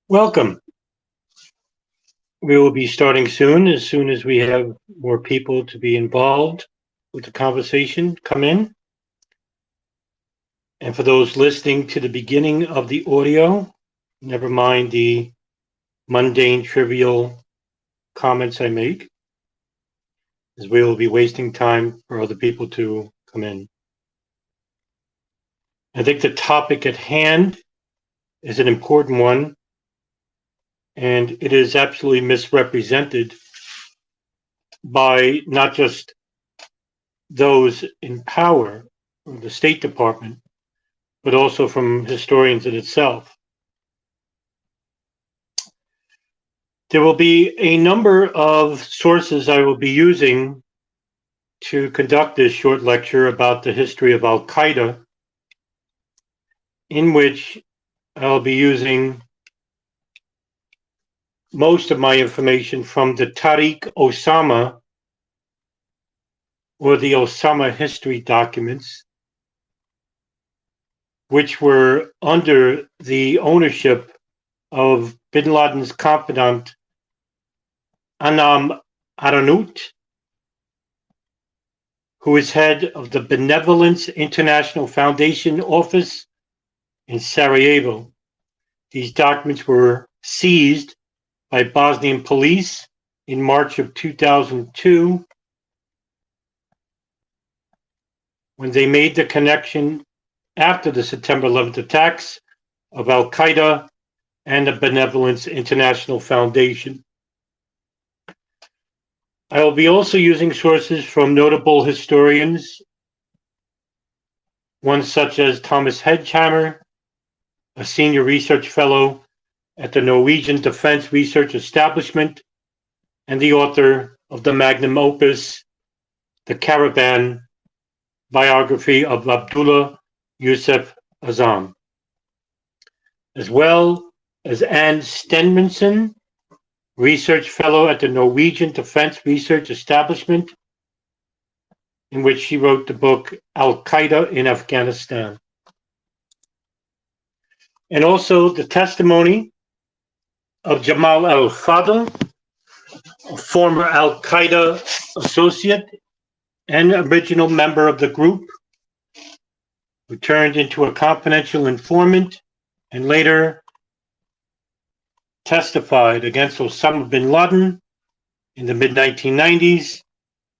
Welcome. We will be starting soon as we have more people to be involved with the conversation come in. And for those listening to the beginning of the audio, never mind the mundane, trivial comments I make, as we will be wasting time for other people to come in. I think the topic at hand is an important one, and it is absolutely misrepresented by not just those in power, or the State Department, but also from historians in itself. There will be a number of sources I will be using to conduct this short lecture about the history of Al-Qaeda, in which I'll be using most of my information from the Tariq Osama, or the Osama history documents, which were under the ownership of bin Laden's confidant, Anam Aranut, who is head of the Benevolence International Foundation office in Sarajevo. These documents were seized by Bosnian police in March of 2002 when they made the connection after the September 11th attacks of Al-Qaeda and the Benevolence International Foundation. I will be also using sources from notable historians, ones such as Thomas Hedgehammer, a senior research fellow at the Norwegian Defense Research Establishment and the author of the magnum opus, The Caravan, biography of Abdullah Yusuf Azam, as well as Anne Stenmanson, research fellow at the Norwegian Defense Research Establishment, in which she wrote the book Al-Qaeda in Afghanistan. And also the testimony of Jamal al-Fadl, a former Al-Qaeda associate and original member of the group, who turned into a confidential informant and later testified against Osama bin Laden in the mid-1990s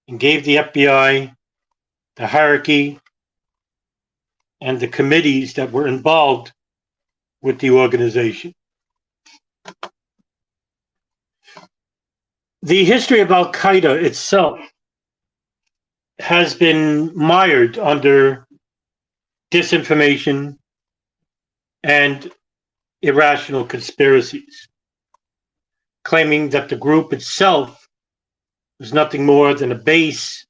and gave the FBI the hierarchy and the committees that were involved with the organization. The history of Al-Qaeda itself has been mired under disinformation and irrational conspiracies, claiming that the group itself was nothing more than a base,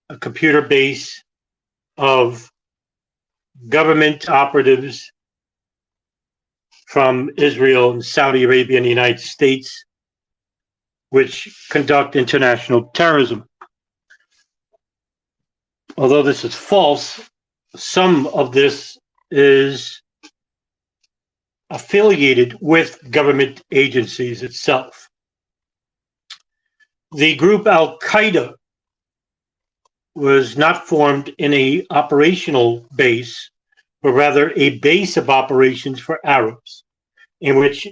a computer base of government operatives from Israel and Saudi Arabia and the United States, which conduct international terrorism. Although this is false, some of this is affiliated with government agencies itself. The group Al-Qaeda was not formed in an operational base, but rather a base of operations for Arabs, in which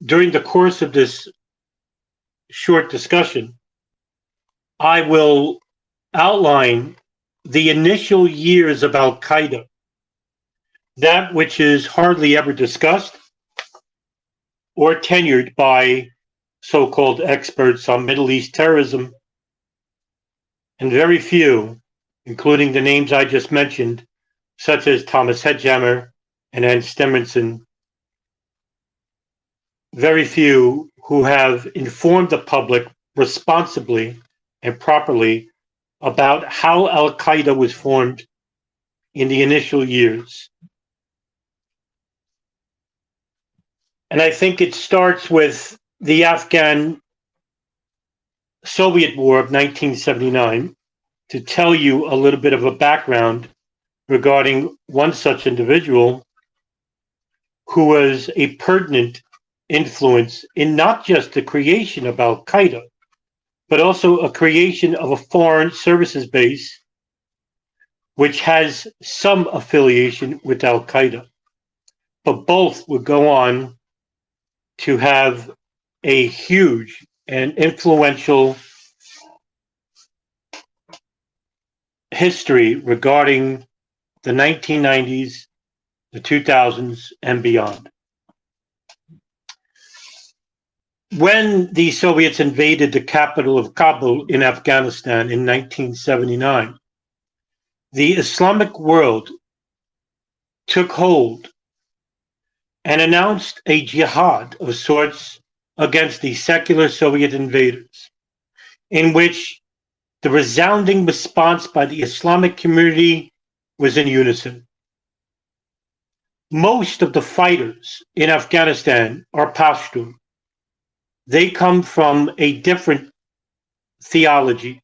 during the course of this short discussion, I will outline the initial years of Al-Qaeda, that which is hardly ever discussed or tenured by so-called experts on Middle East terrorism, and very few, including the names I just mentioned, such as Thomas Hedgehammer and Anne Stenmanson, very few who have informed the public responsibly and properly about how Al-Qaeda was formed in the initial years. And I think it starts with the Afghan-Soviet War of 1979 to tell you a little bit of a background regarding one such individual who was a pertinent influence in not just the creation of Al-Qaeda, but also a creation of a foreign services base which has some affiliation with Al-Qaeda. But both would go on to have a huge and influential history regarding the 1990s, the 2000s, and beyond. When the Soviets invaded the capital of Kabul in Afghanistan in 1979, the Islamic world took hold and announced a jihad of sorts against the secular Soviet invaders, in which the resounding response by the Islamic community was in unison. Most of the fighters in Afghanistan are Pashtun. They come from a different theology,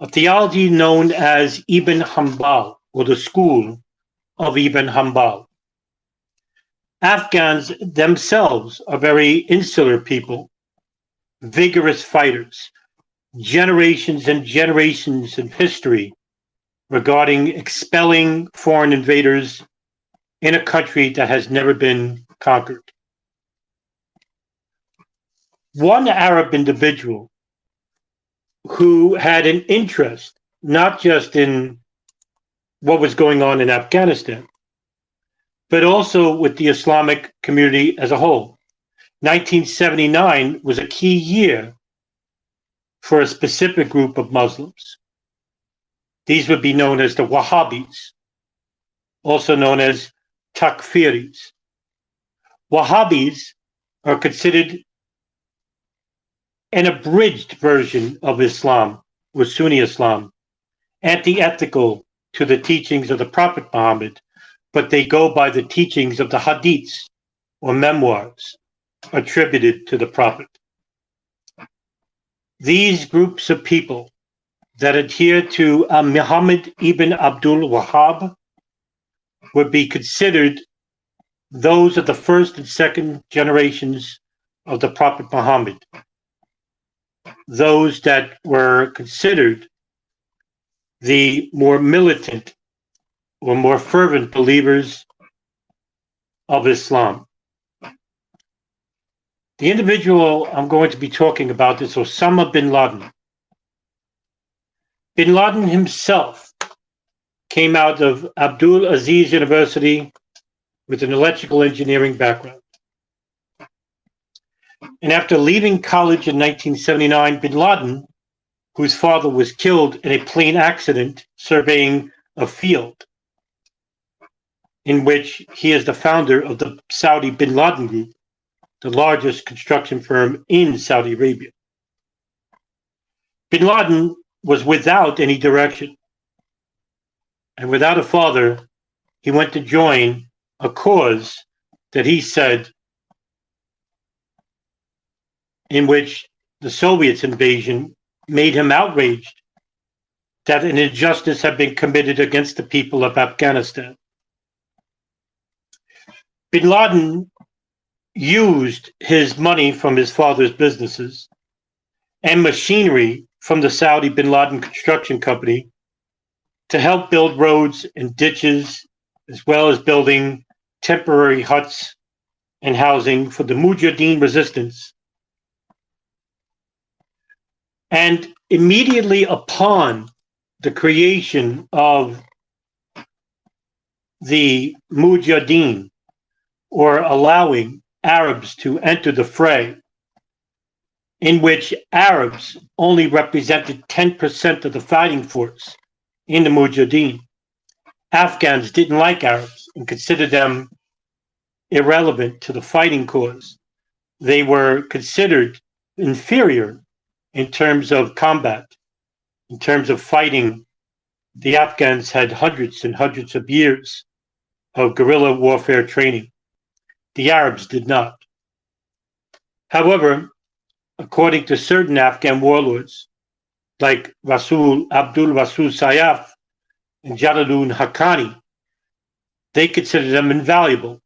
a theology known as Ibn Hanbal, or the school of Ibn Hanbal. Afghans themselves are very insular people, vigorous fighters, generations and generations of history regarding expelling foreign invaders in a country that has never been conquered. One Arab individual who had an interest not just in what was going on in Afghanistan, but also with the Islamic community as a whole. 1979 was a key year for a specific group of Muslims. These would be known as the Wahhabis, also known as Takfiris. Wahhabis are considered an abridged version of Islam, or Sunni Islam, anti-ethical to the teachings of the Prophet Muhammad, but they go by the teachings of the hadiths, or memoirs, attributed to the Prophet. These groups of people that adhere to Muhammad ibn Abdul Wahhab would be considered those of the first and second generations of the Prophet Muhammad, those that were considered the more militant or more fervent believers of Islam. The individual I'm going to be talking about is Osama bin Laden. Bin Laden himself came out of Abdul Aziz University with an electrical engineering background. And after leaving college in 1979, bin Laden, whose father was killed in a plane accident surveying a field, in which he is the founder of the Saudi bin Laden Group, the largest construction firm in Saudi Arabia. Bin Laden was without any direction. And without a father, he went to join a cause that he said in which the Soviets' invasion made him outraged that an injustice had been committed against the people of Afghanistan. Bin Laden used his money from his father's businesses and machinery from the Saudi bin Laden Construction Company to help build roads and ditches, as well as building temporary huts and housing for the Mujahideen resistance. And immediately upon the creation of the Mujahideen, or allowing Arabs to enter the fray, in which Arabs only represented 10% of the fighting force in the Mujahideen. Afghans didn't like Arabs and considered them irrelevant to the fighting cause. They were considered inferior in terms of combat, in terms of fighting. The Afghans had hundreds and hundreds of years of guerrilla warfare training. The Arabs did not. However, according to certain Afghan warlords, like Abdul Rasul Sayyaf and Jalaluddin Haqqani, they considered them invaluable.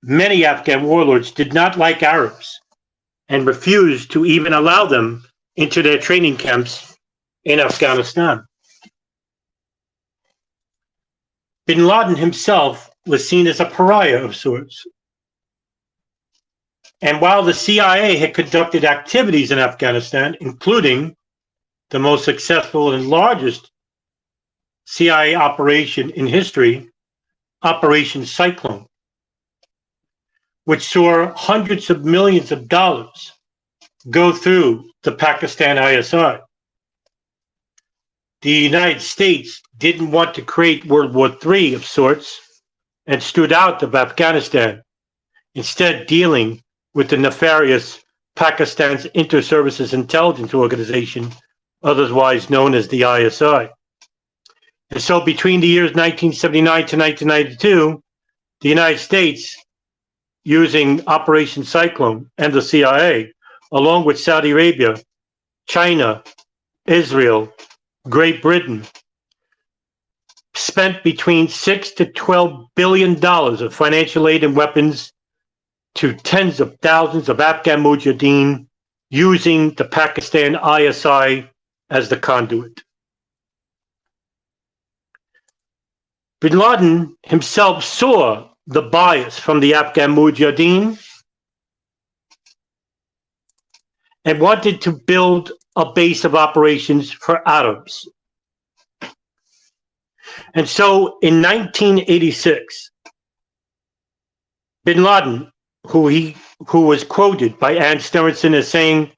many Afghan warlords did not like Arabs and refused to even allow them into their training camps in Afghanistan. Bin Laden himself was seen as a pariah of sorts. And while the CIA had conducted activities in Afghanistan, including the most successful and largest CIA operation in history, Operation Cyclone, which saw hundreds of millions of dollars go through the Pakistan ISI. The United States didn't want to create World War III of sorts and stood out of Afghanistan, instead dealing with the nefarious Pakistan's Inter-Services Intelligence Organization, otherwise known as the ISI. And so between the years 1979 to 1992, the United States, using Operation Cyclone and the CIA, along with Saudi Arabia, China, Israel, Great Britain, spent between $6 to $12 billion of financial aid and weapons to tens of thousands of Afghan Mujahideen, using the Pakistan ISI as the conduit. Bin Laden himself saw the bias from the Afghan Mujahideen and wanted to build a base of operations for Arabs. And so in 1986, Bin Laden, who was quoted by Ann Sterenson as saying,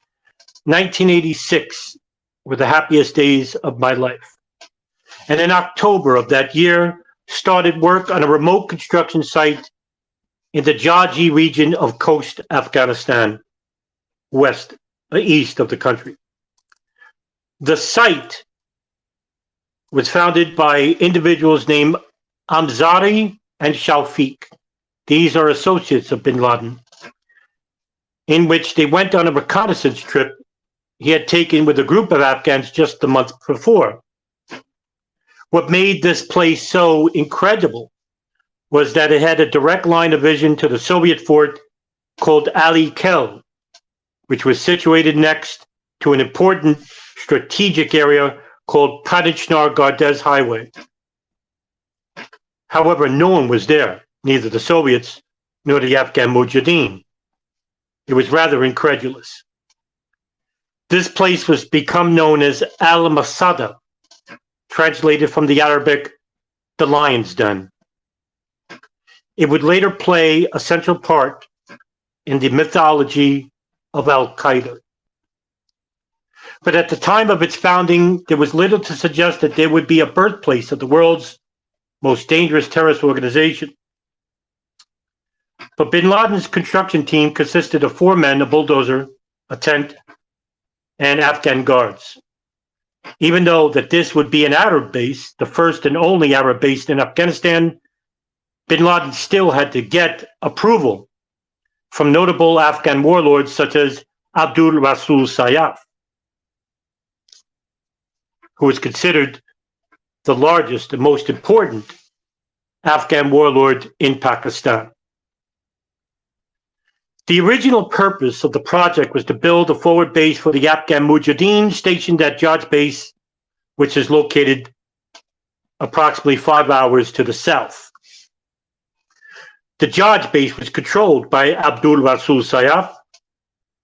1986 were the happiest days of my life. And in October of that year, started work on a remote construction site in the Jaji region of coast Afghanistan, east of the country. The site was founded by individuals named Amzari and Shaufiq. These are associates of Bin Laden, in which they went on a reconnaissance trip he had taken with a group of Afghans just the month before. What made this place so incredible was that it had a direct line of vision to the Soviet fort called Ali Kel, which was situated next to an important strategic area called Panichnar-Gardez Highway. However, no one was there, neither the Soviets nor the Afghan Mujahideen. It was rather incredulous. This place was become known as Al-Masada, translated from the Arabic, the lion's den. It would later play a central part in the mythology of Al-Qaeda. But at the time of its founding, there was little to suggest that there would be a birthplace of the world's most dangerous terrorist organization. But Bin Laden's construction team consisted of 4 men, a bulldozer, a tent, and Afghan guards. Even though that this would be an Arab base, the first and only Arab base in Afghanistan, Bin Laden still had to get approval from notable Afghan warlords such as Abdul Rasul Sayyaf, who was considered the largest and most important Afghan warlord in Pakistan. The original purpose of the project was to build a forward base for the Afghan Mujahideen stationed at Jaji base, which is located approximately 5 hours to the south. The Jaji base was controlled by Abdul Rasul Sayyaf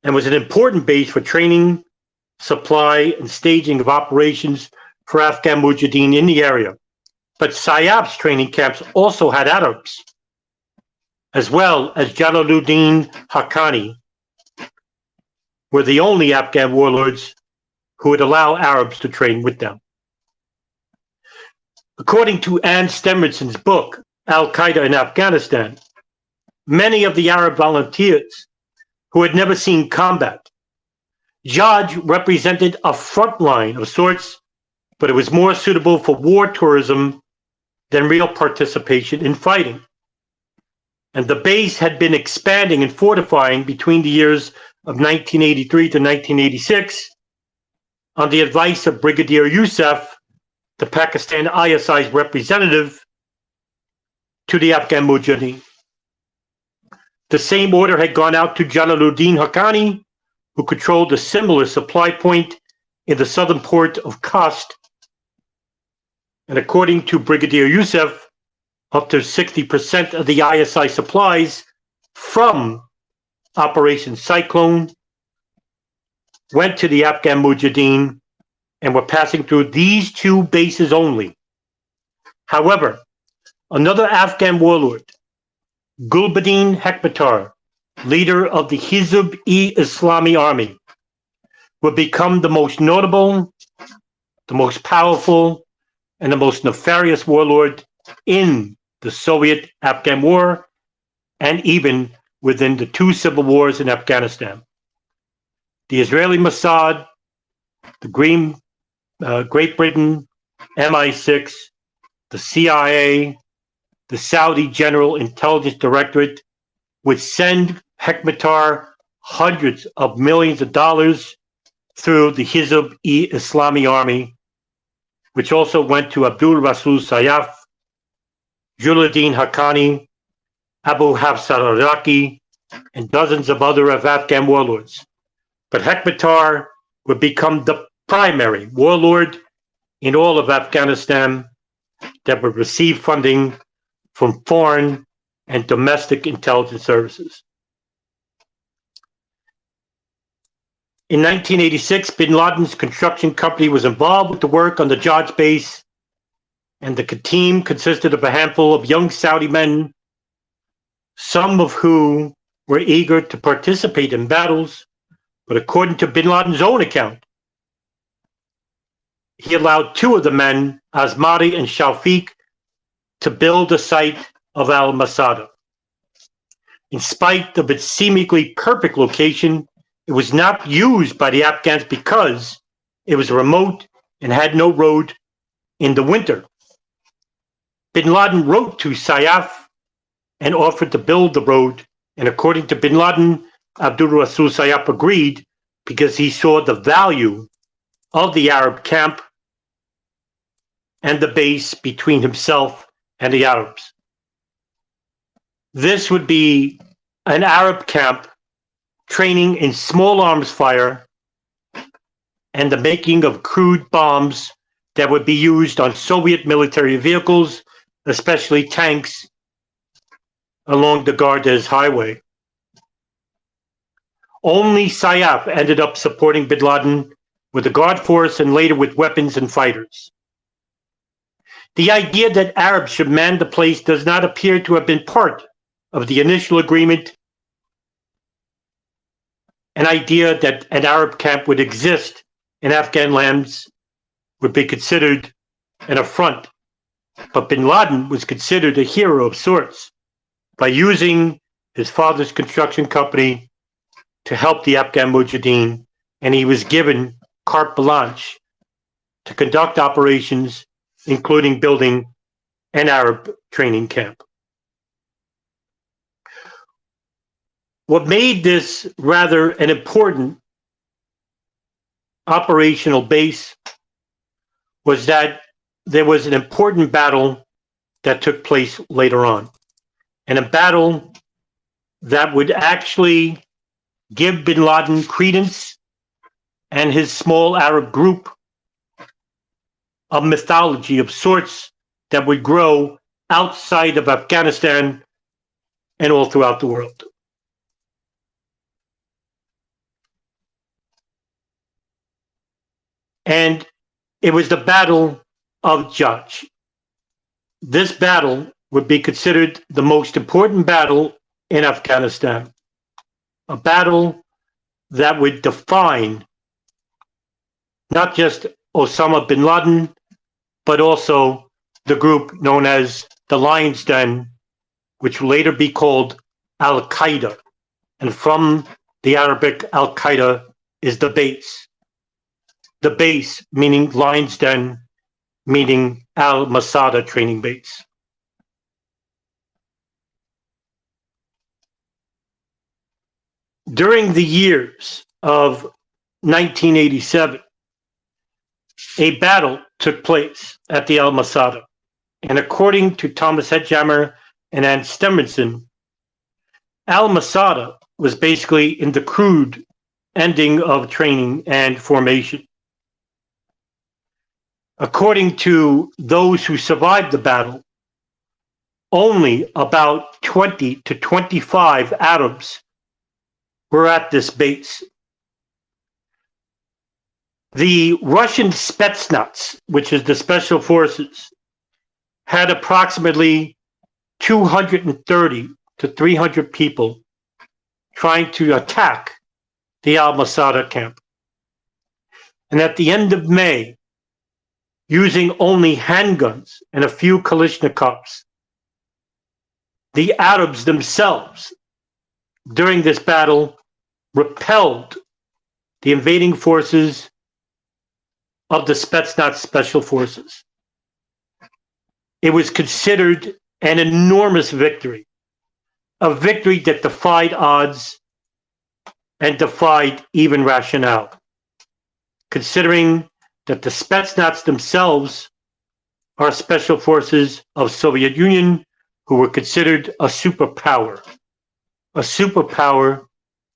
and was an important base for training, supply, and staging of operations for Afghan Mujahideen in the area. But Sayyaf's training camps also had Arabs, as well as Jalaluddin Haqqani, were the only Afghan warlords who would allow Arabs to train with them. According to Ann Stemmonson's book, Al-Qaeda in Afghanistan, many of the Arab volunteers who had never seen combat, Jaji represented a front line of sorts, but it was more suitable for war tourism than real participation in fighting. And the base had been expanding and fortifying between the years of 1983 to 1986 on the advice of Brigadier Youssef, the Pakistan ISI's representative to the Afghan Mujahideen. The same order had gone out to Jalaluddin Haqqani, who controlled a similar supply point in the southern port of Kast. And according to Brigadier Youssef, up to 60% of the ISI supplies from Operation Cyclone went to the Afghan Mujahideen and were passing through these two bases only. However, another Afghan warlord, Gulbuddin Hekmatyar, leader of the Hizb-e-Islami army, would become the most notable, the most powerful, and the most nefarious warlord in the Soviet-Afghan War, and even within the two civil wars in Afghanistan. The Israeli Mossad, the Great Britain, MI6, the CIA, the Saudi General Intelligence Directorate would send Hekmatyar hundreds of millions of dollars through the Hizb-e-Islami army, which also went to Abdul Rasul Sayyaf, Jalaluddin Haqqani, Abu Hafs al-Iraqi, and dozens of other Afghan warlords. But Hekmatyar would become the primary warlord in all of Afghanistan that would receive funding from foreign and domestic intelligence services. In 1986, bin Laden's construction company was involved with the work on the Jaji base, and the team consisted of a handful of young Saudi men, some of whom were eager to participate in battles, but according to bin Laden's own account, he allowed two of the men, Azmari and Shawfiq, to build the site of Al-Masada. In spite of its seemingly perfect location, it was not used by the Afghans because it was remote and had no road in the winter. Bin Laden wrote to Sayyaf and offered to build the road, and according to bin Laden, Abdul Rasul Sayyaf agreed because he saw the value of the Arab camp and the base between himself and the Arabs. This would be an Arab camp training in small arms fire and the making of crude bombs that would be used on Soviet military vehicles, especially tanks, along the Gardez highway. Only Sayyaf ended up supporting bin Laden with the Guard force and later with weapons and fighters. The idea that Arabs should man the place does not appear to have been part of the initial agreement. An idea that an Arab camp would exist in Afghan lands would be considered an affront. But bin Laden was considered a hero of sorts by using his father's construction company to help the Afghan Mujahideen, and he was given carte blanche to conduct operations, including building an Arab training camp. What made this rather an important operational base was that there was an important battle that took place later on, and a battle that would actually give bin Laden credence and his small Arab group a mythology of sorts that would grow outside of Afghanistan and all throughout the world. And it was the Battle of Jaji. This battle would be considered the most important battle in Afghanistan, a battle that would define not just Osama bin Laden, but also the group known as the Lion's Den, which will later be called Al-Qaeda. And from the Arabic, Al-Qaeda is the base. The base meaning Lion's Den, meaning Al-Masada training base. During the years of 1987, a battle took place at the Al-Masada. And according to Thomas Hedgehammer and Ann Stevenson, Al-Masada was basically in the crude ending of training and formation. According to those who survived the battle, only about 20 to 25 Arabs were at this base. The Russian Spetsnaz, which is the special forces, had approximately 230 to 300 people trying to attack the Al-Masada camp. And at the end of May, using only handguns and a few Kalashnikovs, the Arabs themselves, during this battle, repelled the invading forces of the Spetsnaz Special Forces. It was considered an enormous victory, a victory that defied odds and defied even rationale, considering that the Spetsnaz themselves are special forces of Soviet Union who were considered a superpower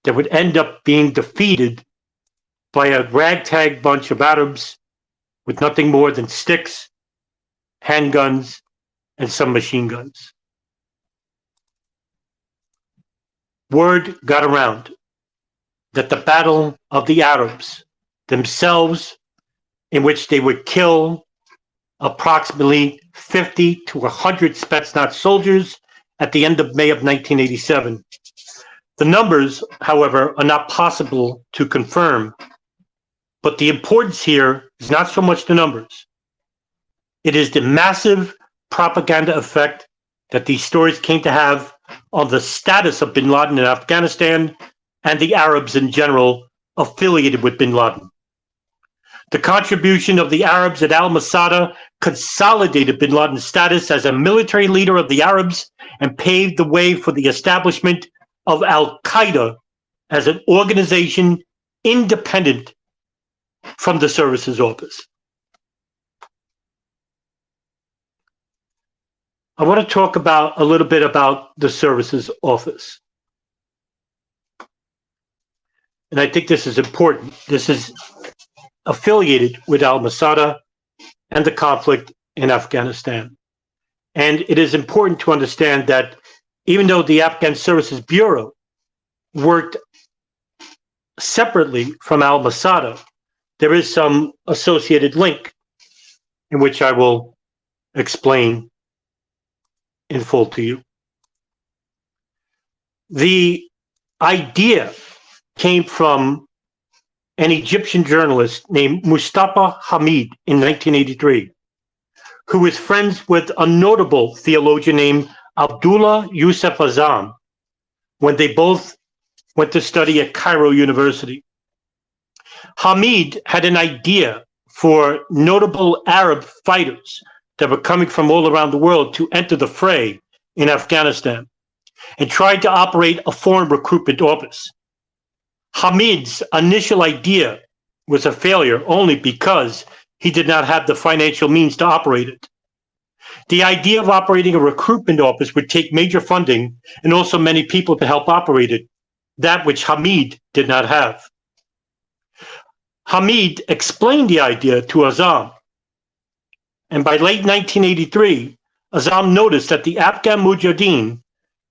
that would end up being defeated by a ragtag bunch of Arabs with nothing more than sticks, handguns, and some machine guns. Word got around that the Battle of the Arabs themselves, in which they would kill approximately 50 to 100 Spetsnaz soldiers at the end of May of 1987. The numbers, however, are not possible to confirm, but the importance here is not so much the numbers. It is the massive propaganda effect that these stories came to have on the status of bin Laden in Afghanistan and the Arabs in general affiliated with bin Laden. The contribution of the Arabs at Al-Masada consolidated bin Laden's status as a military leader of the Arabs and paved the way for the establishment of Al-Qaeda as an organization independent from the services office. I want to talk a little bit about the services office. And I think this is important. This is affiliated with Al-Masada and the conflict in Afghanistan. And it is important to understand that even though the Afghan Services Bureau worked separately from Al-Masada, there is some associated link in which I will explain in full to you. The idea came from an Egyptian journalist named Mustafa Hamid in 1983, who was friends with a notable theologian named Abdullah Yusuf Azam when they both went to study at Cairo University. Hamid had an idea for notable Arab fighters that were coming from all around the world to enter the fray in Afghanistan and tried to operate a foreign recruitment office. Hamid's initial idea was a failure only because he did not have the financial means to operate it. The idea of operating a recruitment office would take major funding and also many people to help operate it, that which Hamid did not have. Hamid explained the idea to Azam, and by late 1983, Azam noticed that the Afghan Mujahideen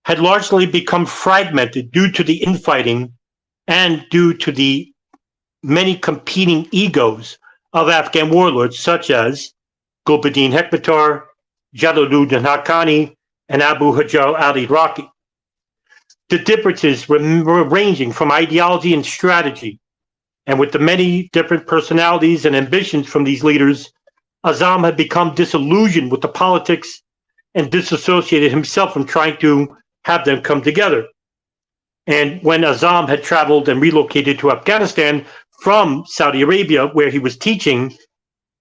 had largely become fragmented due to the infighting and due to the many competing egos of Afghan warlords such as Gulbuddin Hekmatyar, Jalaluddin Haqqani, and Abu Hajar Ali Raqi. The differences were ranging from ideology and strategy, and with the many different personalities and ambitions from these leaders, Azam had become disillusioned with the politics and disassociated himself from trying to have them come together. And when Azam had traveled and relocated to Afghanistan from Saudi Arabia, where he was teaching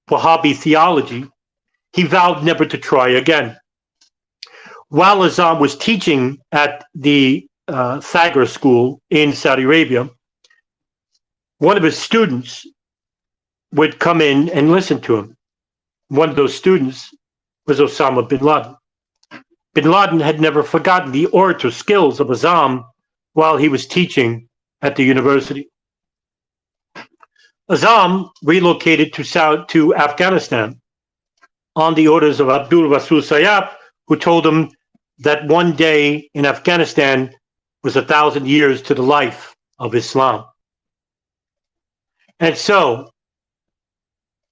Wahhabi theology, he vowed never to try again. While Azam was teaching at the Thagar school in Saudi Arabia, one of his students would come in and listen to him. One of those students was Osama bin Laden. bin Laden had never forgotten the orator skills of Azam while he was teaching at the university. Azam relocated to Afghanistan on the orders of Abdul Rasul Sayyaf, who told him that one day in Afghanistan was 1,000 years to the life of Islam. And so,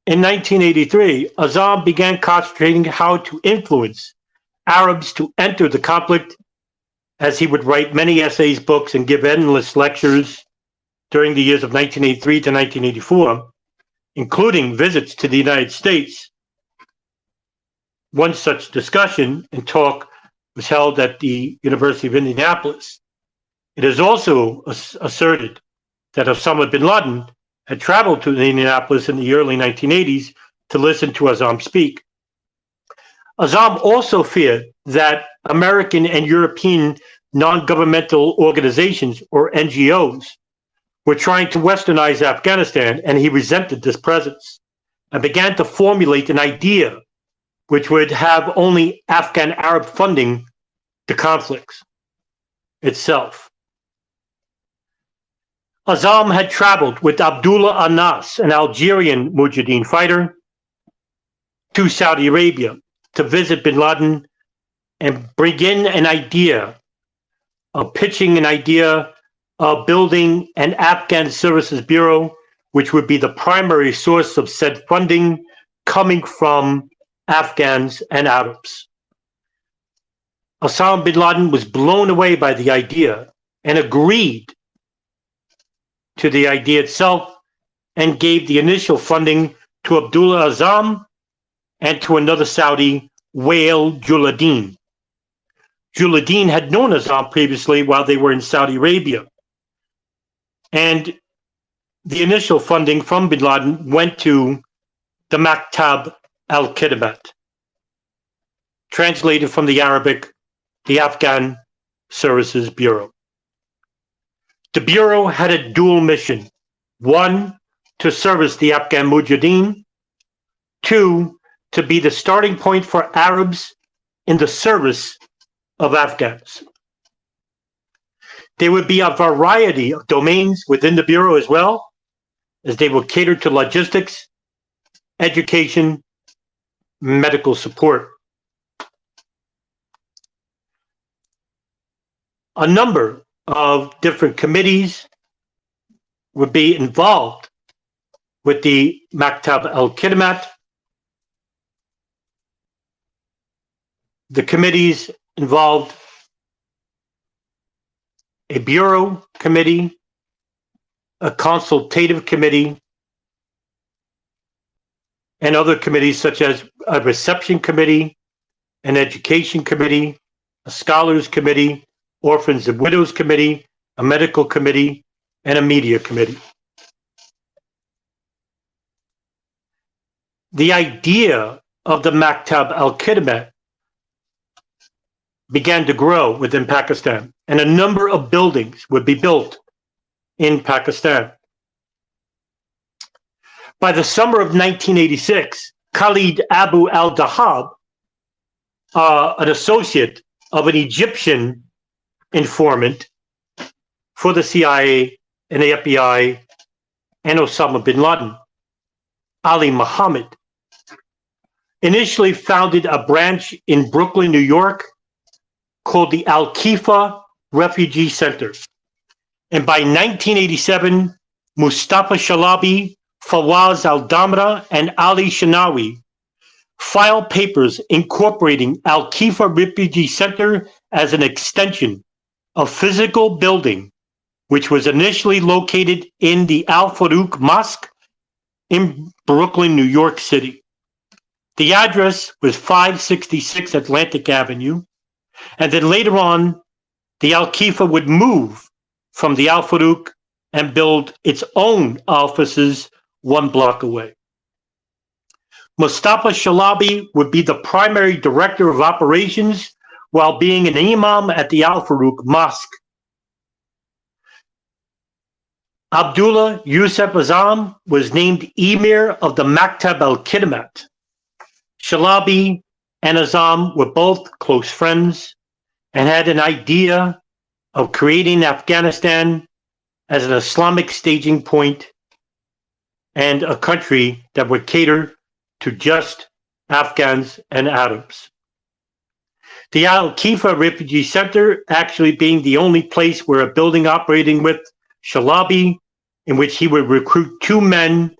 in 1983, Azam began concentrating how to influence Arabs to enter the conflict, as he would write many essays, books, and give endless lectures during the years of 1983 to 1984, including visits to the United States. One such discussion and talk was held at the University of Indianapolis. It is also asserted that Osama bin Laden had traveled to Indianapolis in the early 1980s to listen to Azam speak. Azam also feared that American and European non-governmental organizations, or NGOs, were trying to westernize Afghanistan, and he resented this presence and began to formulate an idea which would have only Afghan Arab funding the conflicts itself. Azam had traveled with Abdullah Anas, an Algerian Mujahideen fighter, to Saudi Arabia to visit bin Laden and bring in an idea of pitching an idea of building an Afghan Services Bureau, which would be the primary source of said funding coming from Afghans and Arabs. Osama bin Laden was blown away by the idea and agreed to the idea itself and gave the initial funding to Abdullah Azam and to another Saudi, Wael Juladeen. Juladeen had known Azam previously while they were in Saudi Arabia. And the initial funding from bin Laden went to the Maktab al-Khidmat, translated from the Arabic, the Afghan Services Bureau. The Bureau had a dual mission. One, to service the Afghan Mujahideen. Two, to be the starting point for Arabs in the service of Afghans. There would be a variety of domains within the Bureau as well, as they would cater to logistics, education, medical support. A number of different committees would be involved with the Maktab al-Khidmat. The committees involved a bureau committee, a consultative committee, and other committees such as a reception committee, an education committee, a scholars committee, orphans and widows committee, a medical committee, and a media committee. The idea of the Maktab al-Khidmat began to grow within Pakistan, and a number of buildings would be built in Pakistan. By the summer of 1986, Khalid Abu al-Dahab, an associate of an Egyptian informant for the CIA and the FBI and Osama bin Laden, Ali Muhammad, initially founded a branch in Brooklyn, New York, called the Al-Khifa Refugee Center. And by 1987, Mustafa Shalabi, Fawaz al-Damra, and Ali Shanawi filed papers incorporating Al-Khifa Refugee Center as an extension of physical building, which was initially located in the Al-Farouq Mosque in Brooklyn, New York City. The address was 566 Atlantic Avenue, and then later on, the Al-Khifa would move from the Al-Farouq and build its own offices 1 block away. Mustafa Shalabi would be the primary director of operations while being an imam at the Al-Farouq Mosque. Abdullah Yusuf Azam was named emir of the Maktab al-Khidmat. Shalabi and Azam were both close friends and had an idea of creating Afghanistan as an Islamic staging point and a country that would cater to just Afghans and Arabs. The Al-Kifa Refugee Center actually being the only place where a building operating with Shalabi, in which he would recruit two men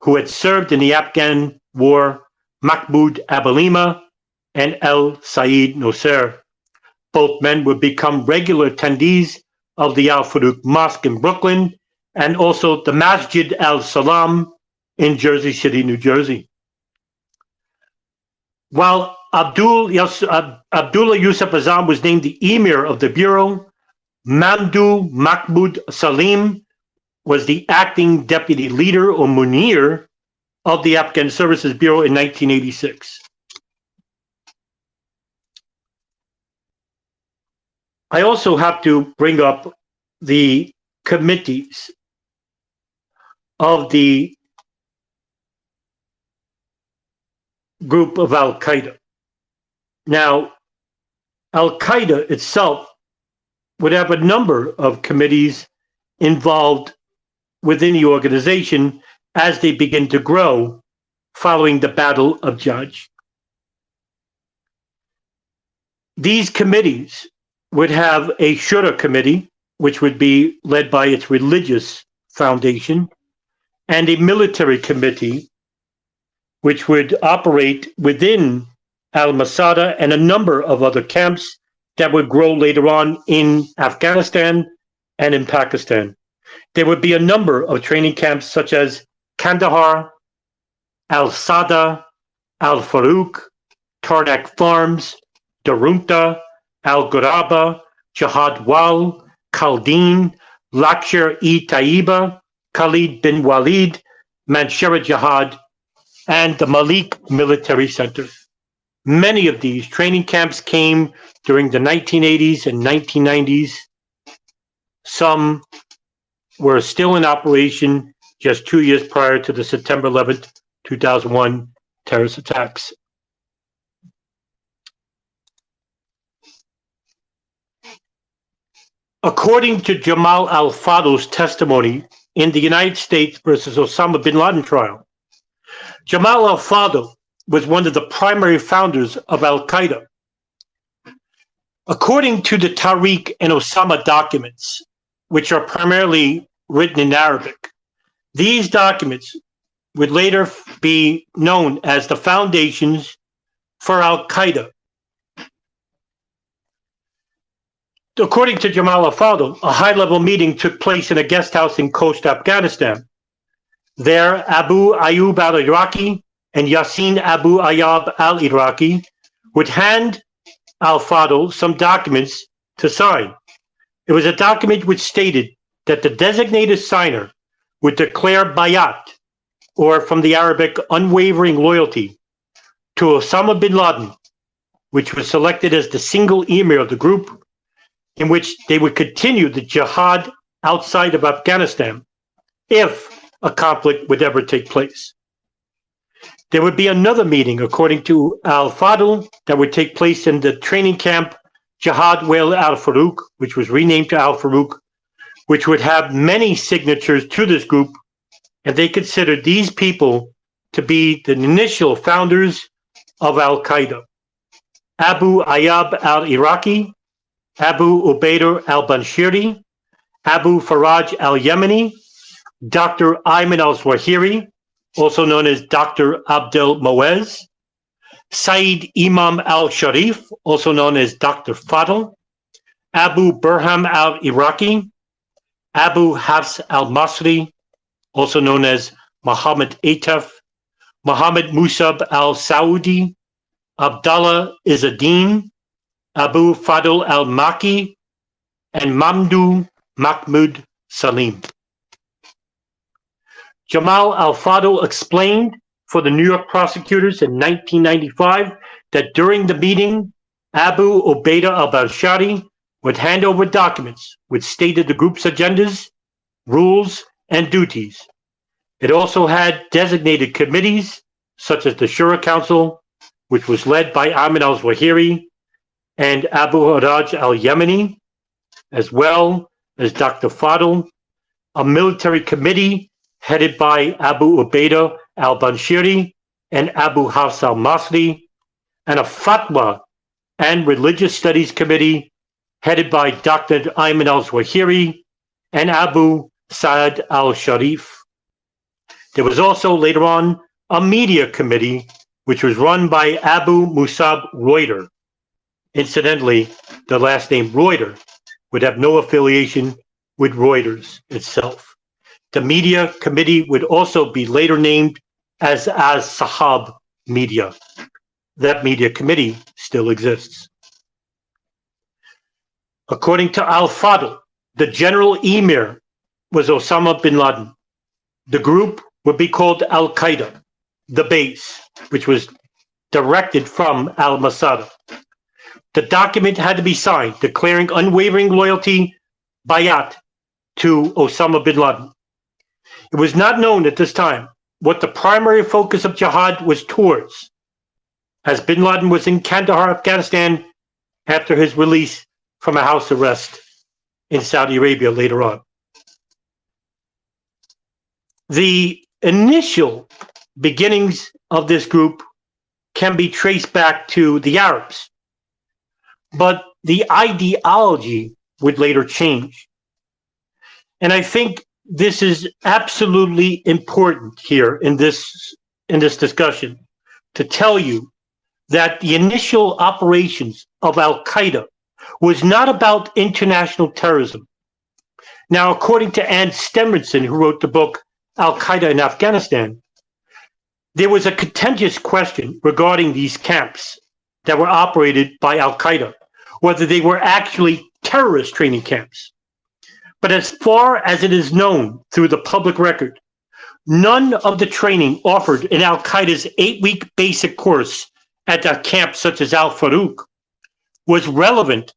who had served in the Afghan War, Mahmoud Abalima and El Said Nosser. Both men would become regular attendees of the Al-Faruq Mosque in Brooklyn and also the Masjid Al-Salam in Jersey City, New Jersey. While Abdullah Yusuf Azam was named the emir of the bureau, Mamdouh Mahmoud Salim was the acting deputy leader, or Munir, of the Afghan Services Bureau in 1986. I also have to bring up the committees of the group of Al-Qaeda. Now, Al-Qaeda itself would have a number of committees involved within the organization as they begin to grow following the Battle of Jaji. These committees would have a Shura committee, which would be led by its religious foundation, and a military committee, which would operate within Al-Masada and a number of other camps that would grow later on in Afghanistan and in Pakistan. There would be a number of training camps such as Kandahar, Al-Sada, Al-Faruq, Tarnak Farms, Darunta, Al-Ghuraba, Jihad Wal, Khaldeen, Lakshar-e-Taiba, Khalid bin Walid, Manshura Jihad, and the Malik Military Center. Many of these training camps came during the 1980s and 1990s. Some were still in operation just 2 years prior to the September 11th, 2001 terrorist attacks. According to Jamal Al-Fadl's testimony in the United States versus Osama bin Laden trial, Jamal Al-Fadl was one of the primary founders of Al-Qaeda. According to the Tariq and Osama documents, which are primarily written in Arabic, these documents would later be known as the foundations for Al-Qaeda. According to Jamal Al-Fadl, a high-level meeting took place in a guest house in Khost, Afghanistan. There, Abu Ayyub al-Iraqi and Yassin Abu Ayyab al-Iraqi would hand Al-Fadl some documents to sign. It was a document which stated that the designated signer would declare bayat, or from the Arabic, unwavering loyalty, to Osama bin Laden, which was selected as the single emir of the group, in which they would continue the jihad outside of Afghanistan if a conflict would ever take place. There would be another meeting, according to Al-Fadl, that would take place in the training camp Jihad Wal Al-Faruq, which was renamed to Al-Faruq, which would have many signatures to this group, and they considered these people to be the initial founders of Al-Qaeda. Abu Ayyab al-Iraqi, Abu Ubaidah al-Banshiri, Abu Faraj al-Yemeni, Dr. Ayman al-Zawahiri, also known as Dr. Abdel Moez, Saeed Imam al-Sharif, also known as Dr. Fadl, Abu Burham al-Iraqi, Abu Hafs al-Masri, also known as Muhammad Atef, Muhammad Musab al-Saudi, Abdallah Izzuddin, Abu Fadl al-Maki, and Mamdouh Mahmoud Salim. Jamal Al-Fadl explained for the New York prosecutors in 1995 that during the meeting, Abu Ubaidah al-Banshiri would hand over documents which stated the group's agendas, rules, and duties. It also had designated committees, such as the Shura Council, which was led by Ahmed al-Zawahiri and Abu Haraj al-Yemeni, as well as Dr. Fadl, a military committee headed by Abu Ubaidah al-Banshiri and Abu Hafs al-Masri, and a fatwa and religious studies committee headed by Dr. Ayman al-Zawahiri and Abu Sa'ad al-Sharif. There was also later on a media committee which was run by Abu Musab Reuter. Incidentally, the last name Reuter would have no affiliation with Reuters itself. The media committee would also be later named as Sahab Media. That media committee still exists. According to Al-Fadl, the general emir was Osama bin Laden. The group would be called Al-Qaeda, the base, which was directed from Al-Masada. The document had to be signed, declaring unwavering loyalty, bayat, to Osama bin Laden. It was not known at this time what the primary focus of jihad was towards, as bin Laden was in Kandahar, Afghanistan, after his release from a house arrest in Saudi Arabia later on. The initial beginnings of this group can be traced back to the Arabs, but the ideology would later change. And I think this is absolutely important here in this discussion to tell you that the initial operations of Al-Qaeda was not about international terrorism. Now, according to Ann Stemmerson, who wrote the book Al-Qaeda in Afghanistan, there was a contentious question regarding these camps that were operated by Al-Qaeda, whether they were actually terrorist training camps. But as far as it is known through the public record, none of the training offered in Al-Qaeda's 8-week basic course at a camp such as Al-Faruq was relevant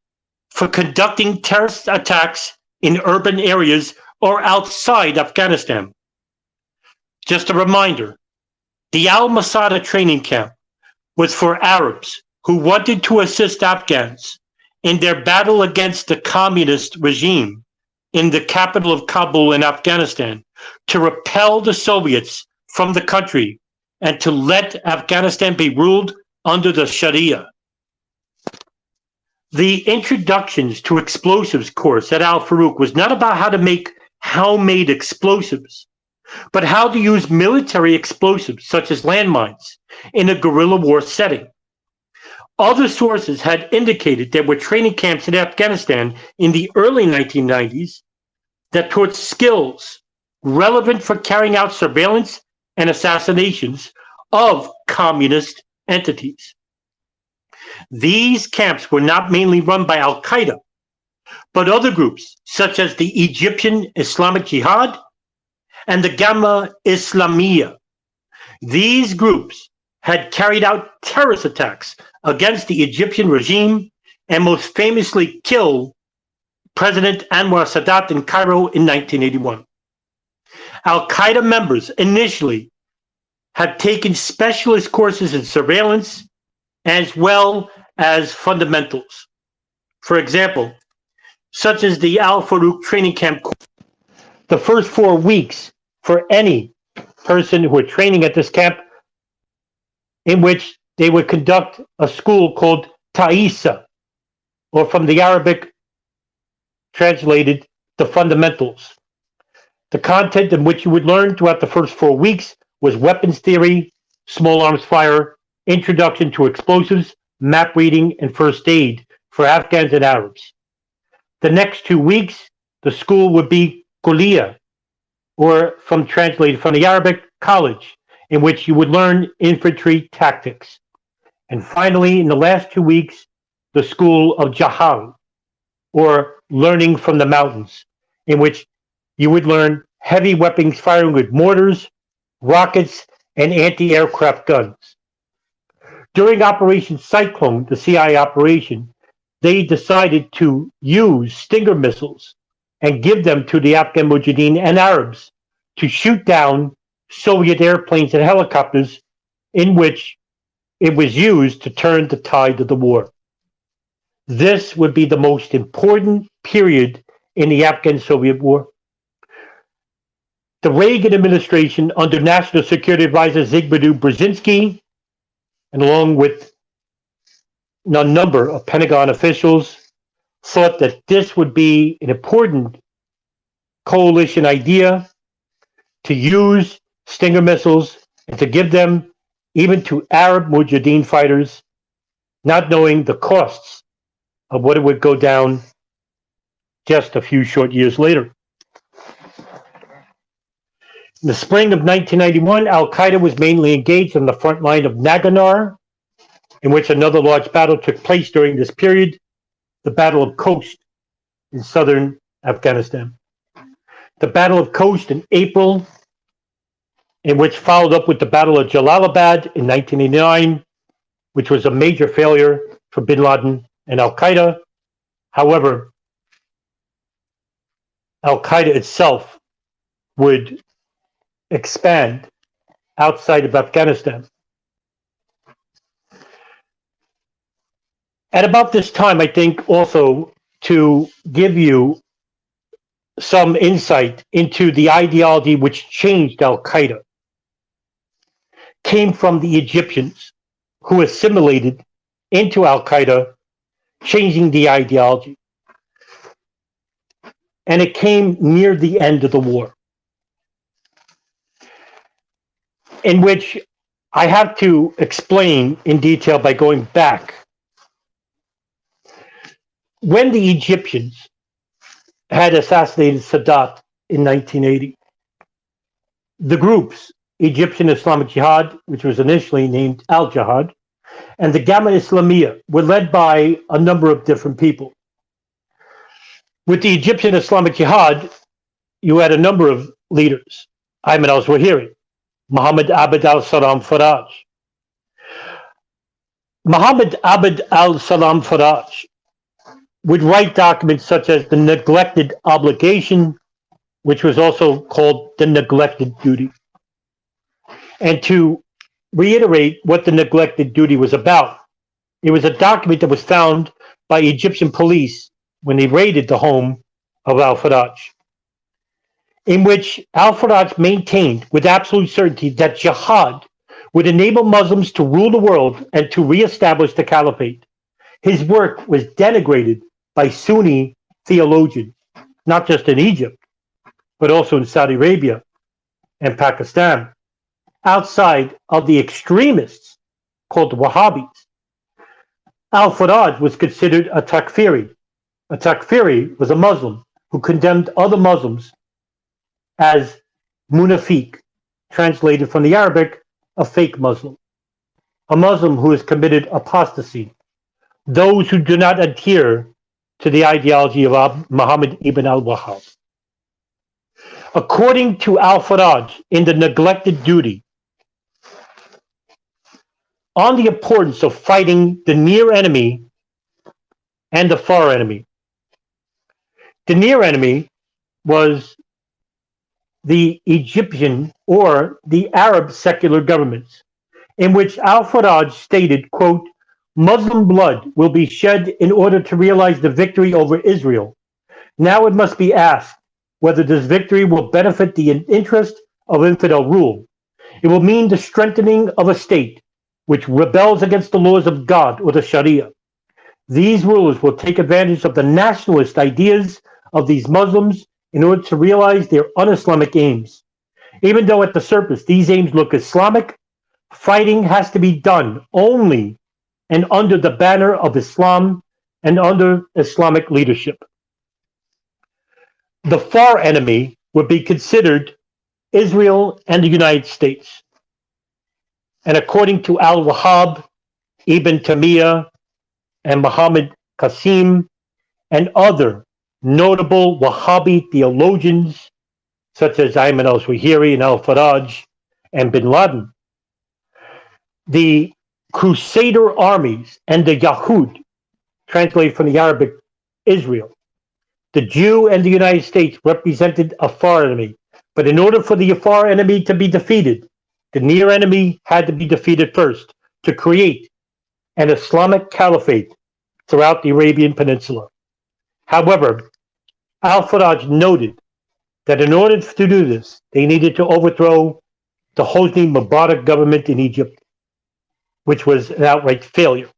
for conducting terrorist attacks in urban areas or outside Afghanistan. Just a reminder, the Al-Masada training camp was for Arabs who wanted to assist Afghans in their battle against the communist regime in the capital of Kabul in Afghanistan, to repel the Soviets from the country and to let Afghanistan be ruled under the Sharia. The introductions to explosives course at Al-Faruq was not about how to make homemade explosives, but how to use military explosives such as landmines in a guerrilla war setting. Other sources had indicated there were training camps in Afghanistan in the early 1990s that taught skills relevant for carrying out surveillance and assassinations of communist entities. These camps were not mainly run by Al-Qaeda, but other groups such as the Egyptian Islamic Jihad and the Gamma Islamiyya. These groups had carried out terrorist attacks against the Egyptian regime and most famously killed President Anwar Sadat in Cairo in 1981. Al-Qaeda members initially had taken specialist courses in surveillance as well as fundamentals. For example, such as the Al-Faruq training camp, the first 4 weeks for any person who were training at this camp, in which they would conduct a school called Ta'isa, or from the Arabic translated, the fundamentals. The content in which you would learn throughout the first 4 weeks was weapons theory, small arms fire, introduction to explosives, map reading, and first aid for Afghans and Arabs. The next 2 weeks, the school would be Kuliya, or translated from the Arabic, college, in which you would learn infantry tactics. And finally, in the last 2 weeks, the school of Jahal, or learning from the mountains, in which you would learn heavy weapons firing with mortars, rockets, and anti-aircraft guns. During Operation Cyclone, the CIA operation, they decided to use Stinger missiles and give them to the Afghan Mujahideen and Arabs to shoot down Soviet airplanes and helicopters in which it was used to turn the tide of the war. This would be the most important period in the Afghan-Soviet War. The Reagan administration, under National Security Advisor Zbigniew Brzezinski, and along with a number of Pentagon officials, thought that this would be an important coalition idea to use Stinger missiles and to give them even to Arab Mujahideen fighters, not knowing the costs of what it would go down just a few short years later. In the spring of 1991, Al-Qaeda was mainly engaged on the front line of Naganar, in which another large battle took place during this period, the Battle of Khost in southern Afghanistan. The Battle of Khost in April, in which followed up with the Battle of Jalalabad in 1989, which was a major failure for bin Laden and Al-Qaeda. However, Al-Qaeda itself would expand outside of Afghanistan. At about this time, I think also to give you some insight into the ideology which changed Al-Qaeda, came from the Egyptians who assimilated into Al-Qaeda, changing the ideology. And it came near the end of the war, in which I have to explain in detail by going back. When the Egyptians had assassinated Sadat in 1980, the groups, Egyptian Islamic Jihad, which was initially named Al-Jihad, and the Gamma Islamiyah were led by a number of different people. With the Egyptian Islamic Jihad, you had a number of leaders. Ayman al-Zawahiri, Muhammad Abd al-Salam Faraj. Muhammad Abd al-Salam Faraj would write documents such as the Neglected Obligation, which was also called the Neglected Duty. And to reiterate what the Neglected Duty was about, it was a document that was found by Egyptian police when they raided the home of al-Faraj, in which al-Faraj maintained with absolute certainty that jihad would enable Muslims to rule the world and to reestablish the caliphate. His work was denigrated by Sunni theologians, not just in Egypt, but also in Saudi Arabia and Pakistan, outside of the extremists called the Wahhabis. Al-Faraj was considered a takfiri. A takfiri was a Muslim who condemned other Muslims as munafiq, translated from the Arabic, a fake Muslim, a Muslim who has committed apostasy, those who do not adhere to the ideology of Muhammad ibn al-Wahhab. According to Al-Faraj, in the Neglected Duty, on the importance of fighting the near enemy and the far enemy. The near enemy was the Egyptian or the Arab secular governments, in which Al-Faraj stated, quote, Muslim blood will be shed in order to realize the victory over Israel. Now it must be asked whether this victory will benefit the interest of infidel rule. It will mean the strengthening of a state which rebels against the laws of God or the Sharia. These rulers will take advantage of the nationalist ideas of these Muslims in order to realize their un-Islamic aims. Even though at the surface these aims look Islamic, fighting has to be done only and under the banner of Islam and under Islamic leadership. The far enemy would be considered Israel and the United States. And according to Al-Wahhab, Ibn Taymiyyah, and Muhammad Qasim, and other notable Wahhabi theologians, such as Ayman al-Zawahiri and al-Faraj and bin Laden, the Crusader armies and the Yahud, translated from the Arabic, Israel, the Jew and the United States represented a far enemy. But in order for the far enemy to be defeated, the near enemy had to be defeated first. to create an Islamic caliphate throughout the Arabian Peninsula. However, al-Faraj noted that in order to do this, they needed to overthrow the Hosni Mubarak government in Egypt, which was an outright failure.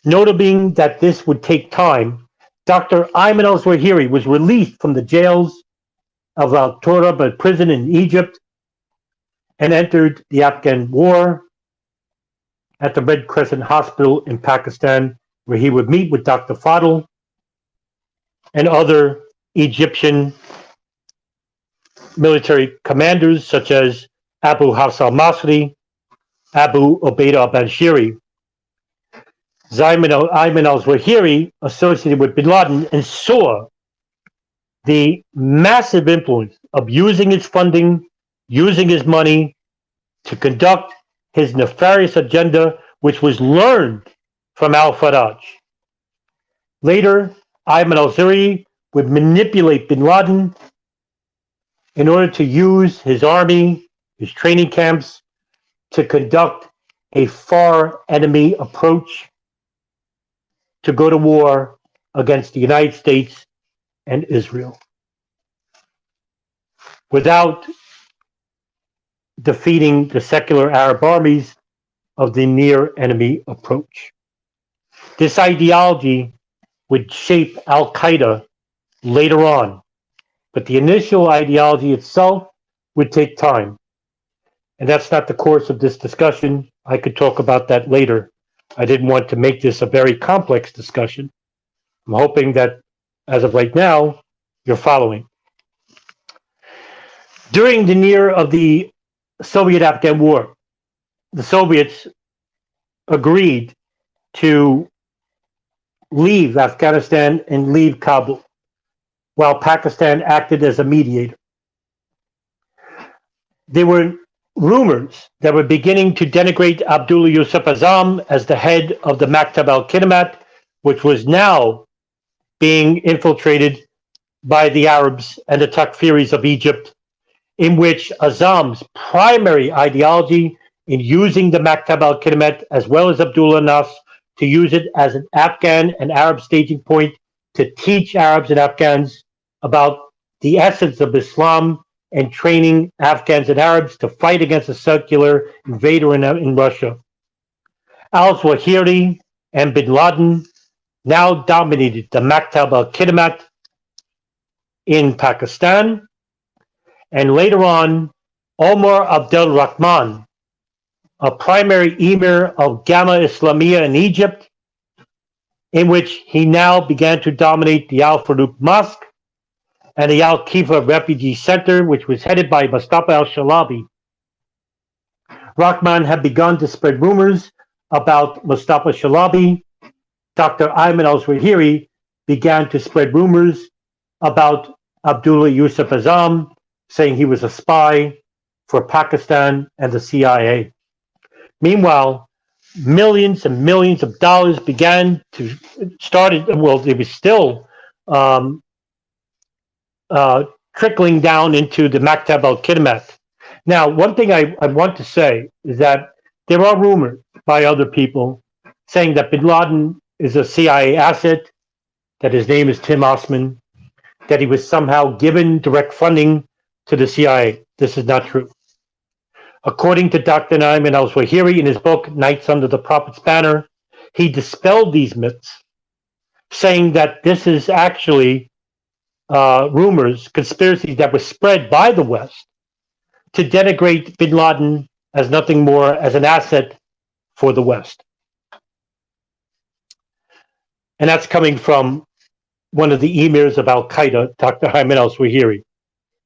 Notably that this would take time, Dr. Ayman al-Zawahiri was released from the jails of Al-Turab prison in Egypt and entered the Afghan war at the Red Crescent Hospital in Pakistan, where he would meet with Dr. Fadl and other Egyptian military commanders such as Abu Hafs al-Masri, Abu Ubaidah al-Bashiri. Ayman al-Zawahiri associated with bin Laden and saw the massive influence of using his funding, using his money to conduct his nefarious agenda, which was learned from al-Faraj. Later, Ayman al-Zawahiri would manipulate bin Laden in order to use his army, his training camps, to conduct a far enemy approach to go to war against the United States and Israel without defeating the secular Arab armies of the near enemy approach. This ideology would shape Al-Qaeda later on, but the initial ideology itself would take time. And that's not the course of this discussion. I could talk about that later. I didn't want to make this a very complex discussion. I'm hoping that, as of right now, you're following. During the year of the Soviet-Afghan War, the Soviets agreed to leave Afghanistan and leave Kabul, while Pakistan acted as a mediator. There were rumors that were beginning to denigrate Abdullah Yusuf Azam as the head of the Maktab al-Kidmat, which was now being infiltrated by the Arabs and the Takfiris of Egypt, in which Azam's primary ideology in using the Maktab al-Kidmat as well as Abdullah Nas to use it as an Afghan and Arab staging point to teach Arabs and Afghans about the essence of Islam and training Afghans and Arabs to fight against a secular invader in Russia. Al-Zawahiri and bin Laden now dominated the Maktab al-Kidmat in Pakistan, and later on, Omar Abdel Rahman, a primary emir of Gamma Islamiyah in Egypt, in which he now began to dominate the Al-Farouk Mosque and the Al-Kifa Refugee Center, which was headed by Mustafa al-Shalabi. Rahman had begun to spread rumors about Mustafa Shalabi. Dr. Ayman al-Zawahiri began to spread rumors about Abdullah Yusuf Azam, saying he was a spy for Pakistan and the CIA. Meanwhile, millions and millions of dollars began to it was still trickling down into the Maktab al-Kidmat. Now, one thing I want to say is that there are rumors by other people saying that bin Laden is a CIA asset, that his name is Tim Osman, that he was somehow given direct funding to the CIA. This is not true. According to Dr. Ayman al-Zawahiri in his book, Nights Under the Prophet's Banner, he dispelled these myths, saying that this is actually rumors, conspiracies that were spread by the West to denigrate bin Laden as nothing more as an asset for the West. And that's coming from one of the emirs of Al-Qaeda, Dr. Ayman al-Zawahiri.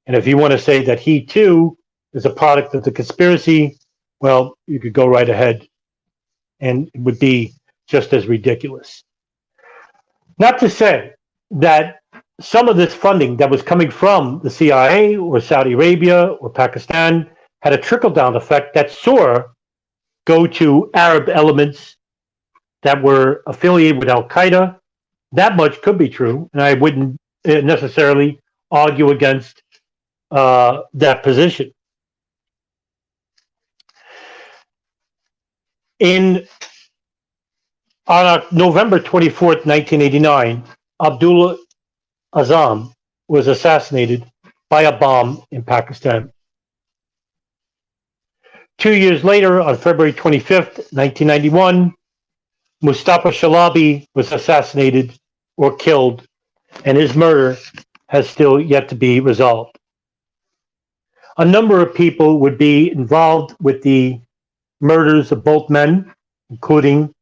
And if you want to say that he too is a product of the conspiracy, well, you could go right ahead, and it would be just as ridiculous. Not to say that some of this funding that was coming from the CIA or Saudi Arabia or Pakistan had a trickle-down effect that saw go to Arab elements that were affiliated with Al-Qaeda. That much could be true, and I wouldn't necessarily argue against that position. On November 24th, 1989, Abdullah Azam was assassinated by a bomb in Pakistan. 2 years later, on February 25th, 1991, Mustafa Shalabi was assassinated or killed, and his murder has still yet to be resolved. A number of people would be involved with the murders of both men, including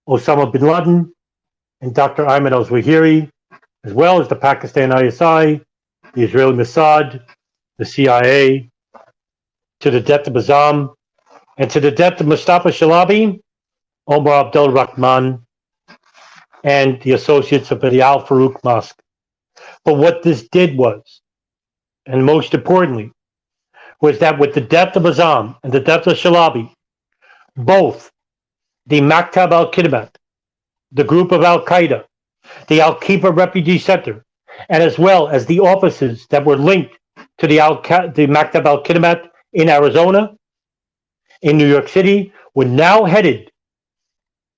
Osama bin Laden and Dr. Ayman al-Zawahiri, as well as the Pakistan ISI, the Israeli Mossad, the CIA. To the death of Azam and to the death of Mustafa Shalabi, Omar Abdul Rahman, and the associates of the Al Farouk Mosque. But what this did was, and most importantly, was that with the death of Azam and the death of Shalabi, both the Maktab al-Kidmat, the group of Al-Qaeda, the Al-Qiba Refugee Center, and as well as the offices that were linked to the Maktab al-Kidmat in Arizona, in New York City, were now headed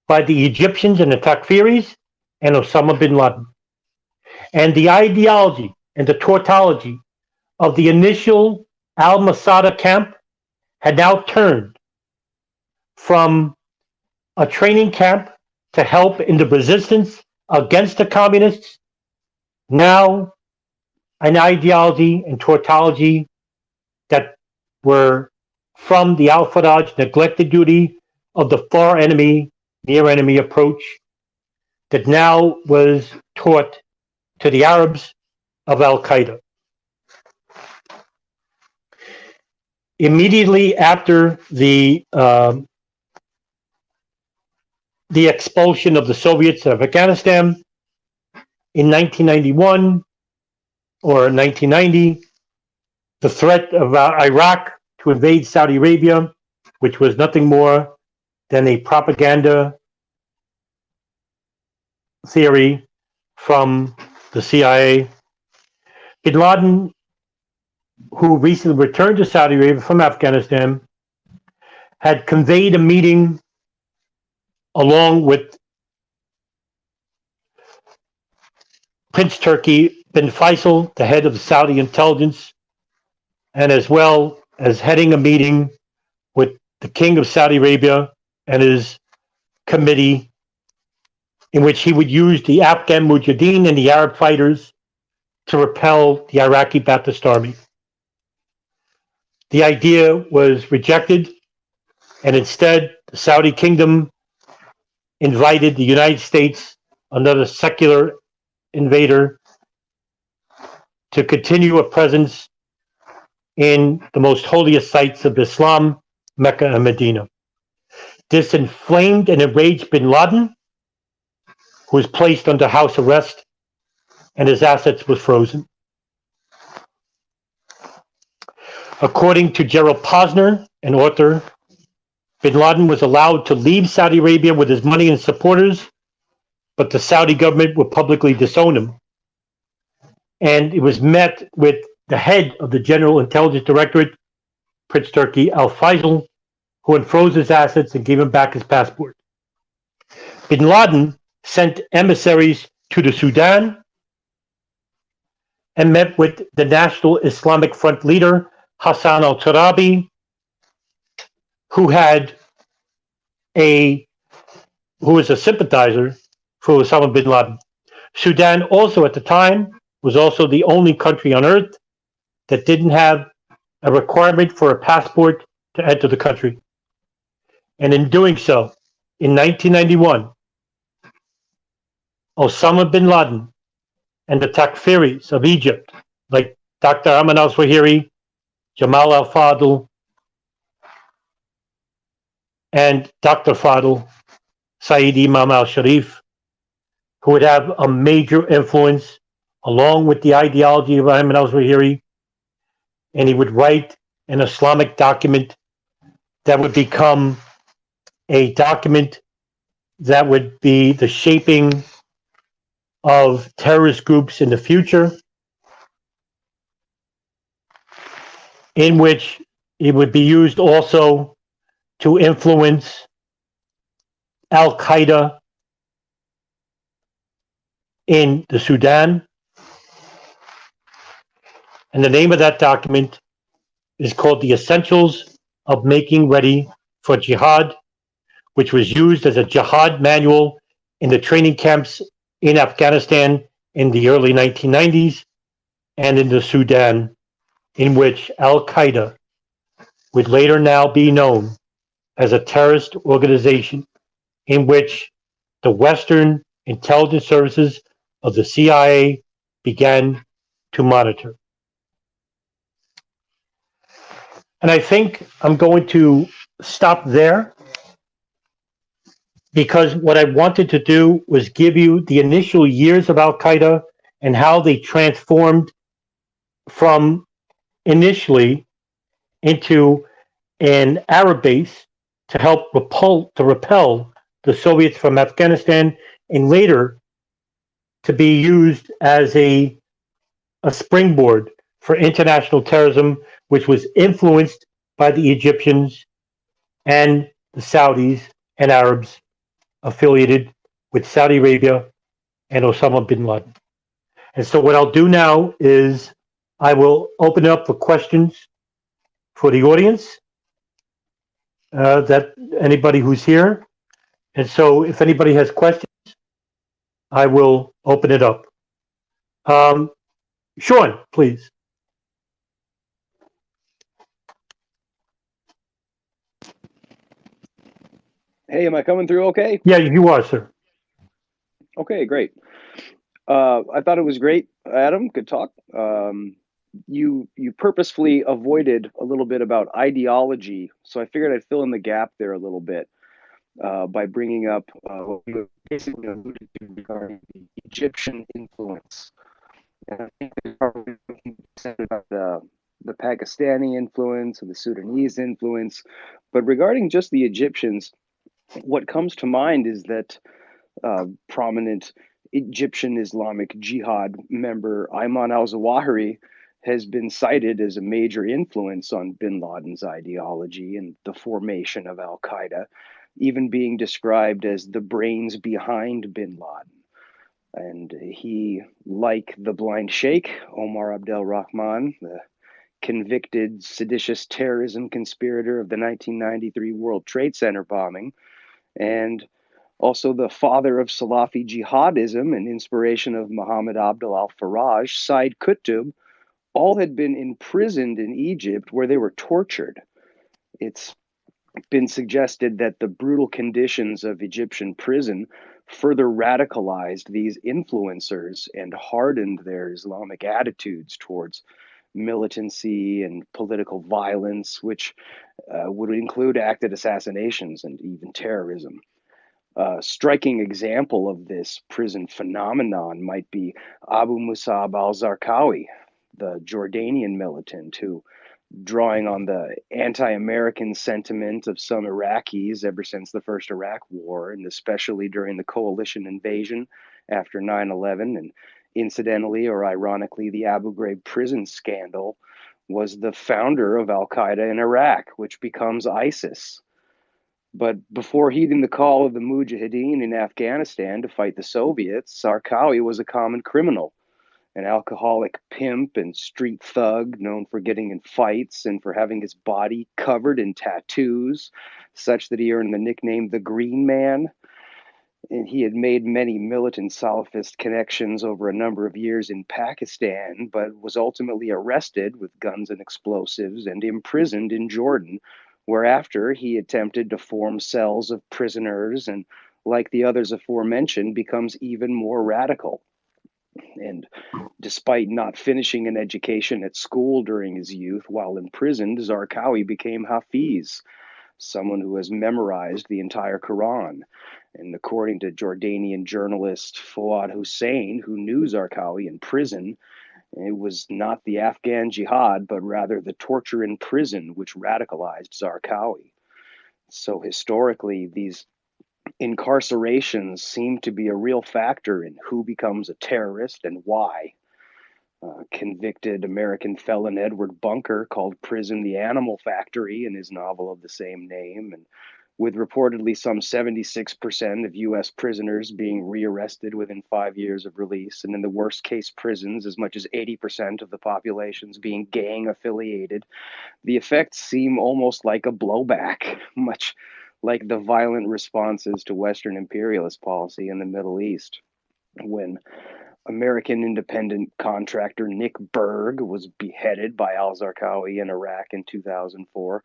by the Egyptians and the Takfiris and Osama bin Laden. And the ideology and the tautology of the initial Al-Masada camp had now turned from a training camp to help in the resistance against the communists, now an ideology and tautology that were from the Al-Faraj neglected duty of the far enemy, near enemy approach that now was taught to the Arabs of Al-Qaeda. Immediately after the expulsion of the Soviets of Afghanistan in 1991 or 1990, the threat of Iraq to invade Saudi Arabia, which was nothing more than a propaganda theory from the CIA. Bin Laden, who recently returned to Saudi Arabia from Afghanistan, had conveyed a meeting along with Prince Turki bin Faisal, the head of the Saudi intelligence, and as well as heading a meeting with the King of Saudi Arabia and his committee, in which he would use the Afghan Mujahideen and the Arab fighters to repel the Iraqi Ba'athist army. The idea was rejected, and instead the Saudi kingdom invited the United States, another secular invader, to continue a presence in the most holiest sites of Islam, Mecca and Medina. This inflamed and enraged bin Laden, who was placed under house arrest, and his assets were frozen. According to Gerald Posner, an author, bin Laden was allowed to leave Saudi Arabia with his money and supporters, but the Saudi government would publicly disown him. And it was met with the head of the General Intelligence Directorate, Prince Turki al-Faisal, who unfroze his assets and gave him back his passport. Bin Laden sent emissaries to the Sudan and met with the National Islamic Front leader, Hassan al-Turabi, who was a sympathizer for Osama bin Laden. Sudan also at the time was also the only country on earth that didn't have a requirement for a passport to enter the country. And in doing so, in 1991, Osama bin Laden and the Takfiris of Egypt, like Dr. Ayman al-Zawahiri, Jamal al-Fadl, and Dr. Fadl, Saeed Imam al-Sharif, who would have a major influence along with the ideology of Ayman al-Zawahiri, and he would write an Islamic document that would become a document that would be the shaping of terrorist groups in the future, in which it would be used also to influence Al-Qaeda in the Sudan. And the name of that document is called The Essentials of Making Ready for Jihad, which was used as a jihad manual in the training camps in Afghanistan in the early 1990s and in the Sudan, in which Al-Qaeda would later now be known as a terrorist organization, in which the Western intelligence services of the CIA began to monitor. And I think I'm going to stop there, because what I wanted to do was give you the initial years of Al Qaeda and how they transformed from initially into an Arab base to help repel the Soviets from Afghanistan, and later to be used as a springboard for international terrorism, which was influenced by the Egyptians and the Saudis and Arabs affiliated with Saudi Arabia and Osama bin Laden. And so what I'll do now is I will open it up for questions for the audience, that anybody who's here. And so if anybody has questions, I will open it up. Sean, please. Hey, am I coming through okay? Yeah, you are, sir. Okay, great. I thought it was great, Adam. Good talk. You purposefully avoided a little bit about ideology, so I figured I'd fill in the gap there a little bit by bringing up what you basically alluded to regarding the Egyptian influence. And I think there's probably something said about the Pakistani influence and the Sudanese influence, but regarding just the Egyptians, what comes to mind is that prominent Egyptian Islamic Jihad member Ayman al-Zawahiri has been cited as a major influence on bin Laden's ideology and the formation of Al-Qaeda, even being described as the brains behind bin Laden. And he, like the blind sheikh, Omar Abdel Rahman, the convicted seditious terrorism conspirator of the 1993 World Trade Center bombing, and also the father of Salafi jihadism and inspiration of Muhammad Abdul al-Faraj, Said Qutb, all had been imprisoned in Egypt where they were tortured. It's been suggested that the brutal conditions of Egyptian prison further radicalized these influencers and hardened their Islamic attitudes towards militancy and political violence, which would include acted assassinations and even terrorism. A striking example of this prison phenomenon might be Abu Musab al-Zarqawi, the Jordanian militant who, drawing on the anti-American sentiment of some Iraqis ever since the first Iraq War, and especially during the coalition invasion after 9/11, and incidentally or ironically the Abu Ghraib prison scandal, was the founder of Al-Qaeda in Iraq, which becomes ISIS. But before heeding the call of the Mujahideen in Afghanistan to fight the Soviets, Zarqawi was a common criminal, an alcoholic pimp and street thug known for getting in fights and for having his body covered in tattoos, such that he earned the nickname the Green Man. And he had made many militant Salafist connections over a number of years in Pakistan, but was ultimately arrested with guns and explosives and imprisoned in Jordan, whereafter he attempted to form cells of prisoners and, like the others aforementioned, becomes even more radical. And despite not finishing an education at school during his youth, while imprisoned, Zarqawi became Hafiz, someone who has memorized the entire Quran. And according to Jordanian journalist Fouad Hussein, who knew Zarqawi in prison, it was not the Afghan jihad, but rather the torture in prison which radicalized Zarqawi. So historically, these incarcerations seem to be a real factor in who becomes a terrorist and why. Convicted American felon Edward Bunker called prison the animal factory in his novel of the same name, and with reportedly some 76% of US prisoners being rearrested within 5 years of release, and in the worst case prisons, as much as 80% of the populations being gang affiliated. The effects seem almost like a blowback, much like the violent responses to Western imperialist policy in the Middle East. When American independent contractor Nick Berg was beheaded by al-Zarqawi in Iraq in 2004,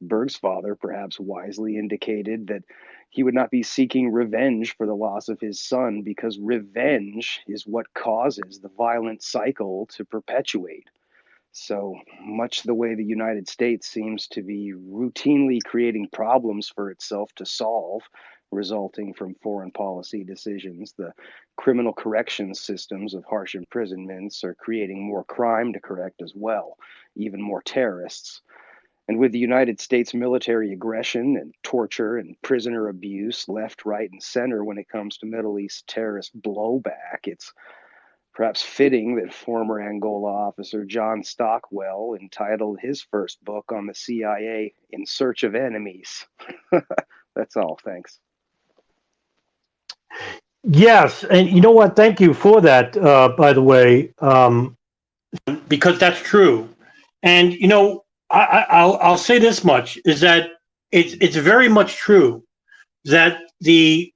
Berg's father perhaps wisely indicated that he would not be seeking revenge for the loss of his son because revenge is what causes the violent cycle to perpetuate. So much the way the United States seems to be routinely creating problems for itself to solve, resulting from foreign policy decisions, the criminal corrections systems of harsh imprisonments are creating more crime to correct as well, even more terrorists. And with the United States military aggression and torture and prisoner abuse left, right, and center when it comes to Middle East terrorist blowback, it's perhaps fitting that former Angola officer John Stockwell entitled his first book on the CIA In Search of Enemies. That's all. Thanks. Yes, and you know what? Thank you for that, by the way, because that's true. And you know, I'll say this much is that it's very much true that the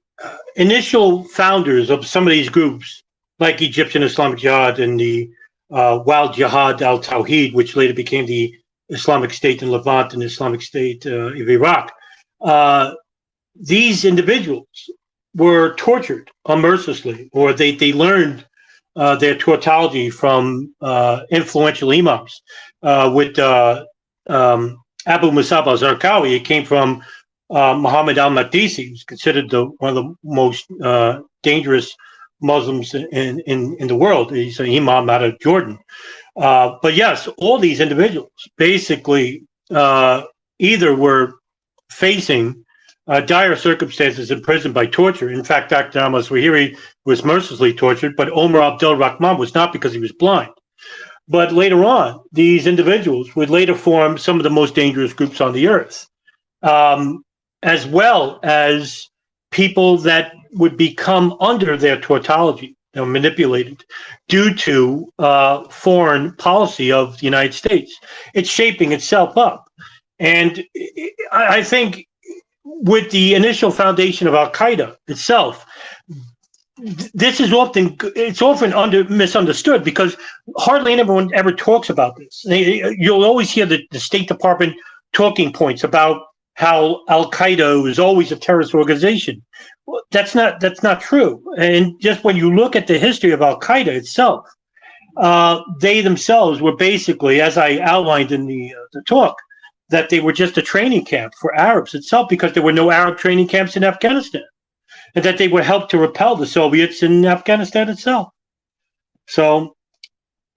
initial founders of some of these groups, like Egyptian Islamic Jihad and the Wild Jihad al-Tawhid, which later became the Islamic State in Levant and Islamic State of Iraq, these individuals were tortured unmercilessly, or they learned their tautology from influential imams. With Abu Musab al-Zarqawi, it came from Muhammad al-Maqdisi, who's considered one of the most dangerous Muslims in the world. He's an imam out of Jordan. But yes, all these individuals basically either were facing dire circumstances in prison by torture. In fact, Dr. al-Maswahiri was mercilessly tortured, but Omar Abdul Rahman was not because he was blind. But later on, these individuals would later form some of the most dangerous groups on the earth, as well as people that would become under their tautology, manipulated due to foreign policy of the United States. It's shaping itself up. And I think with the initial foundation of Al-Qaeda itself, this is often misunderstood because hardly anyone ever talks about this. You'll always hear the State Department talking points about how Al-Qaeda is always a terrorist organization. Well, that's not true. And just when you look at the history of Al-Qaeda itself, they themselves were basically, as I outlined in the talk, that they were just a training camp for Arabs itself because there were no Arab training camps in Afghanistan, and that they would help to repel the Soviets in Afghanistan itself. So,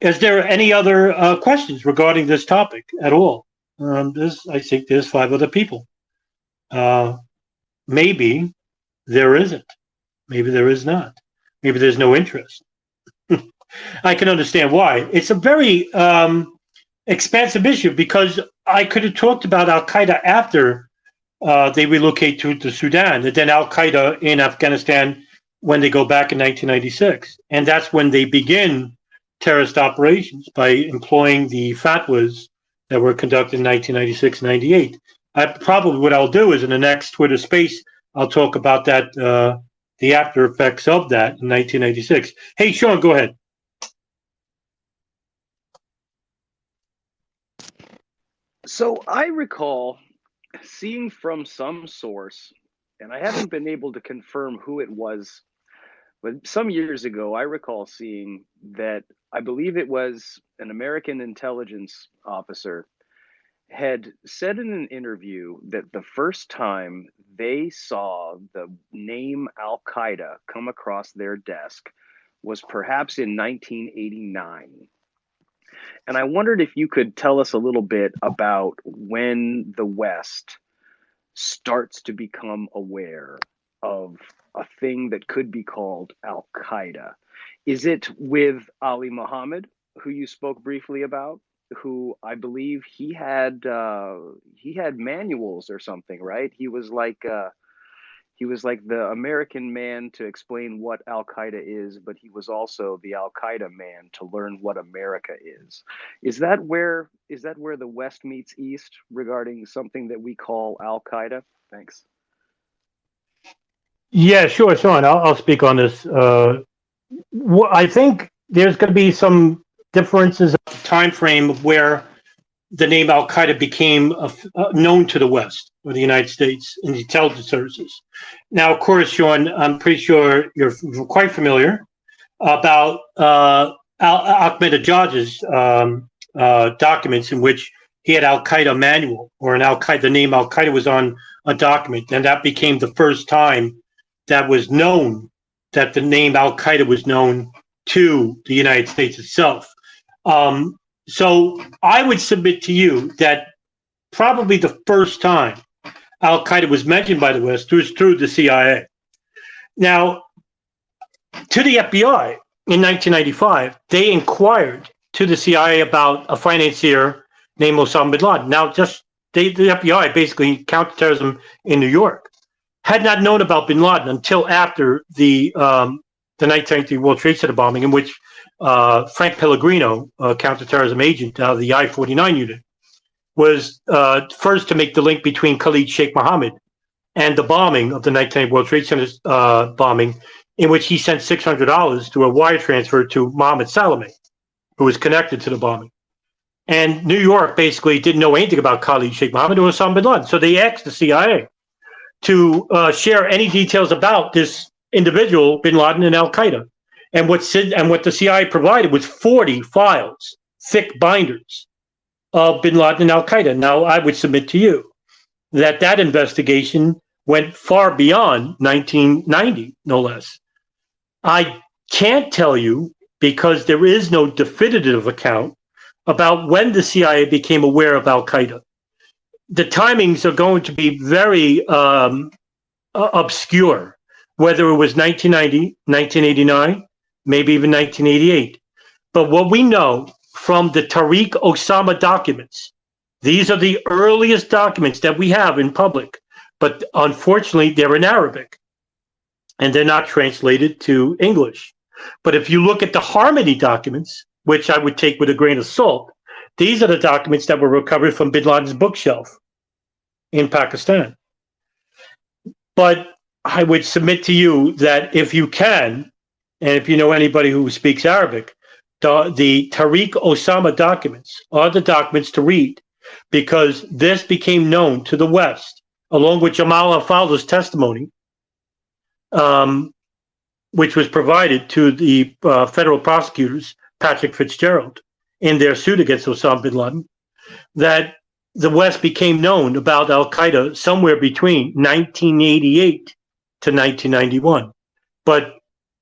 is there any other questions regarding this topic at all? I think there's 5 other people. Maybe there isn't. Maybe there is not. Maybe there's no interest. I can understand why. It's a very expansive issue because I could have talked about Al-Qaeda after they relocate to Sudan, and then Al-Qaeda in Afghanistan when they go back in 1996. And that's when they begin terrorist operations by employing the fatwas that were conducted in 1996, 98. Probably what I'll do is in the next Twitter space, I'll talk about that, the after effects of that in 1996. Hey, Sean, go ahead. So I recall seeing from some source, and I haven't been able to confirm who it was, but some years ago, I recall seeing that I believe it was an American intelligence officer had said in an interview that the first time they saw the name Al Qaeda come across their desk was perhaps in 1989. And I wondered if you could tell us a little bit about when the West starts to become aware of a thing that could be called Al Qaeda. Is it with Ali Muhammad, who you spoke briefly about? who I believe he had manuals or something, right? He was like the American man to explain what Al Qaeda is, but he was also the Al Qaeda man to learn what America is. Is that where the West meets East regarding something that we call Al Qaeda? Thanks. Yeah, sure, Sean. I'll speak on this. I think there's going to be some differences of the time frame of where the name Al Qaeda became known to the West or the United States in the intelligence services. Now, of course, Sean, I'm pretty sure you're quite familiar about Ahmadinejad's documents in which he had Al Qaeda manual or an Al Qaeda. The name Al Qaeda was on a document, and that became the first time that was known that the name Al Qaeda was known to the United States itself. So I would submit to you that probably the first time Al Qaeda was mentioned by the West was through the CIA. Now, to the FBI in 1995, they inquired to the CIA about a financier named Osama bin Laden. Now, the FBI, basically counterterrorism in New York, had not known about bin Laden until after the 1993 World Trade Center bombing, in which Frank Pellegrino, a counterterrorism agent out of the I-49 unit, was first to make the link between Khalid Sheikh Mohammed and the bombing of the 1990 World Trade Center bombing, in which he sent $600 through a wire transfer to Mohammed Salame, who was connected to the bombing. And New York basically didn't know anything about Khalid Sheikh Mohammed or Osama bin Laden. So they asked the CIA to share any details about this individual, bin Laden and Al Qaeda. And what the CIA provided was 40 files, thick binders of bin Laden and Al Qaeda. Now, I would submit to you that investigation went far beyond 1990, no less. I can't tell you because there is no definitive account about when the CIA became aware of Al Qaeda. The timings are going to be very obscure, whether it was 1990, 1989, maybe even 1988. But what we know from the Tariq Osama documents, these are the earliest documents that we have in public, but unfortunately they're in Arabic and they're not translated to English. But if you look at the Harmony documents, which I would take with a grain of salt, these are the documents that were recovered from bin Laden's bookshelf in Pakistan. But I would submit to you that if you can, and if you know anybody who speaks Arabic, the Tariq Osama documents are the documents to read, because this became known to the West, along with Jamal al-Fawz's testimony, which was provided to the federal prosecutors, Patrick Fitzgerald, in their suit against Osama bin Laden, that the West became known about Al-Qaeda somewhere between 1988 to 1991. But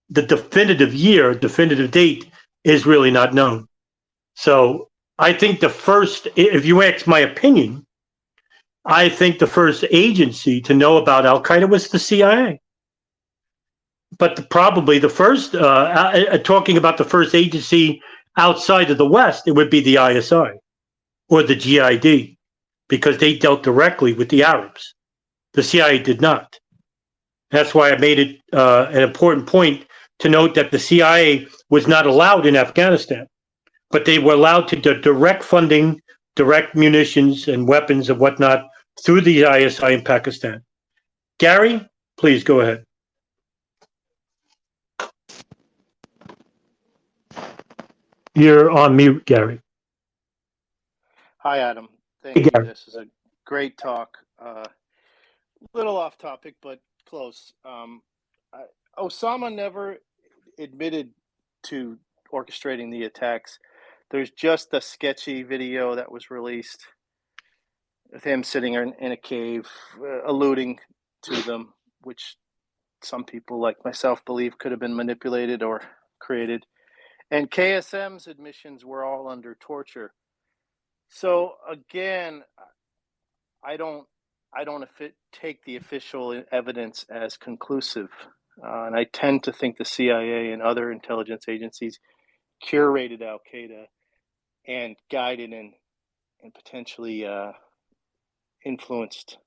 the definitive date is really not known. So I think if you ask my opinion, I think the first agency to know about Al-Qaeda was the CIA. But probably the first, talking about the first agency outside of the West, it would be the ISI or the GID, because they dealt directly with the Arabs. The CIA did not. That's why I made it an important point to note that the CIA was not allowed in Afghanistan, but they were allowed to direct funding, direct munitions and weapons and whatnot through the ISI in Pakistan. Gary, please go ahead. You're on mute, Gary. Hi, Adam. Thank Hey, you. Gary. This is a great talk. Little off topic, but close. Osama never admitted to orchestrating the attacks. There's just a sketchy video that was released of him sitting in a cave, alluding to them, which some people like myself believe could have been manipulated or created. And KSM's admissions were all under torture. So again, I don't take the official evidence as conclusive, and I tend to think the CIA and other intelligence agencies curated Al Qaeda and guided and potentially influenced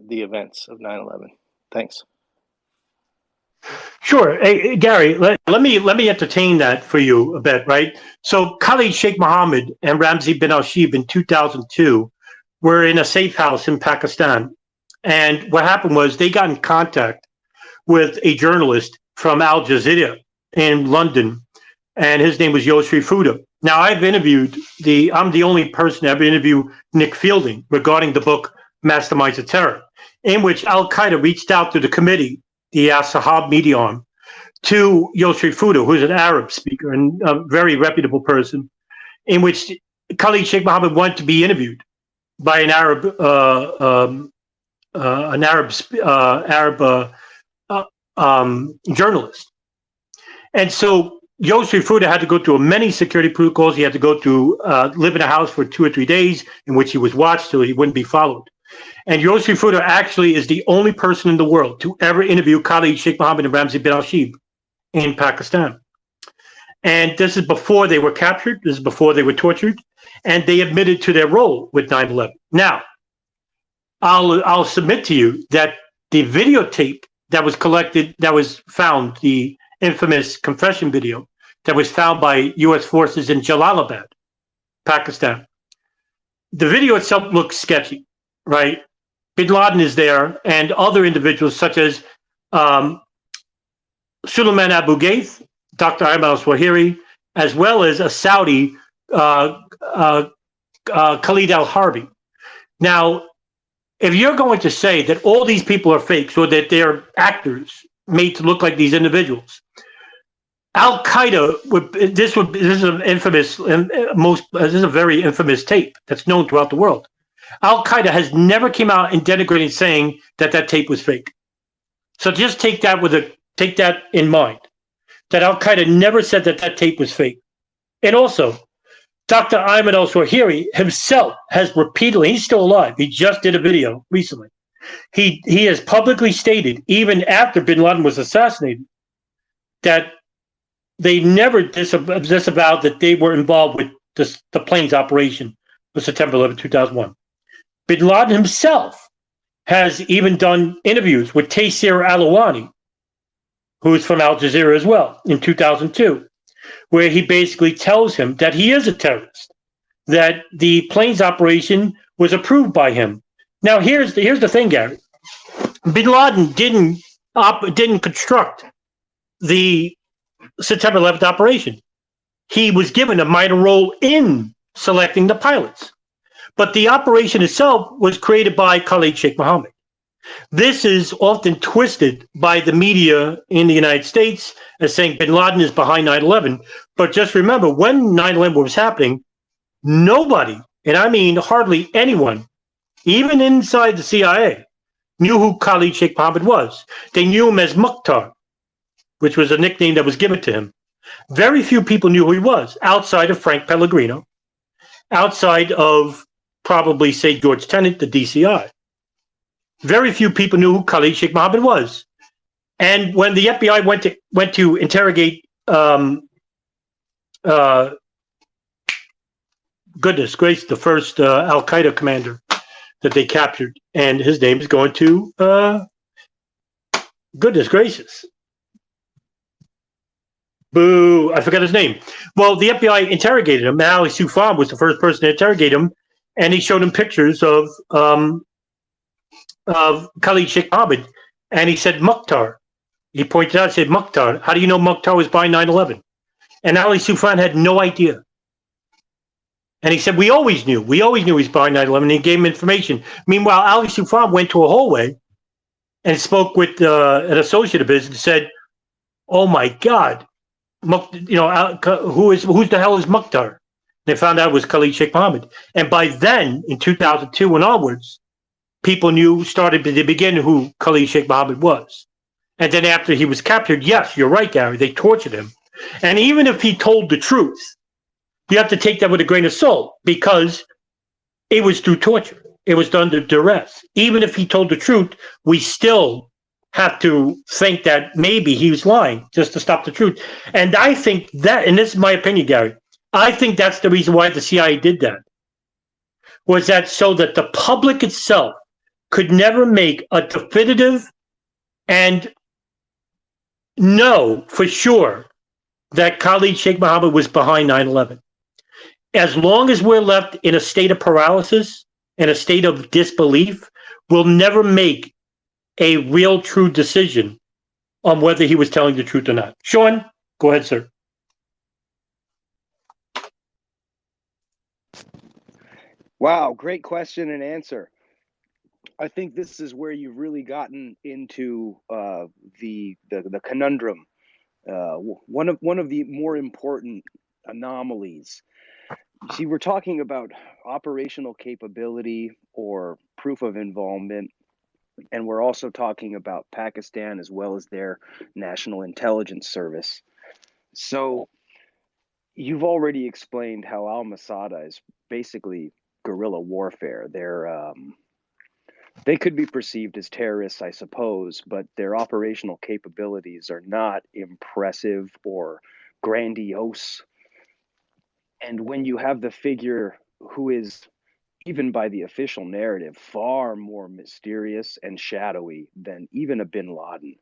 the events of 9/11? Thanks. Sure. Hey, Gary, let me entertain that for you a bit, right? So Khalid Sheikh Mohammed and Ramzi bin Al-Shibh in 2002 were in a safe house in Pakistan. And what happened was they got in contact with a journalist from Al Jazeera in London, and his name was Yoshri Fuda. Now, I'm the only person to ever interview Nick Fielding regarding the book Masterminds of Terror, in which Al-Qaeda reached out to the committee, the Sahab media arm, to Yoshri Fuda, who's an Arab speaker and a very reputable person, in which Khalid Sheikh Mohammed wanted to be interviewed by an Arab journalist. And so Yoshri Fuda had to go through many security protocols. He had to go to live in a house for 2 or 3 days in which he was watched so he wouldn't be followed. And Yoshri Fuda actually is the only person in the world to ever interview Khalid Sheikh Mohammed and Ramzi bin Al-Shibh in Pakistan. And this is before they were captured. This is before they were tortured. And they admitted to their role with 9/11. Now, I'll submit to you that the videotape that was collected, that was found, the infamous confession video that was found by U.S. forces in Jalalabad, Pakistan. The video itself looks sketchy, right? Bin Laden is there, and other individuals such as Suleiman Abu Ghaith, Dr. Ayman al-Zawahiri, as well as a Saudi, Khalid al-Harbi. Now, if you're going to say that all these people are fakes or that they're actors made to look like these individuals, Al-Qaeda this is an infamous, this is a very infamous tape that's known throughout the world. Al-Qaeda has never came out and denigrated saying that that tape was fake. So just take that in mind, that Al-Qaeda never said that that tape was fake. And also, Dr. Ayman al-Zawahiri himself has repeatedly, he's still alive, he just did a video recently. He has publicly stated, even after bin Laden was assassinated, that they never disavowed that they were involved with the plane's operation of September 11, 2001. Bin Laden himself has even done interviews with Taysir Alawani, who's from Al Jazeera as well, in 2002, where he basically tells him that he is a terrorist, that the plane's operation was approved by him. Now, here's the thing, Gary. Bin Laden didn't construct the September 11th operation. He was given a minor role in selecting the pilots. But the operation itself was created by Khalid Sheikh Mohammed. This is often twisted by the media in the United States as saying bin Laden is behind 9/11. But just remember, when 9/11 was happening, nobody, and I mean hardly anyone, even inside the CIA, knew who Khalid Sheikh Mohammed was. They knew him as Mukhtar, which was a nickname that was given to him. Very few people knew who he was, outside of Frank Pellegrino, outside of probably, say, George Tenet, the DCI. Very few people knew who Khalid Sheikh Mohammed was. And when the FBI went to interrogate, goodness gracious, the first Al-Qaeda commander that they captured, and his name is going to, goodness gracious. Boo, I forgot his name. Well, the FBI interrogated him. Ali Soufan was the first person to interrogate him, and he showed him pictures of Khalid Sheikh Mohammed, and he said Mukhtar. He pointed out, said Mukhtar. How do you know Mukhtar was behind 9/11? And Ali Soufan had no idea. And he said, we always knew he was behind 9/11, and he gave him information. Meanwhile, Ali Soufan went to a hallway and spoke with an associate of his and said, oh my God, who's the hell is Mukhtar? They found out it was Khalid Sheikh Mohammed. And by then, in 2002 and onwards, people started to begin who Khalid Sheikh Mohammed was. And then after he was captured, yes, you're right, Gary, they tortured him. And even if he told the truth, you have to take that with a grain of salt, because it was through torture. It was done to duress. Even if he told the truth, we still have to think that maybe he was lying just to stop the truth. And I think that, and this is my opinion, Gary, I think that's the reason why the CIA did that. Was that so that the public itself could never make a definitive and know for sure that Khalid Sheikh Mohammed was behind 9/11. As long as we're left in a state of paralysis, in a state of disbelief, we'll never make a real true decision on whether he was telling the truth or not. Sean, go ahead, sir. Wow, great question and answer. I think this is where you've really gotten into the conundrum. One of the more important anomalies. See, we're talking about operational capability or proof of involvement, and we're also talking about Pakistan as well as their National Intelligence Service. So you've already explained how Al-Masada is basically guerrilla warfare. They could be perceived as terrorists, I suppose, but their operational capabilities are not impressive or grandiose. And when you have the figure who is, even by the official narrative, far more mysterious and shadowy than even a bin Laden,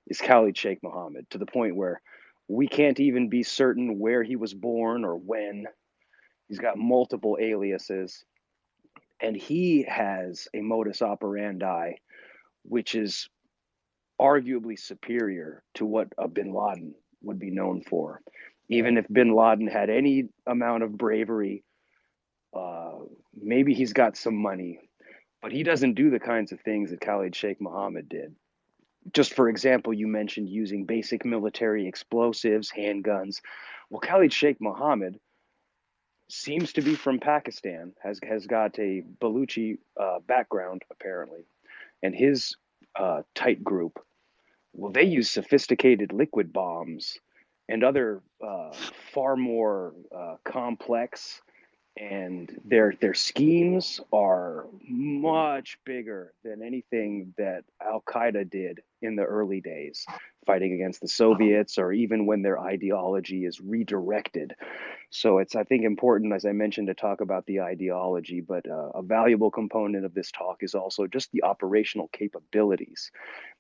is Khalid Sheikh Mohammed, to the point where we can't even be certain where he was born or when. He's got multiple aliases. And he has a modus operandi which is arguably superior to what a bin Laden would be known for. Even if bin Laden had any amount of bravery, maybe he's got some money, but he doesn't do the kinds of things that Khalid Sheikh Mohammed did. Just for example, you mentioned using basic military explosives, handguns. Well, Khalid Sheikh Mohammed seems to be from Pakistan, has got a Baluchi background, apparently. And his tight group, well, they use sophisticated liquid bombs and other far more complex, and their schemes are much bigger than anything that Al-Qaeda did in the early days, fighting against the Soviets, or even when their ideology is redirected. So it's, I think, important, as I mentioned, to talk about the ideology, but a valuable component of this talk is also just the operational capabilities.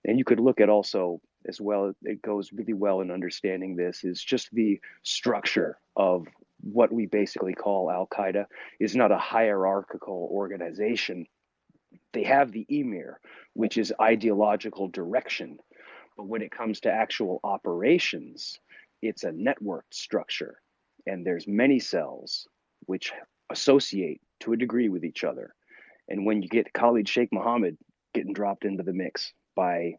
And you could look at also, as well, it goes really well in understanding this, is just the structure of what we basically call Al-Qaeda is not a hierarchical organization. They have the emir, which is ideological direction. But when it comes to actual operations, it's a networked structure. And there's many cells which associate to a degree with each other. And when you get Khalid Sheikh Mohammed getting dropped into the mix by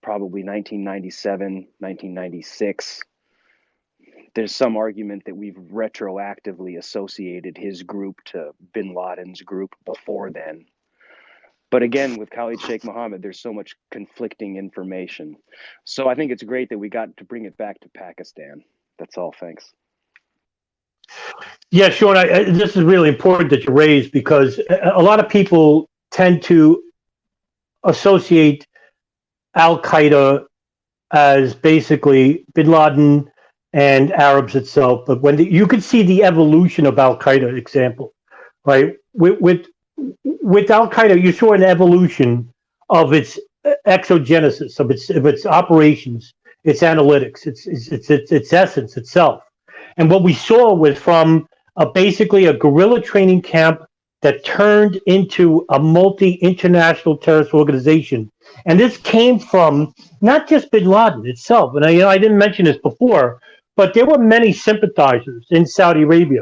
probably 1997, 1996, there's some argument that we've retroactively associated his group to bin Laden's group before then. But again, with Khalid Sheikh Mohammed, there's so much conflicting information. So I think it's great that we got to bring it back to Pakistan. That's all. Thanks. Yeah, Sean, this is really important that you raised, because a lot of people tend to associate Al-Qaeda as basically bin Laden and Arabs itself. But when you could see the evolution of Al-Qaeda, example, right? With Al-Qaeda, you saw an evolution of its exogenesis, of its operations, its analytics, its essence itself. And what we saw was from basically a guerrilla training camp that turned into a multi-international terrorist organization. And this came from not just bin Laden itself. And I didn't mention this before, but there were many sympathizers in Saudi Arabia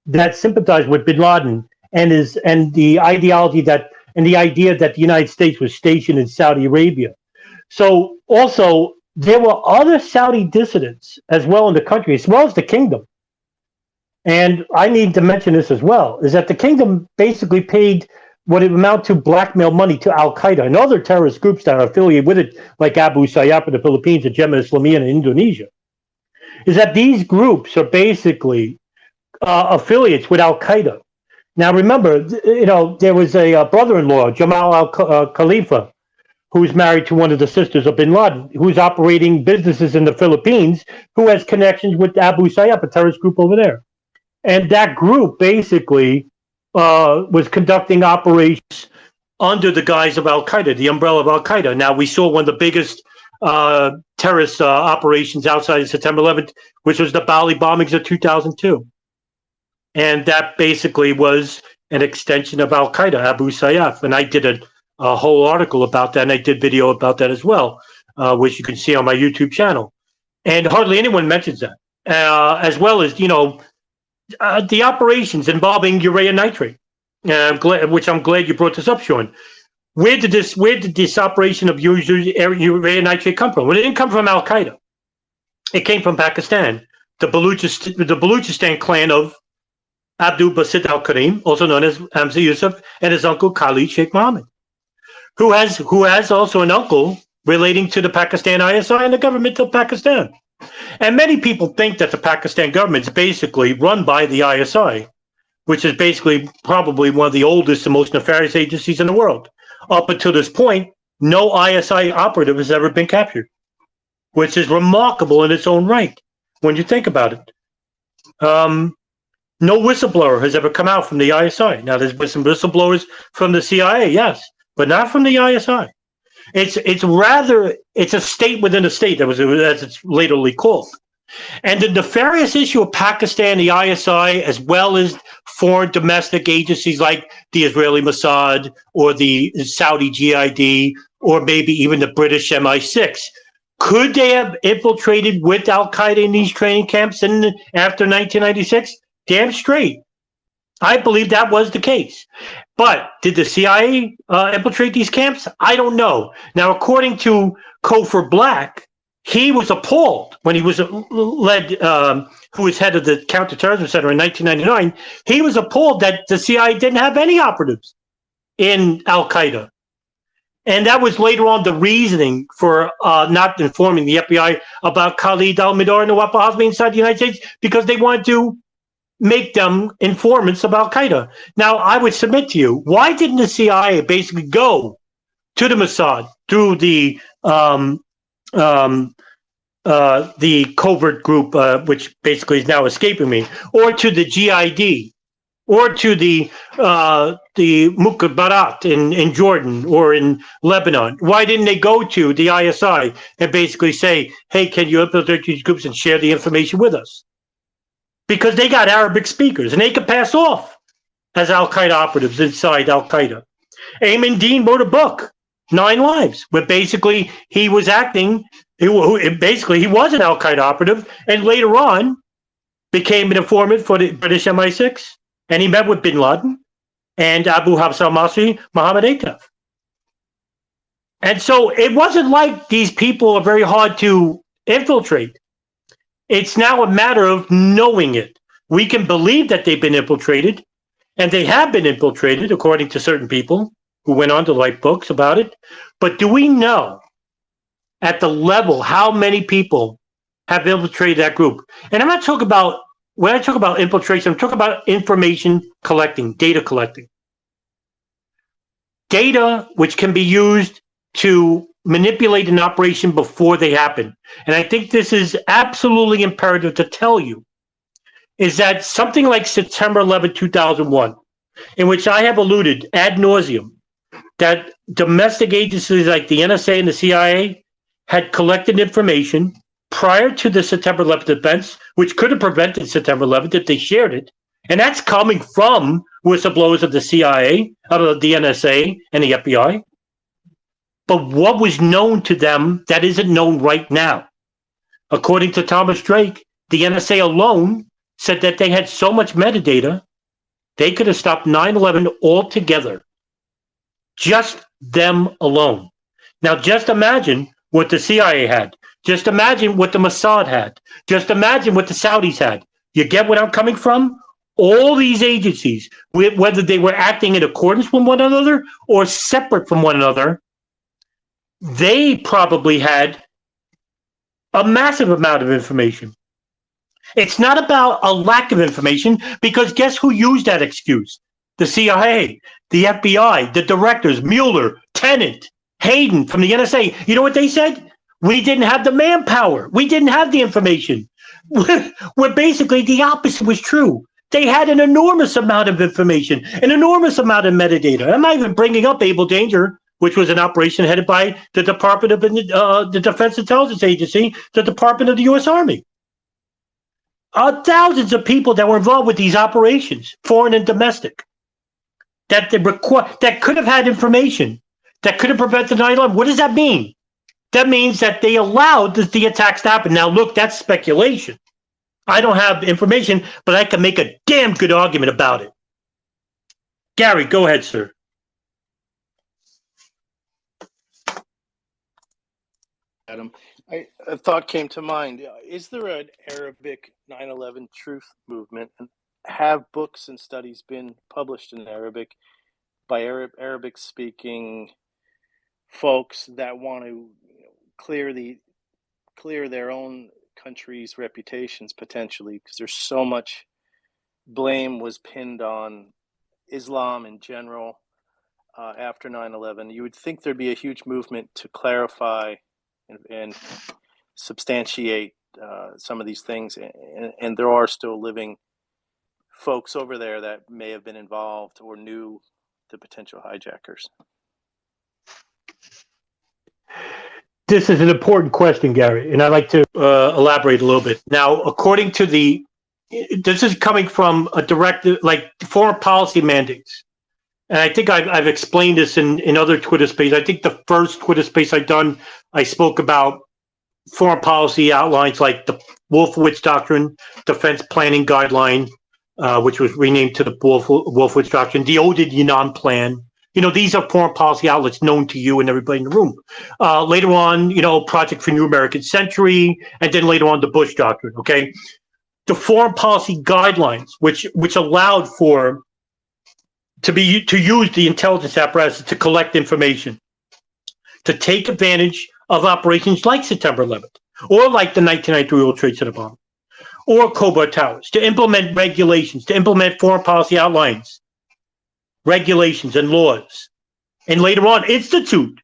that sympathized with bin Laden and the ideology and the idea that the United States was stationed in Saudi Arabia. So also there were other Saudi dissidents as well in the country, as well as the kingdom. And I need to mention this as well, is that the kingdom basically paid what it amount to blackmail money to Al-Qaeda and other terrorist groups that are affiliated with it, like Abu Sayyaf in the Philippines and Jemaah Islamiyah in Indonesia. Is that these groups are basically affiliates with Al-Qaeda. Now, remember, there was a brother-in-law, Jamal al-Khalifa, who's married to one of the sisters of bin Laden, who's operating businesses in the Philippines, who has connections with Abu Sayyaf, a terrorist group over there. And that group basically was conducting operations under the guise of Al-Qaeda, the umbrella of Al-Qaeda. Now, we saw one of the biggest terrorist operations outside of September 11th, which was the Bali bombings of 2002. And that basically was an extension of Al-Qaeda, Abu Sayyaf. And I did a whole article about that, and I did video about that as well, which you can see on my YouTube channel. And hardly anyone mentions that, as well as, the operations involving urea nitrate, which I'm glad you brought this up, Sean. Where did this operation of urea nitrate come from? Well, it didn't come from Al-Qaeda. It came from Pakistan, the Baluchistan clan of Abdul Basit al-Karim, also known as Hamza Yusuf, and his uncle Khalid Sheikh Mohammed, who has also an uncle relating to the Pakistan ISI and the government of Pakistan. And many people think that the Pakistan government is basically run by the ISI, which is basically probably one of the oldest and most nefarious agencies in the world. Up until this point, no ISI operative has ever been captured, which is remarkable in its own right when you think about it. No whistleblower has ever come out from the ISI. Now, there's been some whistleblowers from the CIA, yes, but not from the ISI. It's a state within a state, as it's latterly called. And the nefarious issue of Pakistan, the ISI, as well as foreign domestic agencies like the Israeli Mossad or the Saudi GID or maybe even the British MI6, could they have infiltrated with Al-Qaeda in these training camps after 1996? Damn straight. I believe that was the case. But did the CIA infiltrate these camps? I don't know. Now, according to Cofer Black, he was appalled when he was who was head of the Counterterrorism Center in 1999. He was appalled that the CIA didn't have any operatives in Al-Qaeda. And that was later on the reasoning for not informing the FBI about Khalid al-Mihdhar and Nawaf al-Hazmi inside the United States, because they wanted to make them informants of Al-Qaeda. Now, I would submit to you, why didn't the CIA basically go to the Mossad through the covert group, which basically is now escaping me, or to the GID, or to the Mukhabarat in Jordan or in Lebanon? Why didn't they go to the ISI and basically say, hey, can you infiltrate these groups and share the information with us? Because they got Arabic speakers and they could pass off as Al-Qaeda operatives inside Al-Qaeda. Ayman Dean wrote a book, 9 Lives, where basically he was acting, he was an Al-Qaeda operative and later on became an informant for the British MI6, and he met with bin Laden and Abu Hafs al-Masri, Mohammed Atef. And so it wasn't like these people are very hard to infiltrate. It's now a matter of knowing it. We can believe that they've been infiltrated, and they have been infiltrated, according to certain people who went on to write books about it. But do we know at the level how many people have infiltrated that group? And I'm not talking about, when I talk about infiltration, I'm talking about information collecting, data collecting. Data which can be used to manipulate an operation before they happen. And I think this is absolutely imperative to tell you, is that something like September 11, 2001, in which I have alluded ad nauseum that domestic agencies like the NSA and the CIA had collected information prior to the September 11th events, which could have prevented September 11th if they shared it. And that's coming from whistleblowers of the CIA, out of the NSA and the FBI. But what was known to them that isn't known right now? According to Thomas Drake, the NSA alone said that they had so much metadata, they could have stopped 9/11 altogether. Just them alone. Now, just imagine what the CIA had. Just imagine what the Mossad had. Just imagine what the Saudis had. You get what I'm coming from? All these agencies, whether they were acting in accordance with one another or separate from one another, they probably had a massive amount of information. It's not about a lack of information, because guess who used that excuse? The CIA, the FBI, the directors, Mueller, Tennant, Hayden from the NSA. You know what they said? We didn't have the manpower. We didn't have the information. Where basically the opposite was true. They had an enormous amount of information, an enormous amount of metadata. I'm not even bringing up Able Danger, which was an operation headed by the Department of the Defense Intelligence Agency, the Department of the U.S. Army. Thousands of people that were involved with these operations, foreign and domestic, that could have had information, that could have prevented 9/11. What does that mean? That means that they allowed the attacks to happen. Now, look, that's speculation. I don't have information, but I can make a damn good argument about it. Gary, go ahead, sir. Adam, a thought came to mind. Is there an Arabic 9/11 truth movement? And have books and studies been published in Arabic by Arabic-speaking folks that want to clear their own country's reputations potentially? Because there's so much blame was pinned on Islam in general after 9/11. You would think there'd be a huge movement to clarify and substantiate some of these things, and there are still living folks over there that may have been involved or knew the potential hijackers. This is an important question, Gary, and I'd like to elaborate a little bit. Now, according to this is coming from a directive, like foreign policy mandates. And I think I've explained this in other Twitter spaces. I think the first Twitter space I've done, I spoke about foreign policy outlines like the Wolfowitz Doctrine, Defense Planning Guideline, which was renamed to the Wolfowitz Doctrine, the Oded Yinon Plan. These are foreign policy outlets known to you and everybody in the room. Later on, Project for New American Century, and then later on the Bush Doctrine, okay? The foreign policy guidelines, which allowed for to use the intelligence apparatus to collect information, to take advantage of operations like September 11th, or like the 1993 World Trade Center bomb, or Cobra Towers, to implement regulations, to implement foreign policy outlines, regulations and laws, and later on institute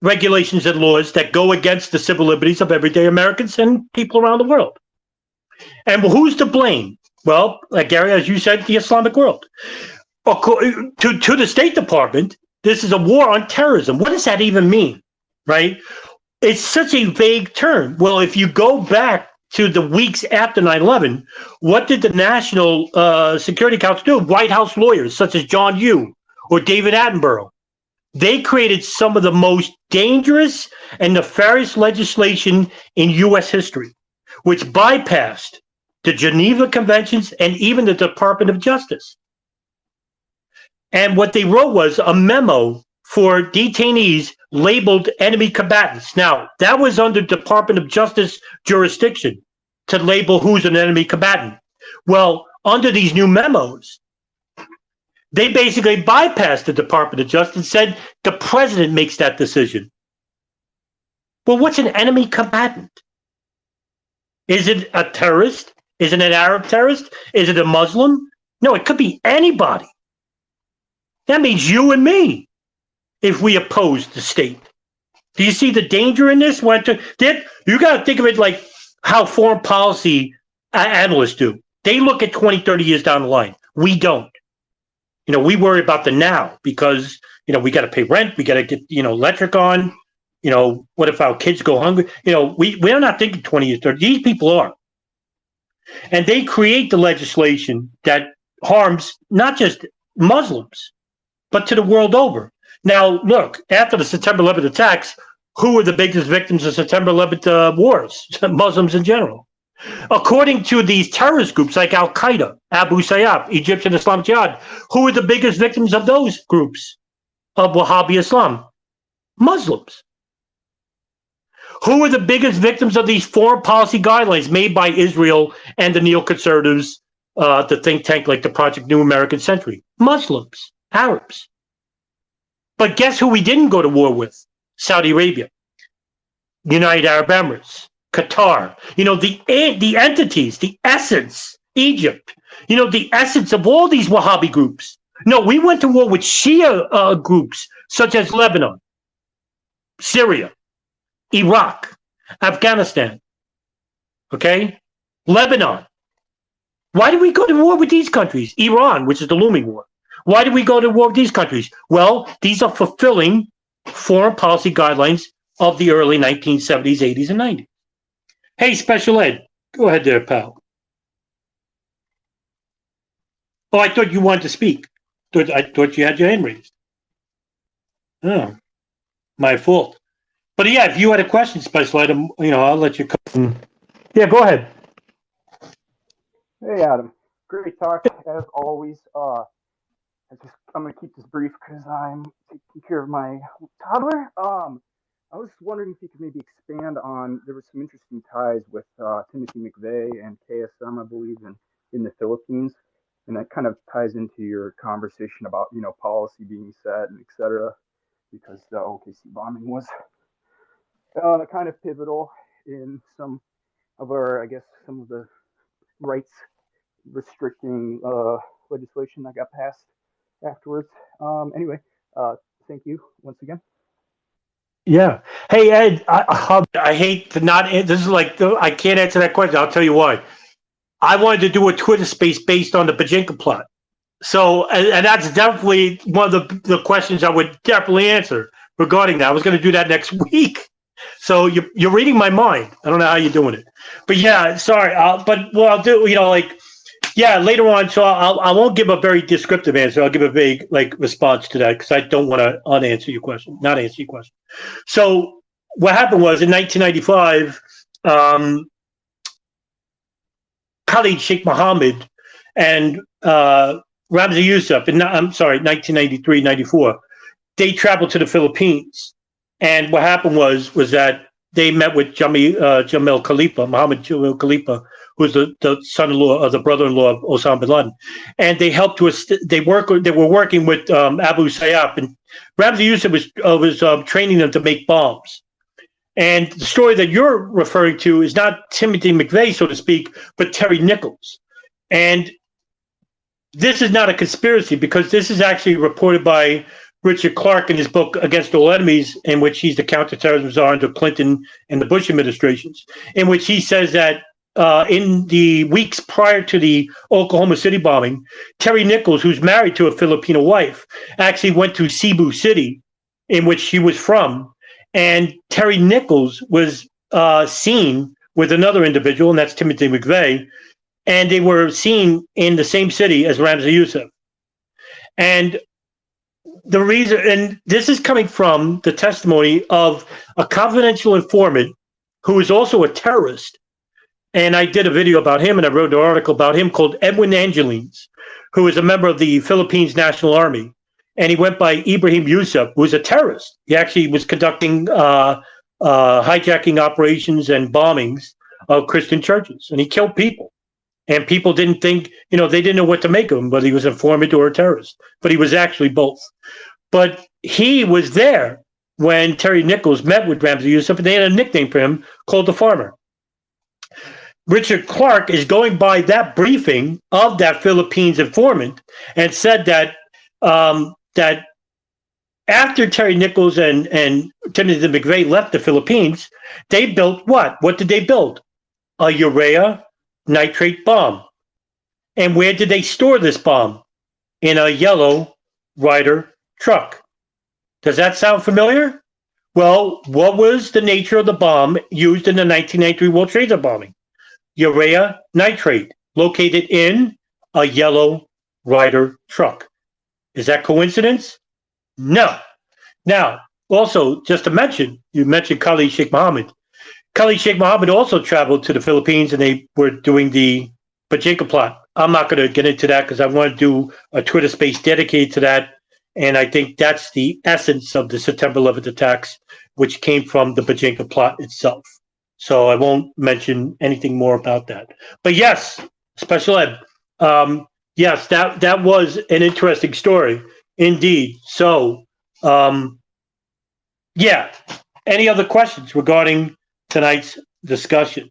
regulations and laws that go against the civil liberties of everyday Americans and people around the world. And who's to blame? Well, like Gary, as you said, the Islamic world. To the State Department, this is a war on terrorism. What does that even mean, right? It's such a vague term. Well, if you go back to the weeks after 9/11, what did the National Security Council do? White House lawyers such as John Yoo or David Attenborough, they created some of the most dangerous and nefarious legislation in U.S. history, which bypassed the Geneva Conventions and even the Department of Justice. And what they wrote was a memo for detainees labeled enemy combatants. Now, that was under Department of Justice jurisdiction to label who's an enemy combatant. Well, under these new memos, they basically bypassed the Department of Justice and said the president makes that decision. Well, what's an enemy combatant? Is it a terrorist? Is it an Arab terrorist? Is it a Muslim? No, it could be anybody. That means you and me if we oppose the state. Do you see the danger in this? You got to think of it like how foreign policy analysts do. They look at 20, 30 years down the line. We don't. We worry about the now because, we got to pay rent. We got to get, electric on. What if our kids go hungry? We're not thinking 20 years, 30. These people are. And they create the legislation that harms not just Muslims, but to the world over. Now, look, after the September 11th attacks, who were the biggest victims of September 11th wars? Muslims in general. According to these terrorist groups like Al-Qaeda, Abu Sayyaf, Egyptian Islamic Jihad, who were the biggest victims of those groups of Wahhabi Islam? Muslims. Who were the biggest victims of these foreign policy guidelines made by Israel and the neoconservatives, the think tank like the Project New American Century? Muslims, Arabs. But guess who we didn't go to war with? Saudi Arabia, United Arab Emirates, Qatar. The entities, the essence, Egypt. The essence of all these Wahhabi groups. No, we went to war with Shia groups such as Lebanon, Syria, Iraq, Afghanistan. Okay? Lebanon. Why did we go to war with these countries? Iran, which is the looming war. Why did we go to war with these countries? Well, these are fulfilling foreign policy guidelines of the early 1970s, 80s, and 90s. Hey, Special Ed, go ahead there, pal. Oh, I thought you wanted to speak. I thought you had your hand raised. Oh, my fault. But yeah, if you had a question, Special Ed, I'll let you come. Yeah, go ahead. Hey, Adam. Great talk, as always. I'm going to keep this brief because I'm taking care of my toddler. I was wondering if you could maybe expand on, there were some interesting ties with Timothy McVeigh and KSM, I believe, in the Philippines. And that kind of ties into your conversation about, policy being set and et cetera, because the OKC bombing was kind of pivotal in some of the rights restricting legislation that got passed afterwards. Anyway, thank you once again. Yeah. Hey, Ed, I hate to not. This is like I can't answer that question. I'll tell you why. I wanted to do a Twitter space based on the Pachinko plot. So, and that's definitely one of the questions I would definitely answer regarding that. I was going to do that next week. So you're reading my mind. I don't know how you're doing it, but yeah, sorry. But what I'll do, later on. So I won't give a very descriptive answer. I'll give a vague response to that because I don't want to not answer your question. So what happened was in 1995, Khalid Sheikh Mohammed and Ramzi Youssef, 1993, 94, they traveled to the Philippines. And what happened was that they met with Mohammed Jamil Khalifa, who's the son-in-law or the brother-in-law of Osama bin Laden, and they helped they were working with Abu Sayyaf, and Ramzi Youssef was training them to make bombs. And the story that you're referring to is not Timothy McVeigh, so to speak, but Terry Nichols. And this is not a conspiracy because this is actually reported by Richard Clarke in his book Against All Enemies, in which he's the counterterrorism czar under Clinton and the Bush administrations, in which he says that in the weeks prior to the Oklahoma City bombing, Terry Nichols, who's married to a Filipino wife, actually went to Cebu City, in which she was from, and Terry Nichols was seen with another individual, and that's Timothy McVeigh, and they were seen in the same city as Ramzi Youssef. And the reason, and this is coming from the testimony of a confidential informant who is also a terrorist. And I did a video about him and I wrote an article about him called Edwin Angelines, who is a member of the Philippines National Army. And he went by Ibrahim Yusuf, who was a terrorist. He actually was conducting hijacking operations and bombings of Christian churches. And he killed people. And people didn't think, they didn't know what to make of him, whether he was an informant or a terrorist. But he was actually both. But he was there when Terry Nichols met with Ramzi Youssef, and they had a nickname for him called the Farmer. Richard Clarke is going by that briefing of that Philippines informant and said that that after Terry Nichols and Timothy McVeigh left the Philippines, they built what? What did they build? A urea nitrate bomb. And where did they store this bomb? In a yellow Ryder truck. Does that sound familiar? Well, what was the nature of the bomb used in the 1993 World Trade Center bombing? Urea nitrate, located in a yellow Ryder truck. Is that coincidence? No. Now, also, just to mention, you mentioned Khalid Sheikh Mohammed. Khalid Sheikh Mohammed also traveled to the Philippines and they were doing the Pachinko plot. I'm not going to get into that because I want to do a Twitter space dedicated to that. And I think that's the essence of the September 11th attacks, which came from the Pachinko plot itself. So I won't mention anything more about that. But yes, Special Ed, yes, that was an interesting story indeed. So, yeah. Any other questions regarding tonight's discussion?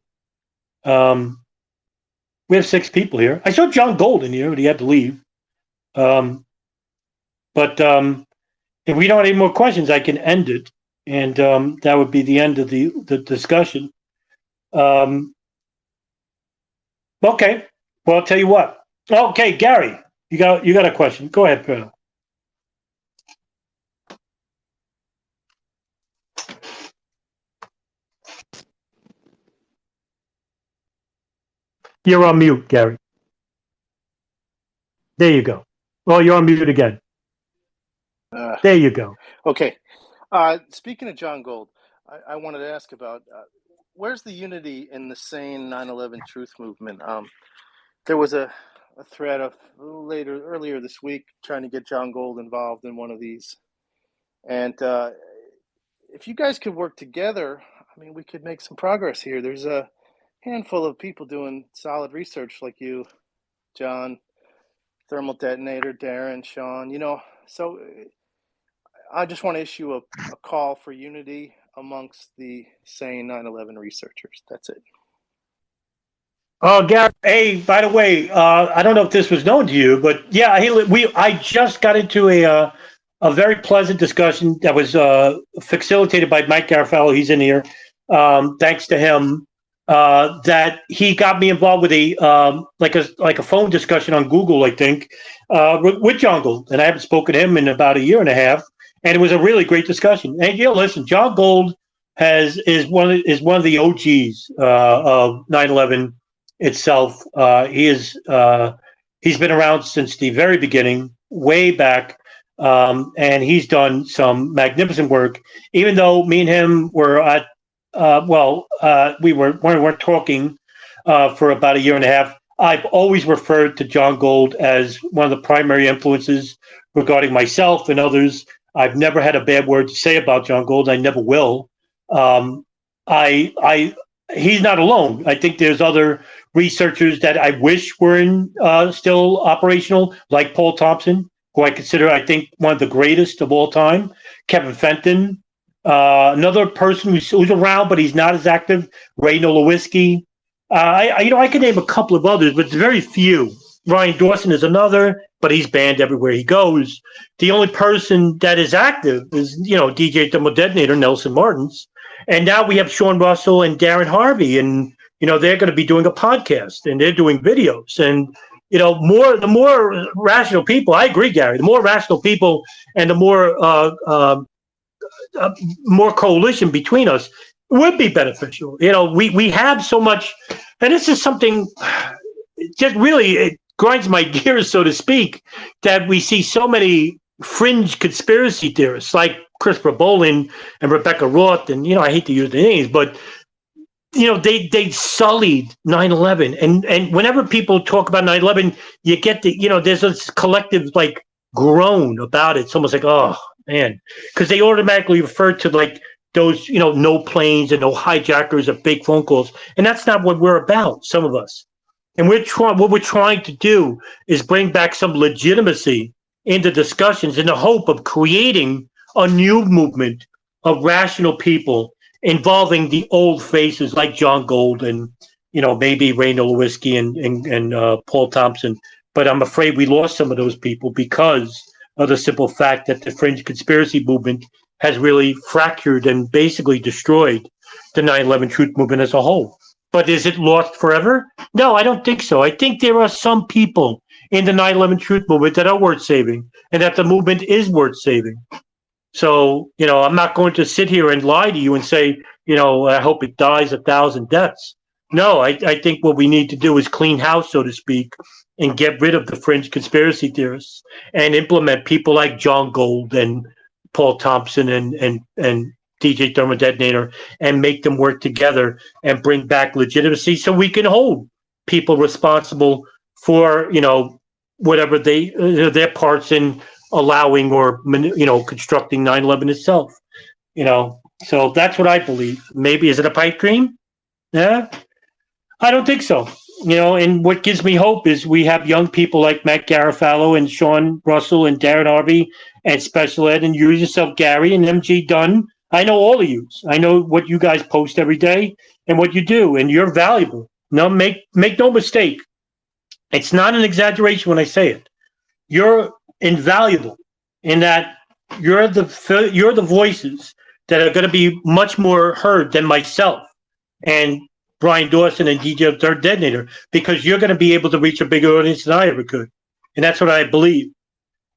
We have 6 people here. I saw John Gold in here, but he had to leave. But if we don't have any more questions, I can end it. And that would be the end of the discussion. Okay. Well, I'll tell you what. Okay, Gary, you got a question. Go ahead, Pedro. You're on mute, Gary. There you go. Well, you're on mute again. There you go. Okay. Speaking of John Gold, I wanted to ask about where's the unity in the sane 9/11 truth movement? There was a thread of earlier this week trying to get John Gold involved in one of these, and if you guys could work together, I mean, we could make some progress here. There's a handful of people doing solid research like you, John, thermal detonator, Darren, Sean. So I just want to issue a call for unity amongst the sane 9/11 researchers. That's it. Oh, Gary. Hey, by the way, I don't know if this was known to you, but yeah, I just got into a very pleasant discussion that was facilitated by Mike Garofalo. He's in here. Thanks to him, that he got me involved with a phone discussion on Google, I think, with John Gold, and I haven't spoken to him in about a year and a half, and it was a really great discussion. And listen, John Gold is one of the OGs of 9/11 itself. He's been around since the very beginning, way back. And he's done some magnificent work. Even though me and him were at, we weren't talking for about a year and a half. I've always referred to John Gold as one of the primary influences regarding myself and others. I've never had a bad word to say about John Gold. I never will. He's not alone. I think there's other researchers that I wish were still operational, like Paul Thompson, who I consider, I think, one of the greatest of all time. Kevin Fenton, another person who's around, but he's not as active. Ray Nowolski. I could name a couple of others, but very few. Ryan Dawson is another, but he's banned everywhere he goes. The only person that is active is, DJ Thermal Detonator, Nelson Martins. And now we have Sean Russell and Darren Harvey, and they're going to be doing a podcast and they're doing videos. And the more rational people, I agree, Gary, the more rational people and the more coalition between us would be beneficial. We have so much, and this is something just really, it grinds my gears, so to speak, that we see so many fringe conspiracy theorists like Christopher Bolin and Rebecca Roth, and I hate to use the names, but they sullied 9/11, and whenever people talk about 9/11, you get there's this collective like groan about it. It's almost like, oh man, because they automatically refer to like those no planes and no hijackers or fake phone calls, and that's not what we're about. Some of us, and what we're trying to do is bring back some legitimacy into discussions in the hope of creating a new movement of rational people involving the old faces like John Gold and maybe Ray Nowolski and Paul Thompson. But I'm afraid we lost some of those people because of the simple fact that the fringe conspiracy movement has really fractured and basically destroyed the 9/11 truth movement as a whole. But is it lost forever? No, I don't think so. I think there are some people in the 9/11 truth movement that are worth saving, and that the movement is worth saving. So, I'm not going to sit here and lie to you and say, I hope it dies 1,000 deaths. No, I think what we need to do is clean house, so to speak, and get rid of the fringe conspiracy theorists and implement people like John Gold and Paul Thompson and DJ Thermal Detonator and make them work together and bring back legitimacy so we can hold people responsible for, whatever their parts in allowing or constructing 9/11 itself. So that's what I believe. Maybe is it a pipe dream? Yeah, I don't think so. And what gives me hope is we have young people like Matt Garofalo and Sean Russell and Darren Harvey and Special Ed and you yourself, Gary, and MG Dunn. I know all of you. I know what you guys post every day and what you do, and you're valuable. No, make no mistake. It's not an exaggeration when I say it. You're invaluable in that you're the voices that are going to be much more heard than myself. And Brian Dawson and DJ Third Detonator, because you're going to be able to reach a bigger audience than I ever could. And that's what I believe.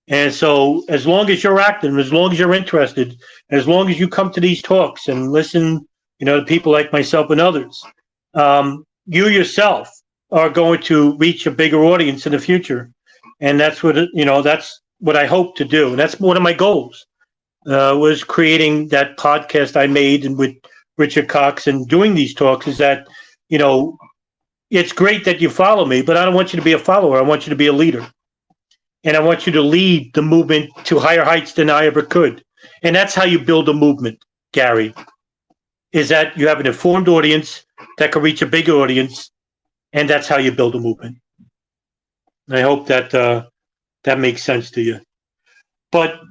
And so as long as you're active, as long as you're interested, as long as you come to these talks and listen, to people like myself and others, you yourself are going to reach a bigger audience in the future. And that's what, that's what I hope to do. And that's one of my goals, was creating that podcast I made and with Richard Cox and doing these talks, is that, it's great that you follow me, but I don't want you to be a follower. I want you to be a leader. And I want you to lead the movement to higher heights than I ever could. And that's how you build a movement, Gary, is that you have an informed audience that can reach a bigger audience. And that's how you build a movement. And I hope that that makes sense to you. But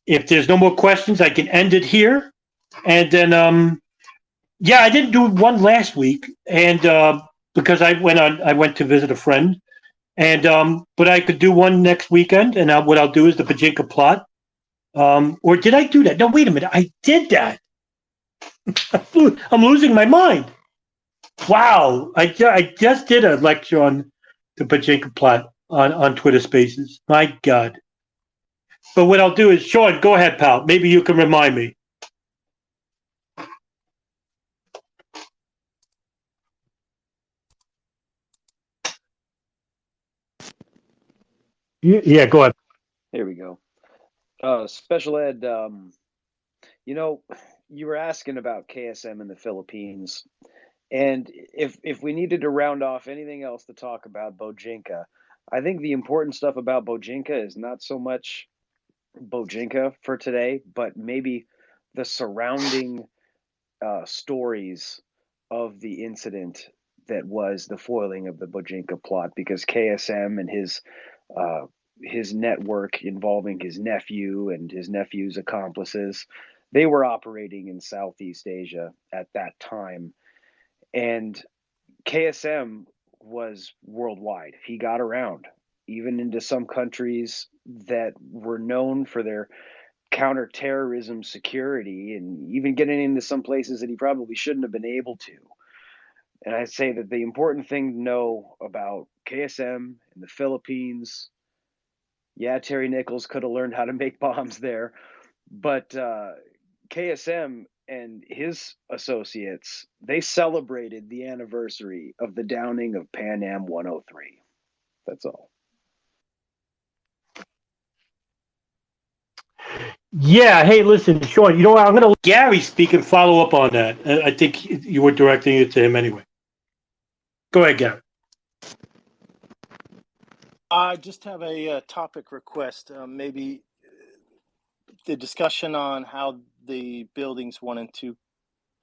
if there's no more questions, I can end it here. And then, I didn't do one last week. And because I went to visit a friend. And but I could do one next weekend, and what I'll do is the Pachinko plot. Or did I do that? No, wait a minute. I did that. I'm losing my mind. Wow, I just did a lecture on the Pachinko plot on Twitter Spaces. My God. But what I'll do is, Sean, go ahead, pal. Maybe you can remind me. Yeah, go ahead. Here we go. Special ed, you were asking about KSM in the Philippines. And if we needed to round off anything else to talk about Bojinka, I think the important stuff about Bojinka is not so much Bojinka for today, but maybe the surrounding stories of the incident that was the foiling of the Bojinka plot, because KSM and his network involving his nephew and his nephew's accomplices, they were operating in Southeast Asia at that time. And KSM was worldwide. He got around, even into some countries that were known for their counterterrorism security, and even getting into some places that he probably shouldn't have been able to. And I'd say that the important thing to know about KSM in the Philippines, Terry Nichols could have learned how to make bombs there, but KSM and his associates, they celebrated the anniversary of the downing of Pan Am 103. That's all. Yeah. Hey, listen, Sean, I'm going to let Gary speak and follow up on that. I think you were directing it to him anyway. Go ahead, Gary. I just have a topic request. Maybe the discussion on how the buildings 1 and 2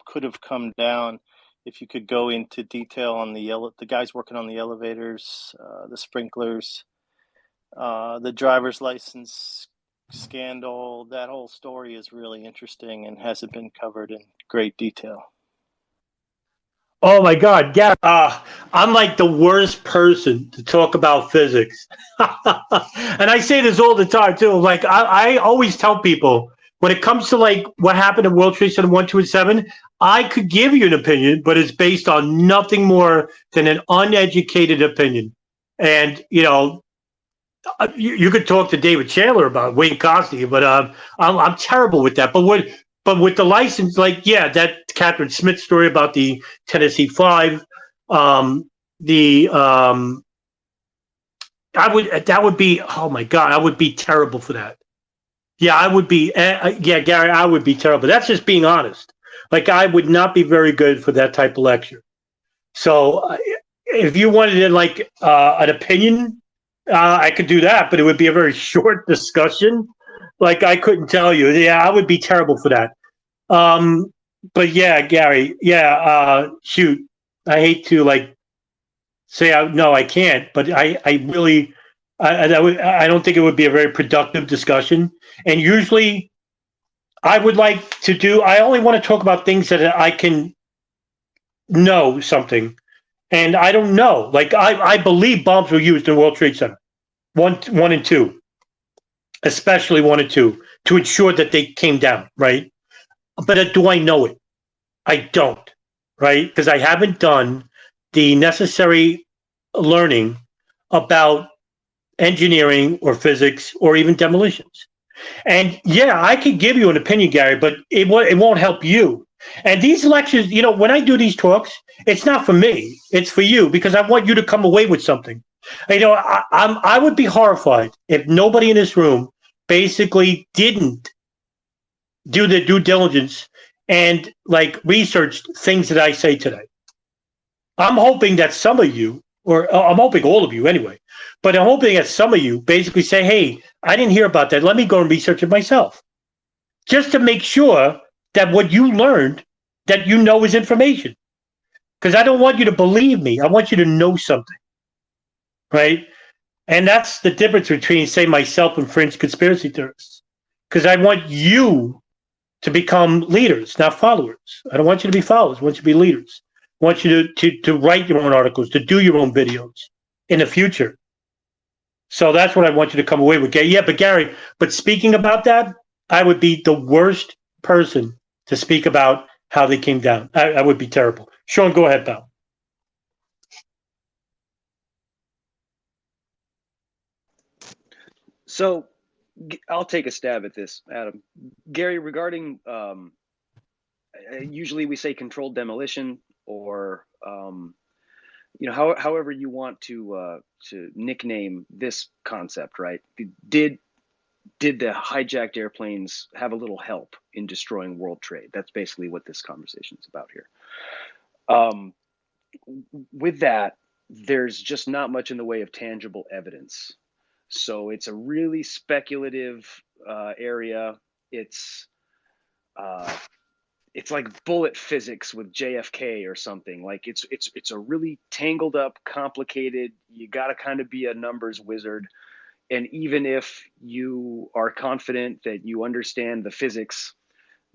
could have come down. If you could go into detail on the guys working on the elevators, the sprinklers, the driver's license scandal. That whole story is really interesting and hasn't been covered in great detail. Oh my God, Gary! I'm like the worst person to talk about physics, and I say this all the time too. Like I always tell people, when it comes to like what happened in World Trade Center 1, 2, and 7, I could give you an opinion, but it's based on nothing more than an uneducated opinion. And you could talk to David Chandler about Wayne Costi, but I'm terrible with that. But with the license, that Catherine Smith story about the Tennessee 5, that would be, oh my God, I would be terrible for that. Yeah, I would be, Gary, I would be terrible. That's just being honest. Like, I would not be very good for that type of lecture. So if you wanted an opinion, I could do that, but it would be a very short discussion. Like, I couldn't tell you. Yeah, I would be terrible for that. But yeah, Gary, shoot. I hate to say no, I can't, but I really, I don't think it would be a very productive discussion. And usually I would like to I only want to talk about things that I can know something. And I don't know. Like, I believe bombs were used in World Trade Center, 1 and 2. Especially 1 and 2, to ensure that they came down, right? But do I know it? I don't. right? Because I haven't done the necessary learning about engineering or physics or even demolitions. And yeah, I could give you an opinion, Gary, but it won't help you. And these lectures, when I do these talks, it's not for me; it's for you because I want you to come away with something. I would be horrified if nobody in this room basically didn't do their due diligence and like researched things that I say today. I'm hoping that some of you, or I'm hoping all of you anyway, but I'm hoping that some of you basically say, hey, I didn't hear about that. Let me go and research it myself. Just to make sure that what you learned, that you know is information. Because I don't want you to believe me. I want you to know something. Right? And that's the difference between, say, myself and fringe conspiracy theorists. Because I want you to become leaders, not followers. I don't want you to be followers. I want you to be leaders. I want you to write your own articles, to do your own videos in the future. So that's what I want you to come away with. Yeah, but Gary, speaking about that, I would be the worst person to speak about how they came down. I would be terrible. Sean, go ahead, pal. So I'll take a stab at this, Adam. Gary, regarding usually we say controlled demolition or however you want to nickname this concept, right? Did the hijacked airplanes have a little help in destroying world trade? That's basically what this conversation is about here. With that, there's just not much in the way of tangible evidence. So it's a really speculative area. It's like bullet physics with JFK or something. Like it's a really tangled up, complicated. You got to kind of be a numbers wizard. And even if you are confident that you understand the physics,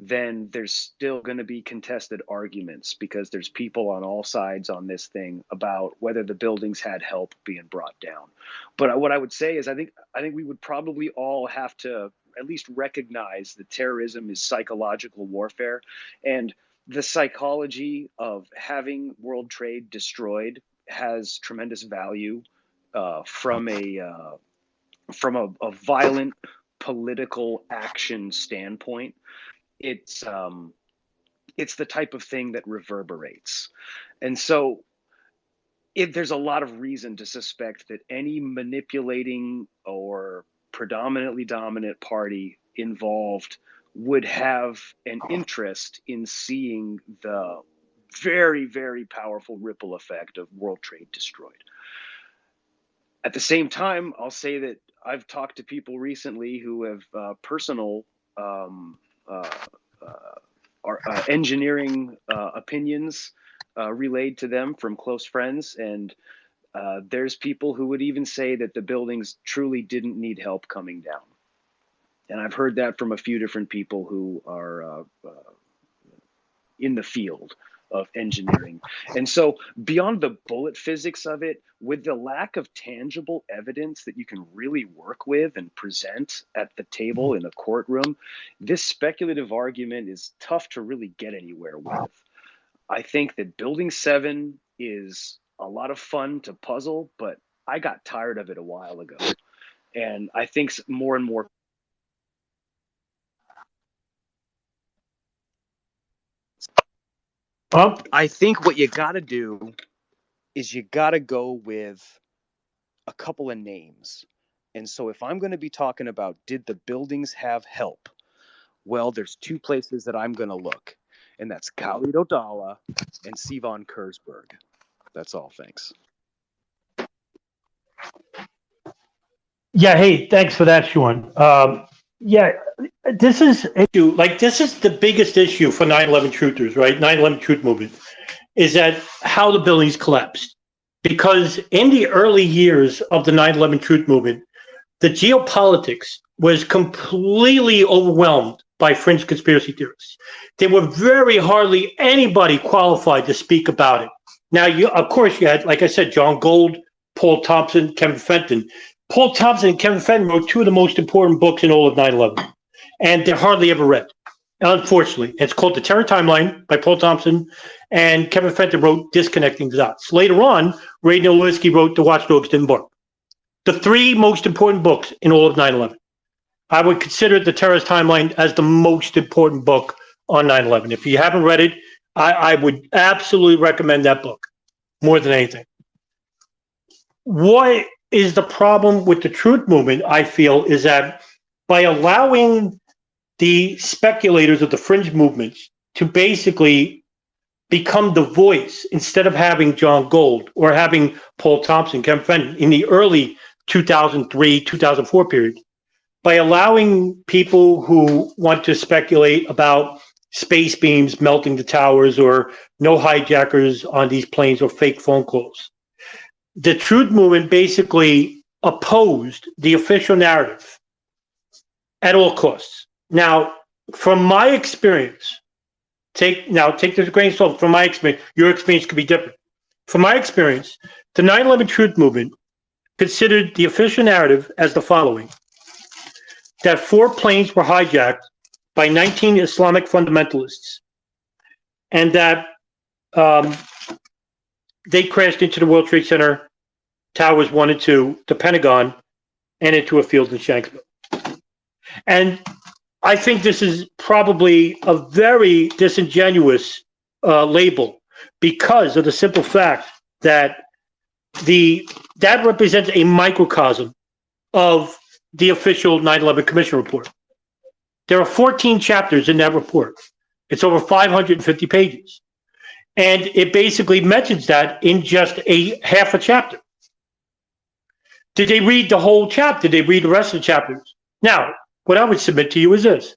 then there's still going to be contested arguments because there's people on all sides on this thing about whether the buildings had help being brought down. But what I would say is I think we would probably all have to at least recognize that terrorism is psychological warfare, and the psychology of having world trade destroyed has tremendous value from a violent political action standpoint. It's the type of thing that reverberates. And so there's a lot of reason to suspect that any manipulating or predominantly dominant party involved would have an interest in seeing the very, very powerful ripple effect of world trade destroyed. At the same time, I'll say that I've talked to people recently who have personal engineering opinions relayed to them from close friends, and there's people who would even say that the buildings truly didn't need help coming down. And I've heard that from a few different people who are in the field of engineering. And so beyond the bullet physics of it, with the lack of tangible evidence that you can really work with and present at the table in a courtroom, this speculative argument is tough to really get anywhere with. I think that Building 7 is a lot of fun to puzzle, but I got tired of it a while ago. And I think more and more I think what you got to do is you got to go with a couple of names. And so if I'm going to be talking about did the buildings have help? Well, there's two places that I'm going to look, and that's Khalid Odala and Sivan Kurzberg. That's all. Thanks. Yeah, hey, thanks for that, Sean. Yeah, this is the biggest issue for 9/11 truthers, right? 9/11 truth movement is that how the buildings collapsed. Because in the early years of the 9/11 truth movement, the geopolitics was completely overwhelmed by fringe conspiracy theorists. There were very hardly anybody qualified to speak about it. Now, of course, you had, like I said, John Gold, Paul Thompson, Kevin Fenton. Paul Thompson and Kevin Fenton wrote two of the most important books in all of 9/11, and they're hardly ever read. Unfortunately, it's called The Terror Timeline by Paul Thompson, and Kevin Fenton wrote Disconnecting the Dots. Later on, Ray Nowlisky wrote The Watchdogs Didn't Bark. The three most important books in all of 9/11. I would consider The Terrorist Timeline as the most important book on 9/11. If you haven't read it, I would absolutely recommend that book more than anything. What is the problem with the truth movement, I feel, is that by allowing the speculators of the fringe movements to basically become the voice instead of having John Gold or having Paul Thompson, Kevin Fenton in the early 2003, 2004 period, by allowing people who want to speculate about space beams melting the towers or no hijackers on these planes or fake phone calls. The truth movement basically opposed the official narrative at all costs. Now, from my experience, take this with a grain of salt. From my experience, your experience could be different. From my experience, the 9/11 truth movement considered the official narrative as the following: that 4 planes were hijacked by 19 Islamic fundamentalists, and that they crashed into the World Trade Center, Towers 1 and 2, the Pentagon, and into a field in Shanksville. And I think this is probably a very disingenuous label because of the simple fact that that represents a microcosm of the official 9/11 Commission report. There are 14 chapters in that report. It's over 550 pages. And it basically mentions that in just a half a chapter. Did they read the whole chapter? Did they read the rest of the chapters? Now, what I would submit to you is this.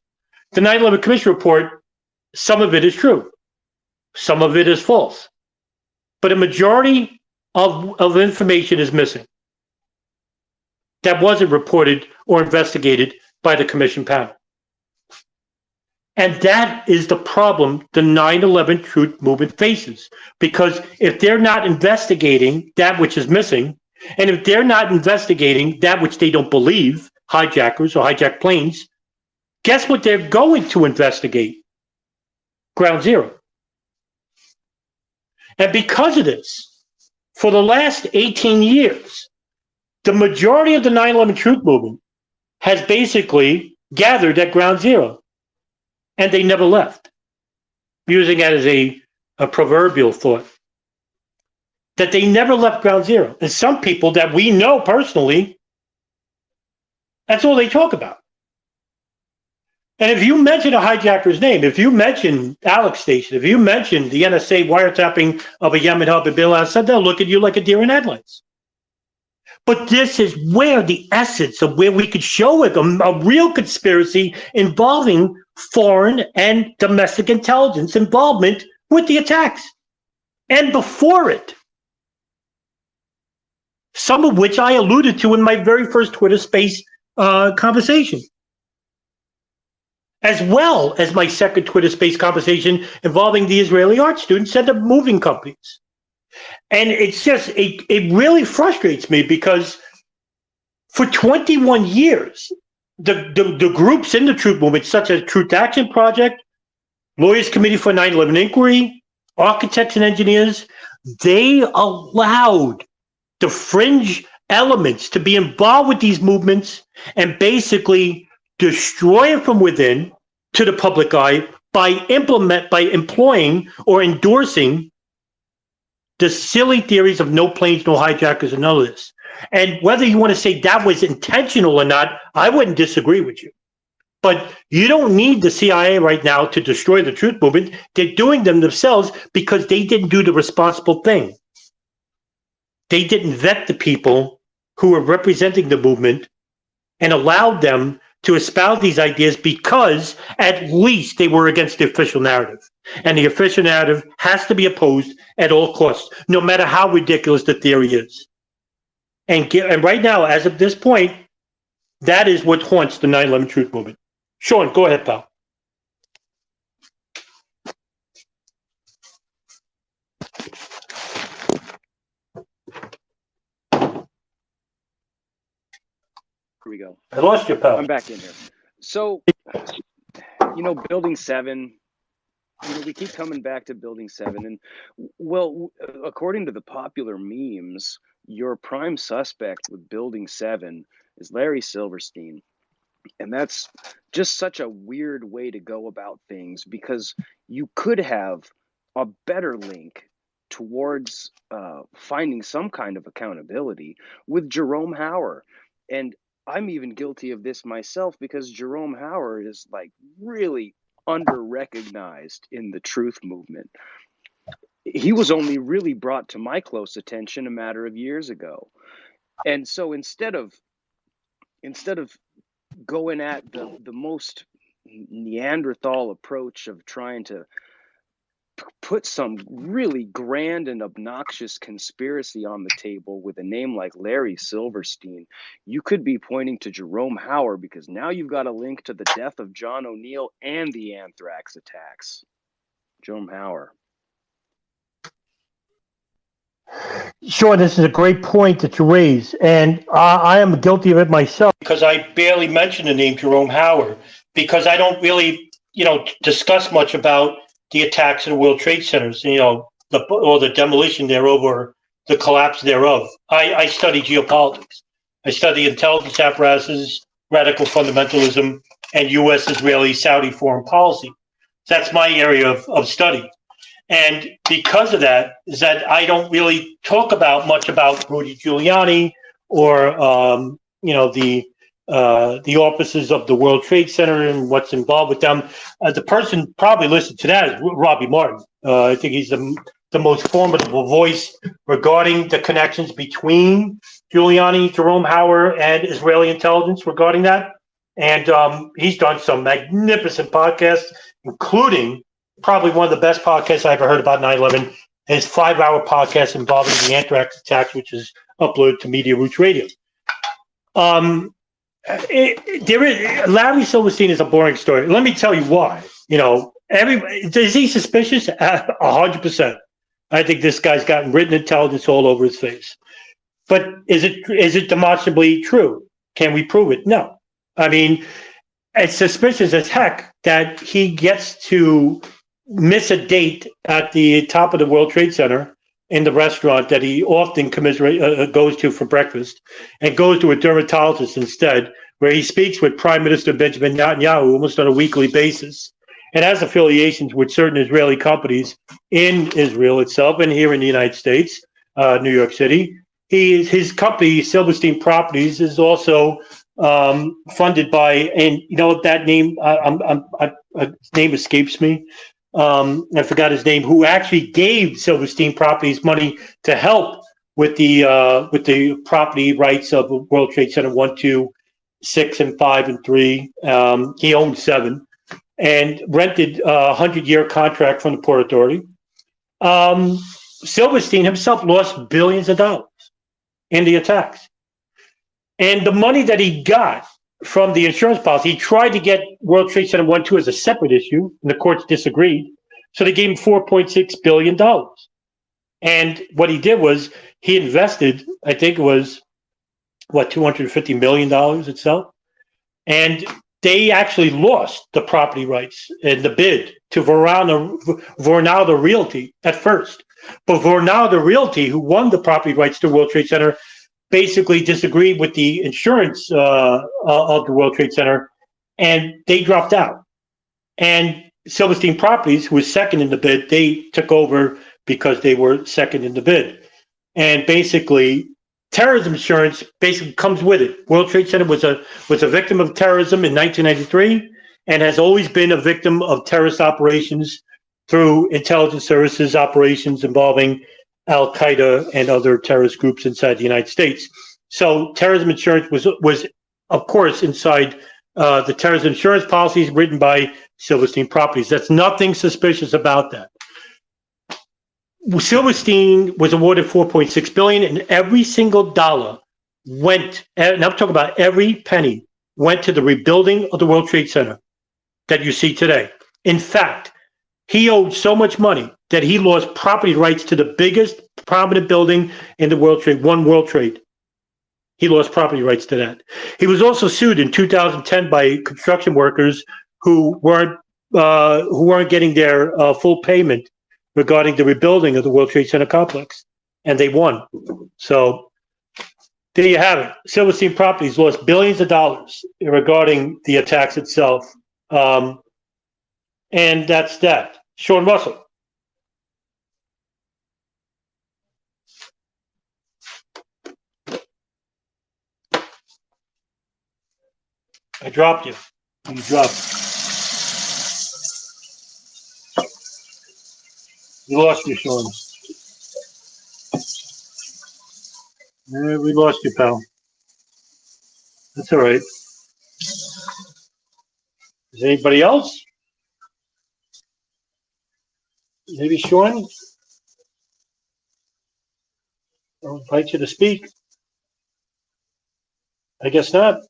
The 9/11 Commission report, some of it is true. Some of it is false. But a majority of information is missing that wasn't reported or investigated by the Commission panel. And that is the problem the 9/11 truth movement faces. Because if they're not investigating that which is missing, and if they're not investigating that which they don't believe, hijackers or hijacked planes, guess what they're going to investigate? Ground Zero. And because of this, for the last 18 years, the majority of the 9/11 truth movement has basically gathered at Ground Zero. And they never left, using that as a proverbial thought, that they never left Ground Zero. And some people that we know personally, that's all they talk about. And if you mention a hijacker's name, if you mention Alex Station, if you mention the NSA wiretapping of a Yemen hub in Bin Laden, they'll look at you like a deer in headlights. But this is where the essence of where we could show a real conspiracy involving foreign and domestic intelligence involvement with the attacks. And before it, some of which I alluded to in my very first Twitter space conversation, as well as my second Twitter space conversation involving the Israeli art students and the moving companies. And it's just, it really frustrates me because for 21 years, the groups in the truth movement, such as Truth Action Project, Lawyers Committee for 9/11 Inquiry, architects and engineers, they allowed the fringe elements to be involved with these movements and basically destroy it from within to the public eye by employing or endorsing the silly theories of no planes, no hijackers, and none of this. And whether you want to say that was intentional or not, I wouldn't disagree with you. But you don't need the CIA right now to destroy the truth movement. They're doing them themselves because they didn't do the responsible thing. They didn't vet the people who were representing the movement and allowed them to espouse these ideas because at least they were against the official narrative. And the official narrative has to be opposed at all costs, no matter how ridiculous the theory is. And right now, as of this point, that is what haunts the 9/11 truth movement. Sean, go ahead, pal. Here we go. I lost you, pal. I'm back in here. So Building 7, we keep coming back to Building 7. And, well, according to the popular memes, your prime suspect with Building 7 is Larry Silverstein. And that's just such a weird way to go about things, because you could have a better link towards finding some kind of accountability with Jerome Hauer. And I'm even guilty of this myself, because Jerome Hauer is like really under-recognized in the truth movement. He was only really brought to my close attention a matter of years ago. And so instead of going at the most Neanderthal approach of trying to put some really grand and obnoxious conspiracy on the table with a name like Larry Silverstein, you could be pointing to Jerome Hauer, because now you've got a link to the death of John O'Neill and the anthrax attacks. Jerome Hauer. Sure, this is a great point that you raise, and I am guilty of it myself, because I barely mention the name Jerome Hauer, because I don't really, discuss much about the attacks at the World Trade Centers, or the demolition thereof, or the collapse thereof. I study geopolitics. I study intelligence apparatuses, radical fundamentalism, and U.S., Israeli, Saudi foreign policy. That's my area of study. And because of that, is that I don't really talk much about Rudy Giuliani or the offices of the World Trade Center and what's involved with them. The person probably listed to that is Robbie Martin. I think he's the most formidable voice regarding the connections between Giuliani, Jerome Hauer, and Israeli intelligence regarding that. And he's done some magnificent podcasts, including probably one of the best podcasts I ever heard about 9/11, his 5-hour podcast involving the anthrax attacks, which is uploaded to Media Roots Radio. Larry Silverstein is a boring story. Let me tell you why. Is he suspicious? 100%. I think this guy's gotten written intelligence all over his face. But is it demonstrably true? Can we prove it? No. I mean, it's suspicious as heck that he gets to miss a date at the top of the World Trade Center in the restaurant that he often goes to for breakfast, and goes to a dermatologist instead, where he speaks with Prime Minister Benjamin Netanyahu almost on a weekly basis, and has affiliations with certain Israeli companies in Israel itself and here in the United States, New York City. His company, Silverstein Properties, is also funded by, and that name, his name escapes me. I forgot his name, who actually gave Silverstein Properties money to help with the property rights of World Trade Center 1, 2, 6, and 5, and 3. He owned 7 and rented a 100-year contract from the Port Authority. Silverstein himself lost billions of dollars in the attacks. And the money that he got from the insurance policy, he tried to get World Trade Center 1, 2 as a separate issue, and the courts disagreed. So they gave him $4.6 billion. And what he did was he invested, I think it was, $250 million itself. And they actually lost the property rights in the bid to Vornado Realty at first. But Vornado Realty, who won the property rights to World Trade Center, basically disagreed with the insurance of the World Trade Center, and they dropped out. And Silverstein Properties, who was second in the bid, they took over because they were second in the bid. And basically, terrorism insurance basically comes with it. World Trade Center was a victim of terrorism in 1993, and has always been a victim of terrorist operations through intelligence services operations involving Al-Qaeda and other terrorist groups inside the United States. So terrorism insurance was of course, inside the terrorism insurance policies written by Silverstein Properties. That's nothing suspicious about that. Silverstein was awarded $4.6 billion, and every single dollar went, and I'm talking about every penny, went to the rebuilding of the World Trade Center that you see today. In fact, he owed so much money that he lost property rights to the biggest prominent building in the World Trade, One World Trade. He lost property rights to that. He was also sued in 2010 by construction workers who weren't who weren't getting their full payment regarding the rebuilding of the World Trade Center complex, and they won. So there you have it. Silverstein Properties lost billions of dollars regarding the attacks itself, and that's that. Sean Russell. I dropped you. You dropped. You lost me, Sean. We lost you, pal. That's all right. Is anybody else? Maybe Sean? I'll invite you to speak. I guess not.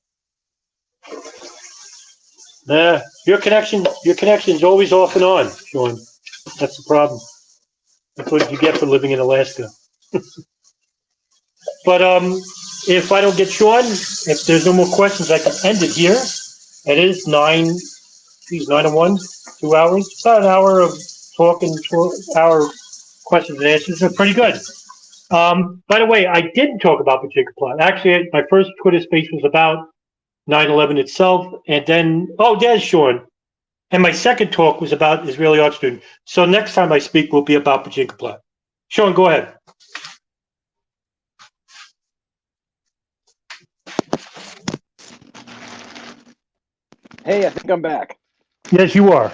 Nah, your connection's always off and on, Sean. That's the problem. That's what you get for living in Alaska. But if I don't get Sean, if there's no more questions, I can end it here. It is 9:01, 2 hours. It's about an hour of talking, hour questions and answers. Are pretty good. By the way, I didn't talk about Pacheco plot. Actually, my first Twitter space was about 9/11 itself, and then there's Sean. And my second talk was about Israeli art student. So next time I speak will be about Pacheco plot. Sean, go ahead. Hey, I think I'm back. Yes, you are.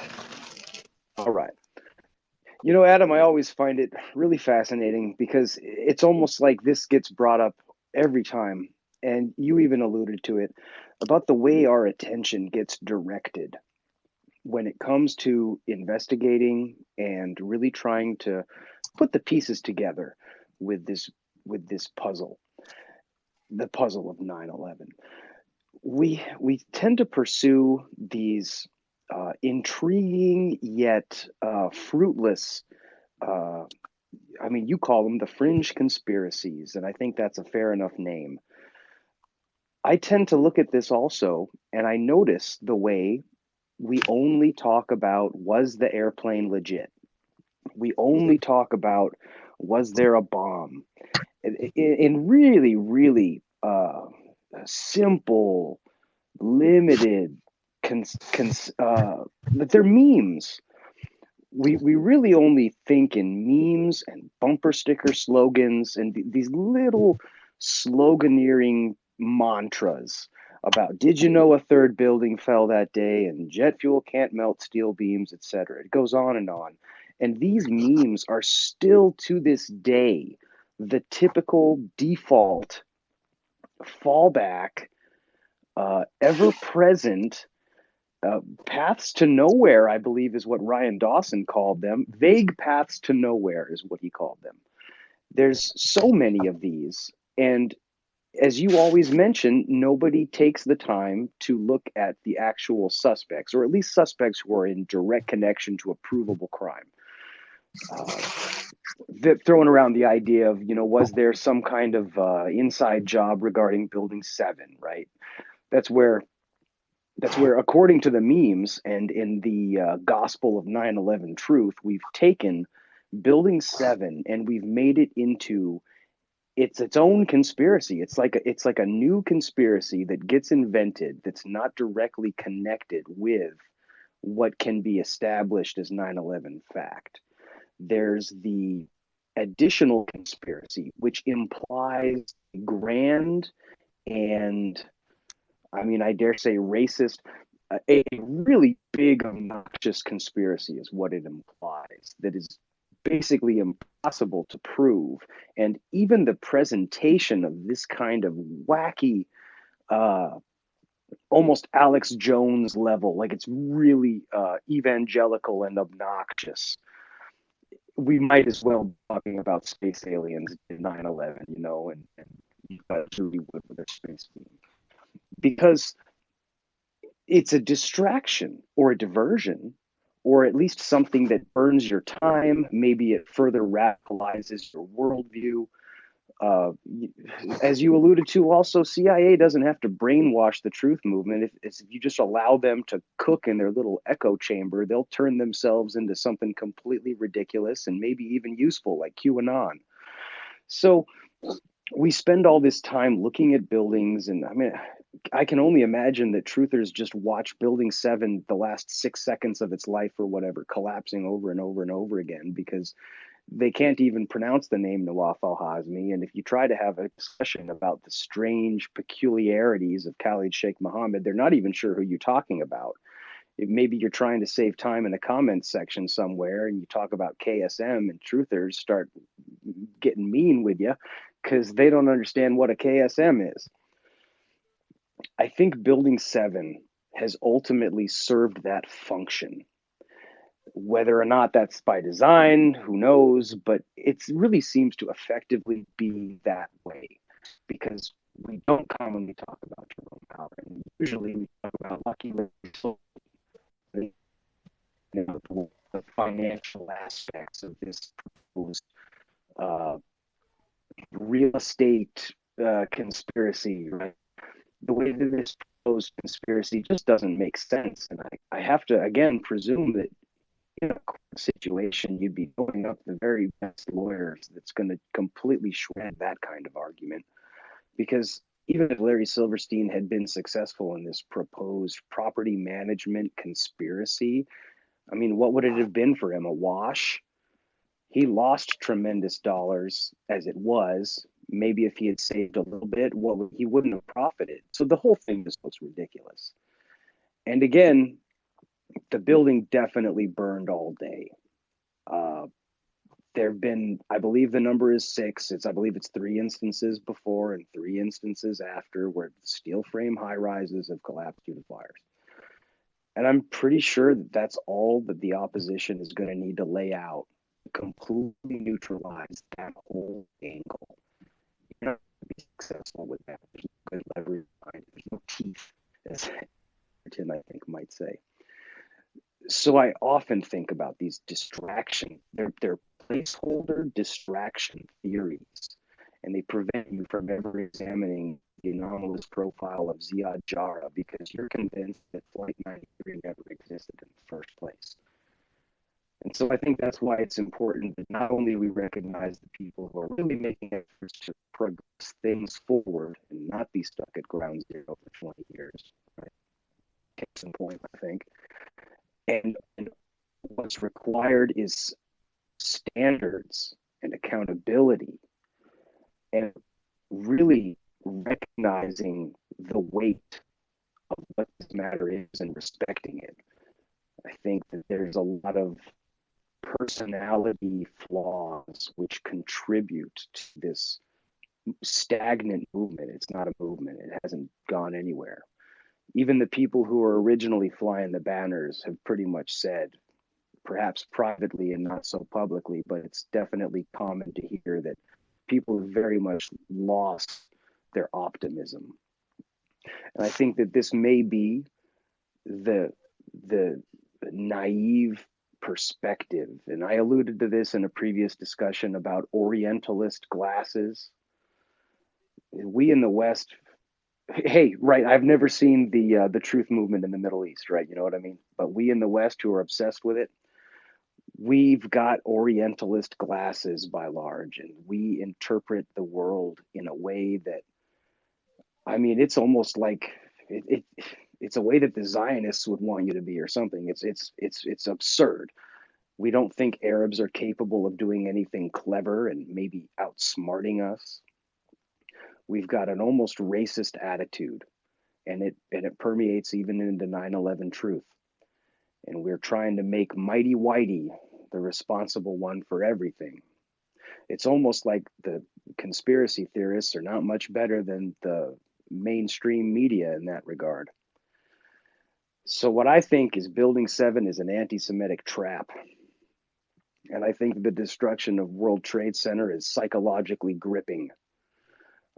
All right. You know, Adam, I always find it really fascinating because it's almost like this gets brought up every time. And you even alluded to it about the way our attention gets directed when it comes to investigating and really trying to put the pieces together with this puzzle, the puzzle of 9/11. We tend to pursue these intriguing yet fruitless. I mean, you call them the fringe conspiracies, and I think that's a fair enough name. I tend to look at this also, and I notice the way we only talk about, was the airplane legit? We only talk about, was there a bomb? In really, really simple, limited, but they're memes. We really only think in memes and bumper sticker slogans and these little sloganeering mantras about, did you know a third building fell that day, and jet fuel can't melt steel beams, etc. It goes on. And these memes are still to this day the typical default fallback, ever present paths to nowhere, I believe is what Ryan Dawson called them. Vague paths to nowhere is what he called them. There's so many of these. And as you always mention, nobody takes the time to look at the actual suspects, or at least suspects who are in direct connection to a provable crime. Throwing around the idea of, was there some kind of inside job regarding Building 7, right? That's where, according to the memes and in the gospel of 9/11 truth, we've taken Building 7 and we've made it into its own conspiracy. It's like a new conspiracy that gets invented that's not directly connected with what can be established as 9/11 fact. There's the additional conspiracy, which implies grand and, I mean, I dare say racist, a really big, obnoxious conspiracy is what it implies, that is basically impossible to prove. And even the presentation of this kind of wacky, almost Alex Jones level, like it's really evangelical and obnoxious. We might as well be talking about space aliens in 9/11, and Julie Wood with their space beam. Because it's a distraction or a diversion, or at least something that burns your time. Maybe it further radicalizes your worldview. As you alluded to, also, CIA doesn't have to brainwash the truth movement. If you just allow them to cook in their little echo chamber, they'll turn themselves into something completely ridiculous and maybe even useful, like QAnon. So we spend all this time looking at buildings, and I mean, I can only imagine that truthers just watch Building 7 the last 6 seconds of its life or whatever, collapsing over and over and over again, because they can't even pronounce the name Nawaf al-Hazmi. And if you try to have a discussion about the strange peculiarities of Khalid Sheikh Mohammed, they're not even sure who you're talking about. Maybe you're trying to save time in a comments section somewhere and you talk about KSM, and truthers start getting mean with you because they don't understand what a KSM is. I think Building 7 has ultimately served that function. Whether or not that's by design, who knows, but it really seems to effectively be that way, because we don't commonly talk about Jerome Powell. Usually we talk about Lucky the financial aspects of this proposed real estate conspiracy, right? The way that this proposed conspiracy just doesn't make sense. And I have to, again, presume that in a court situation, you'd be going up the very best lawyers that's going to completely shred that kind of argument. Because even if Larry Silverstein had been successful in this proposed property management conspiracy, I mean, what would it have been for him? A wash? He lost tremendous dollars as it was. Maybe if he had saved a little bit, he wouldn't have profited. So the whole thing just looks ridiculous. And again, the building definitely burned all day. There have been, I believe the number is 6. I believe it's 3 instances before and 3 instances after where steel frame high rises have collapsed due to fires. And I'm pretty sure that that's all that the opposition is going to need to lay out to completely neutralize that whole angle. You're not going to be successful with that. There's no good leverage behind it. There's no teeth, as Tim, I think, might say. So I often think about these distraction. They're placeholder distraction theories, and they prevent you from ever examining the anomalous profile of Ziad Jarrah because you're convinced that Flight 93 never existed in the first place. And so I think that's why it's important that not only we recognize the people who are really making efforts to progress things forward and not be stuck at ground zero for 20 years. Right? Case in point, I think. And what's required is standards and accountability and really recognizing the weight of what this matter is and respecting it. I think that there's a lot of personality flaws which contribute to this stagnant movement. It's not a movement. It hasn't gone anywhere. Even the people who are originally flying the banners have pretty much said, perhaps privately and not so publicly, but it's definitely common to hear that people have very much lost their optimism. And I think that this may be the naive perspective. And I alluded to this in a previous discussion about Orientalist glasses. We in the West, hey, right, I've never seen the truth movement in the Middle East, right? You know what I mean? But we in the West who are obsessed with it, we've got Orientalist glasses by large, and we interpret the world in a way that, I mean, it's almost like it's a way that the Zionists would want you to be or something. It's absurd. We don't think Arabs are capable of doing anything clever and maybe outsmarting us. We've got an almost racist attitude, and it permeates even into 9/11 truth. And we're trying to make Mighty Whitey the responsible one for everything. It's almost like the conspiracy theorists are not much better than the mainstream media in that regard. So what I think is Building 7 is an anti-Semitic trap. And I think the destruction of World Trade Center is psychologically gripping.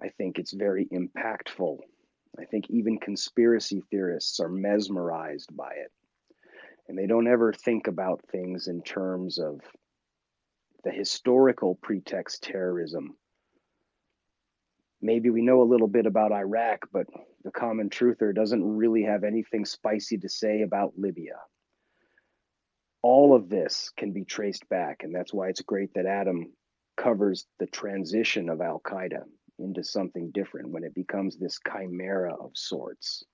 I think it's very impactful. I think even conspiracy theorists are mesmerized by it. And they don't ever think about things in terms of the historical pretext terrorism Maybe we know a little bit about Iraq, but the common truther doesn't really have anything spicy to say about Libya. All of this can be traced back, and that's why it's great that Adam covers the transition of Al-Qaeda into something different when it becomes this chimera of sorts.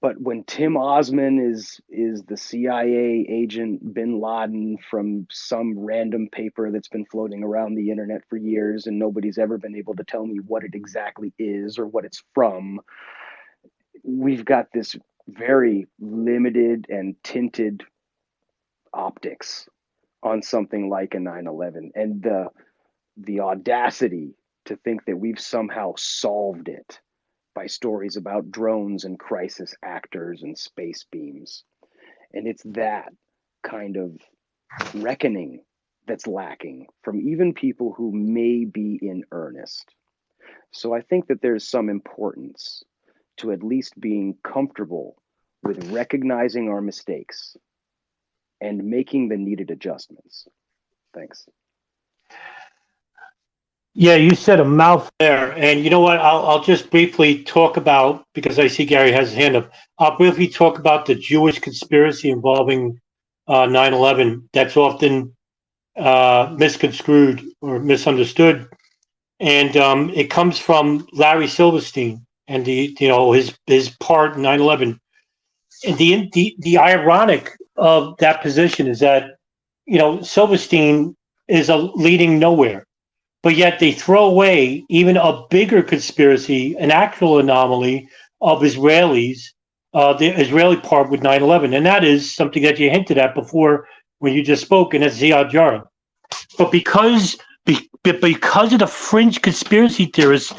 But when Tim Osman is the CIA agent bin Laden from some random paper that's been floating around the internet for years and nobody's ever been able to tell me what it exactly is or what it's from, we've got this very limited and tinted optics on something like a 9/11, and the audacity to think that we've somehow solved it by stories about drones and crisis actors and space beams. And it's that kind of reckoning that's lacking from even people who may be in earnest. So I think that there's some importance to at least being comfortable with recognizing our mistakes and making the needed adjustments. Thanks. Yeah, you said a mouth there, and you know what? I'll just briefly talk about, because I see Gary has his hand up. I'll briefly talk about the Jewish conspiracy involving 9/11. That's often misconstrued or misunderstood, and it comes from Larry Silverstein and his part in 9/11. And the ironic of that position is that Silverstein is a leading nowhere. But yet they throw away even a bigger conspiracy, an actual anomaly of Israelis, the Israeli part with 9/11. And that is something that you hinted at before when you just spoke, and that's Ziad Jarrah. But because of the fringe conspiracy theorists,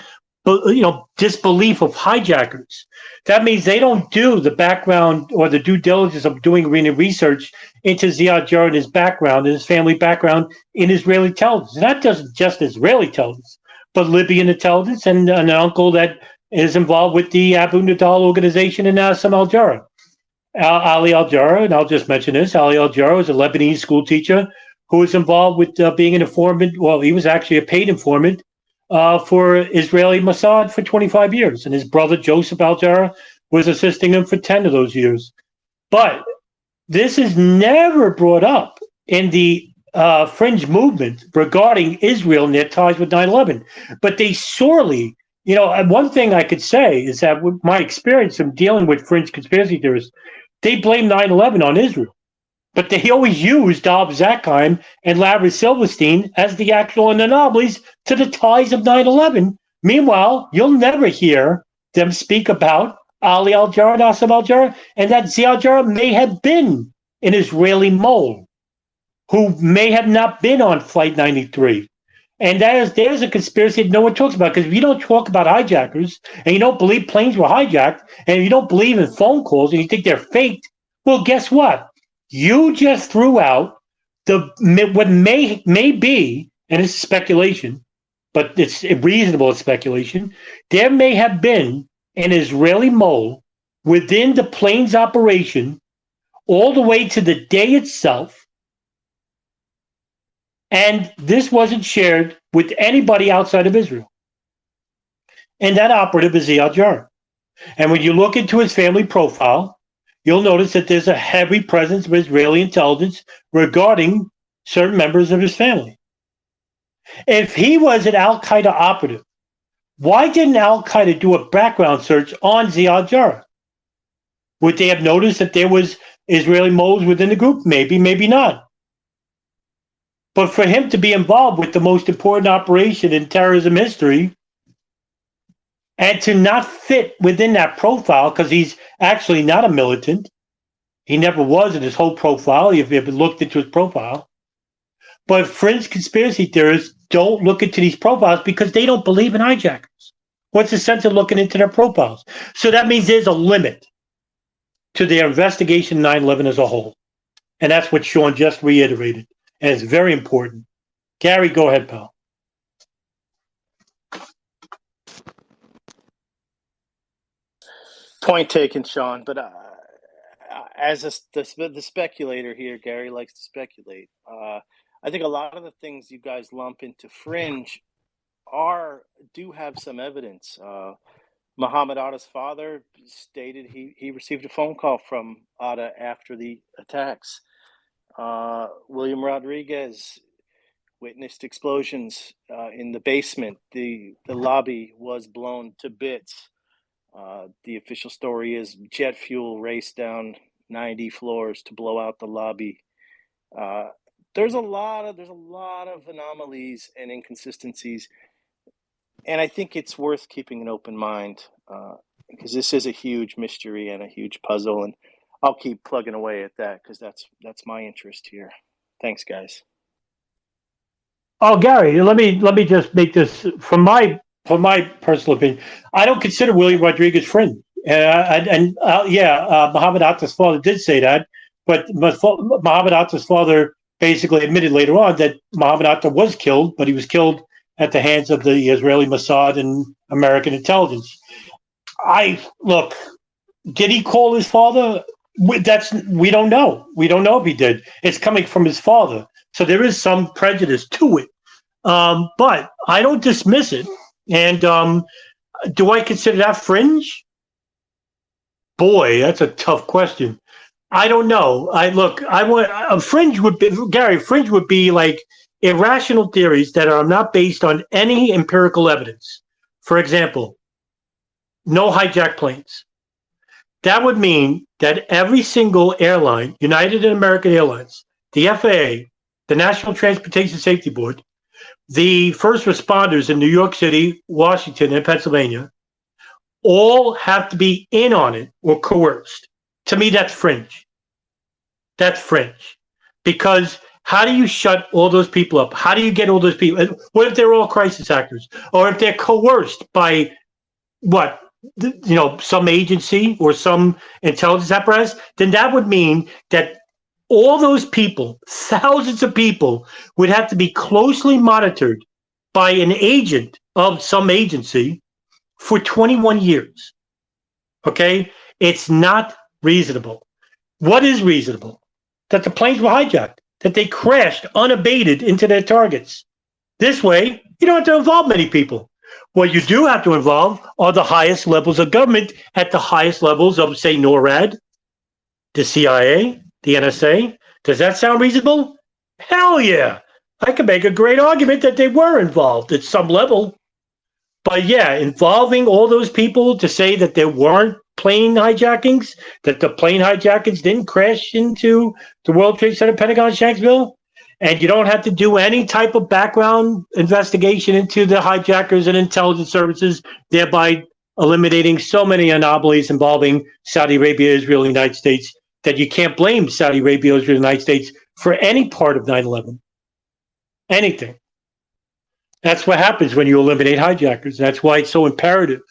disbelief of hijackers, that means they don't do the background or the due diligence of doing research into Ziad Jarrah and his background and his family background in Israeli intelligence. Not just Israeli intelligence, but Libyan intelligence, and an uncle that is involved with the Abu Nidal organization in Sam al-Jarrah. Ali al-Jarrah, and I'll just mention this, Ali al-Jarrah was a Lebanese school teacher who was involved with being an informant. Well, he was actually a paid informant for Israeli Mossad for 25 years. And his brother, Joseph al-Jarrah, was assisting him for 10 of those years. But this is never brought up in the fringe movement regarding Israel and their ties with 9/11. But they sorely, one thing I could say is that with my experience in dealing with fringe conspiracy theorists, they blame 9/11 on Israel. But they always used Dov Zakheim and Larry Silverstein as the actual anomalies to the ties of 9/11. Meanwhile, you'll never hear them speak about Ali al-Jarrah, Nassim al-Jarrah, and that Ziad Jarrah may have been an Israeli mole who may have not been on Flight 93. And there's a conspiracy that no one talks about, because if you don't talk about hijackers and you don't believe planes were hijacked and you don't believe in phone calls and you think they're faked, well, guess what? You just threw out what may be, and it's speculation, but it's reasonable speculation. There may have been an Israeli mole within the plane's operation all the way to the day itself, and this wasn't shared with anybody outside of Israel. And that operative is Ziad Jarrah. And when you look into his family profile, you'll notice that there's a heavy presence of Israeli intelligence regarding certain members of his family. If he was an Al-Qaeda operative, why didn't Al-Qaeda do a background search on Ziad Jarrah? Would they have noticed that there was Israeli moles within the group? Maybe, maybe not. But for him to be involved with the most important operation in terrorism history and to not fit within that profile, because he's actually not a militant. He never was in his whole profile, if you ever looked into his profile. But fringe conspiracy theorists don't look into these profiles because they don't believe in hijackers. What's the sense of looking into their profiles? So that means there's a limit to their investigation 9/11 as a whole. And that's what Sean just reiterated. And it's very important. Gary, go ahead, pal. Point taken, Sean. But as the speculator here, Gary likes to speculate. I think a lot of the things you guys lump into fringe do have some evidence. Muhammad Atta's father stated he received a phone call from Atta after the attacks. William Rodriguez witnessed explosions in the basement. The lobby was blown to bits. The official story is jet fuel raced down 90 floors to blow out the lobby. There's a lot of anomalies and inconsistencies, and I think it's worth keeping an open mind because this is a huge mystery and a huge puzzle, and I'll keep plugging away at that because that's my interest here. Thanks, guys. Oh, Gary, let me just make this from my personal opinion. I don't consider William Rodriguez friend, Muhammad Atta's father did say that, but Muhammad Atta's father basically admitted later on that Muhammad Atta was killed, but he was killed at the hands of the Israeli Mossad and American intelligence. Did he call his father? We don't know. We don't know if he did. It's coming from his father, so there is some prejudice to it. But I don't dismiss it. And do I consider that fringe? Boy, that's a tough question. I don't know. Fringe would be, Gary. Fringe would be like irrational theories that are not based on any empirical evidence. For example, no hijacked planes. That would mean that every single airline, United and American Airlines, the FAA, the National Transportation Safety Board, the first responders in New York City, Washington, and Pennsylvania, all have to be in on it or coerced. To me, that's fringe. That's fringe. Because how do you shut all those people up? How do you get all those people? What if they're all crisis actors? Or if they're coerced by what? Some agency or some intelligence apparatus? Then that would mean that all those people, thousands of people, would have to be closely monitored by an agent of some agency for 21 years. Okay? It's not reasonable. What is reasonable? That the planes were hijacked, that they crashed unabated into their targets. This way, you don't have to involve many people. What you do have to involve are the highest levels of government at the highest levels of, say, NORAD, the CIA, the NSA. Does that sound reasonable? Hell yeah. I can make a great argument that they were involved at some level. But yeah, involving all those people to say that there weren't plane hijackings, that the plane hijackings didn't crash into the World Trade Center, Pentagon, Shanksville, and you don't have to do any type of background investigation into the hijackers and intelligence services, thereby eliminating so many anomalies involving Saudi Arabia, Israel, and the United States, that you can't blame Saudi Arabia, Israel, and the United States for any part of 9/11. Anything. That's what happens when you eliminate hijackers. That's why it's so imperative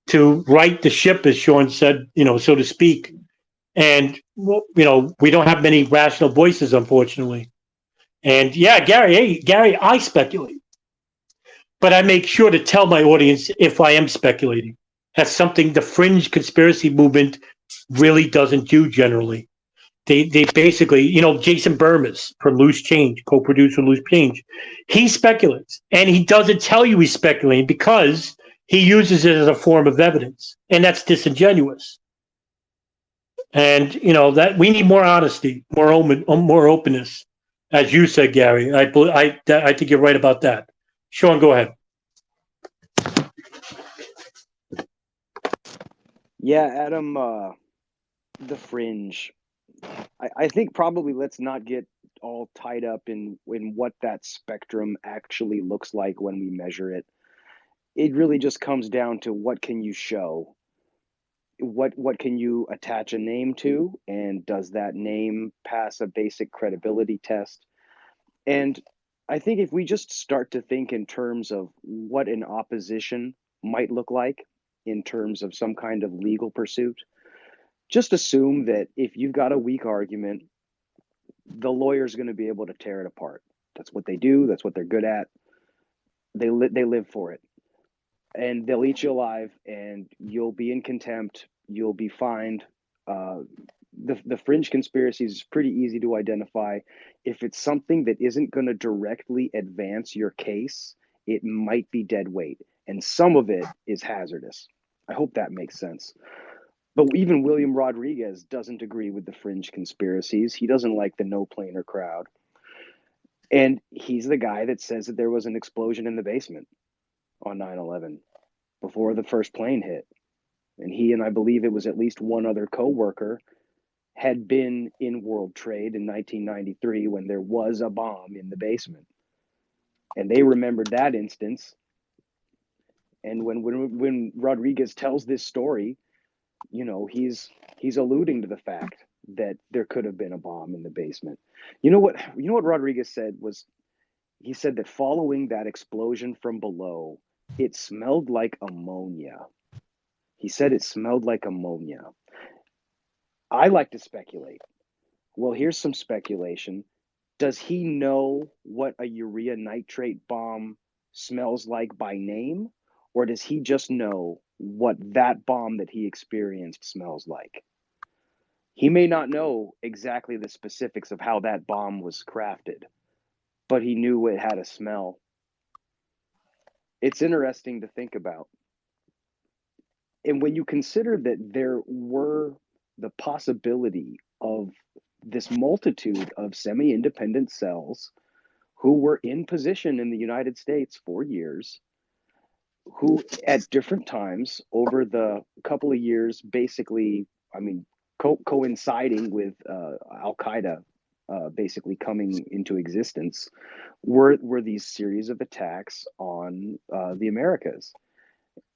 to right the ship, as Sean said, so to speak. And, we don't have many rational voices, unfortunately. And yeah, Gary, I speculate. But I make sure to tell my audience if I am speculating. That's something the fringe conspiracy movement really doesn't do generally. They basically, Jason Burmis from Loose Change, co-producer Loose Change, he speculates. And he doesn't tell you he's speculating because he uses it as a form of evidence. And that's disingenuous. And, that we need more honesty, more openness. As you said, Gary, I think you're right about that. Sean, go ahead. Yeah, Adam, the fringe. I think probably let's not get all tied up in what that spectrum actually looks like when we measure it. It really just comes down to what can you show? What can you attach a name to? And does that name pass a basic credibility test? And I think if we just start to think in terms of what an opposition might look like in terms of some kind of legal pursuit, just assume that if you've got a weak argument, the lawyer's going to be able to tear it apart. That's what they do. That's what they're good at. They live for it. And they'll eat you alive, and you'll be in contempt. You'll be fined. The fringe conspiracies is pretty easy to identify. If it's something that isn't going to directly advance your case it might be dead weight, and some of it is hazardous. I hope that makes sense. But even William Rodriguez doesn't agree with the fringe conspiracies. He doesn't like the no-planer crowd. And he's the guy that says that there was an explosion in the basement on 9/11 before the first plane hit. And he, and I believe it was at least one other coworker, had been in World Trade in 1993 when there was a bomb in the basement. And they remembered that instance. And when Rodriguez tells this story, you know, he's alluding to the fact that there could have been a bomb in the basement. You know what Rodriguez said was, he said that following that explosion from below, it smelled like ammonia. He said it smelled like ammonia. I like to speculate. Well, here's some speculation. Does he know what a urea nitrate bomb smells like by name? Or does he just know what that bomb that he experienced smells like? He may not know exactly the specifics of how that bomb was crafted, but he knew it had a smell. It's interesting to think about. And when you consider that there were the possibility of this multitude of semi-independent cells who were in position in the United States for years, who at different times over the couple of years, basically, I mean, coinciding with Al-Qaeda basically coming into existence, were these series of attacks on the Americas.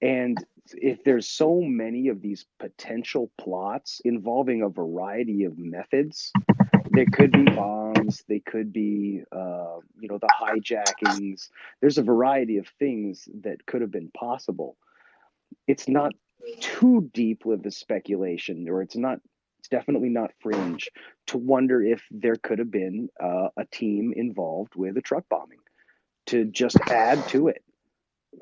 And if there's so many of these potential plots involving a variety of methods, there could be bombs, they could be, the hijackings. There's a variety of things that could have been possible. It's not too deep with the speculation, or it's definitely not fringe to wonder if there could have been a team involved with a truck bombing to just add to it.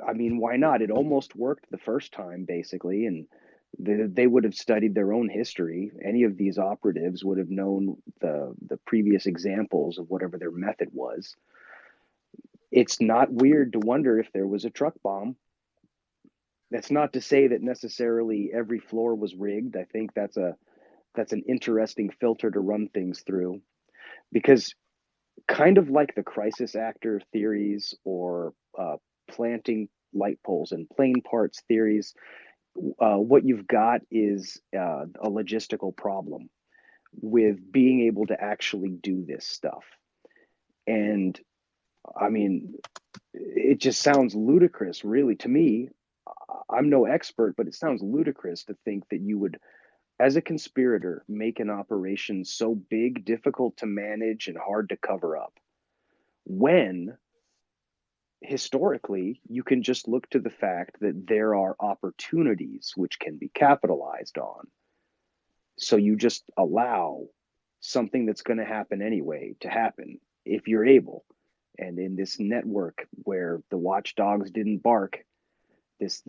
I mean, why not? It almost worked the first time, basically, and they would have studied their own history. Any of these operatives would have known the previous examples of whatever their method was. It's not weird to wonder if there was a truck bomb. That's not to say that necessarily every floor was rigged. I think that's an interesting filter to run things through, because kind of like the crisis actor theories or planting light poles and plane parts theories, what you've got is a logistical problem with being able to actually do this stuff. And I mean, it just sounds ludicrous, really, to me. I'm no expert, but it sounds ludicrous to think that you would, as a conspirator, make an operation so big, difficult to manage, and hard to cover up, when historically you can just look to the fact that there are opportunities which can be capitalized on. So you just allow something that's going to happen anyway to happen if you're able. And in this network where the watchdogs didn't bark, this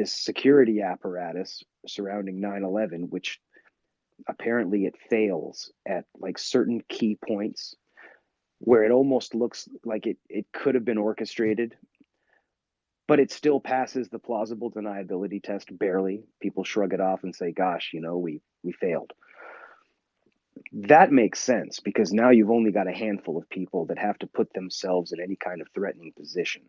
security apparatus surrounding 9/11, which apparently it fails at like certain key points where it almost looks like it could have been orchestrated, but it still passes the plausible deniability test barely. People shrug it off and say, gosh, we failed. That makes sense, because now you've only got a handful of people that have to put themselves in any kind of threatening position,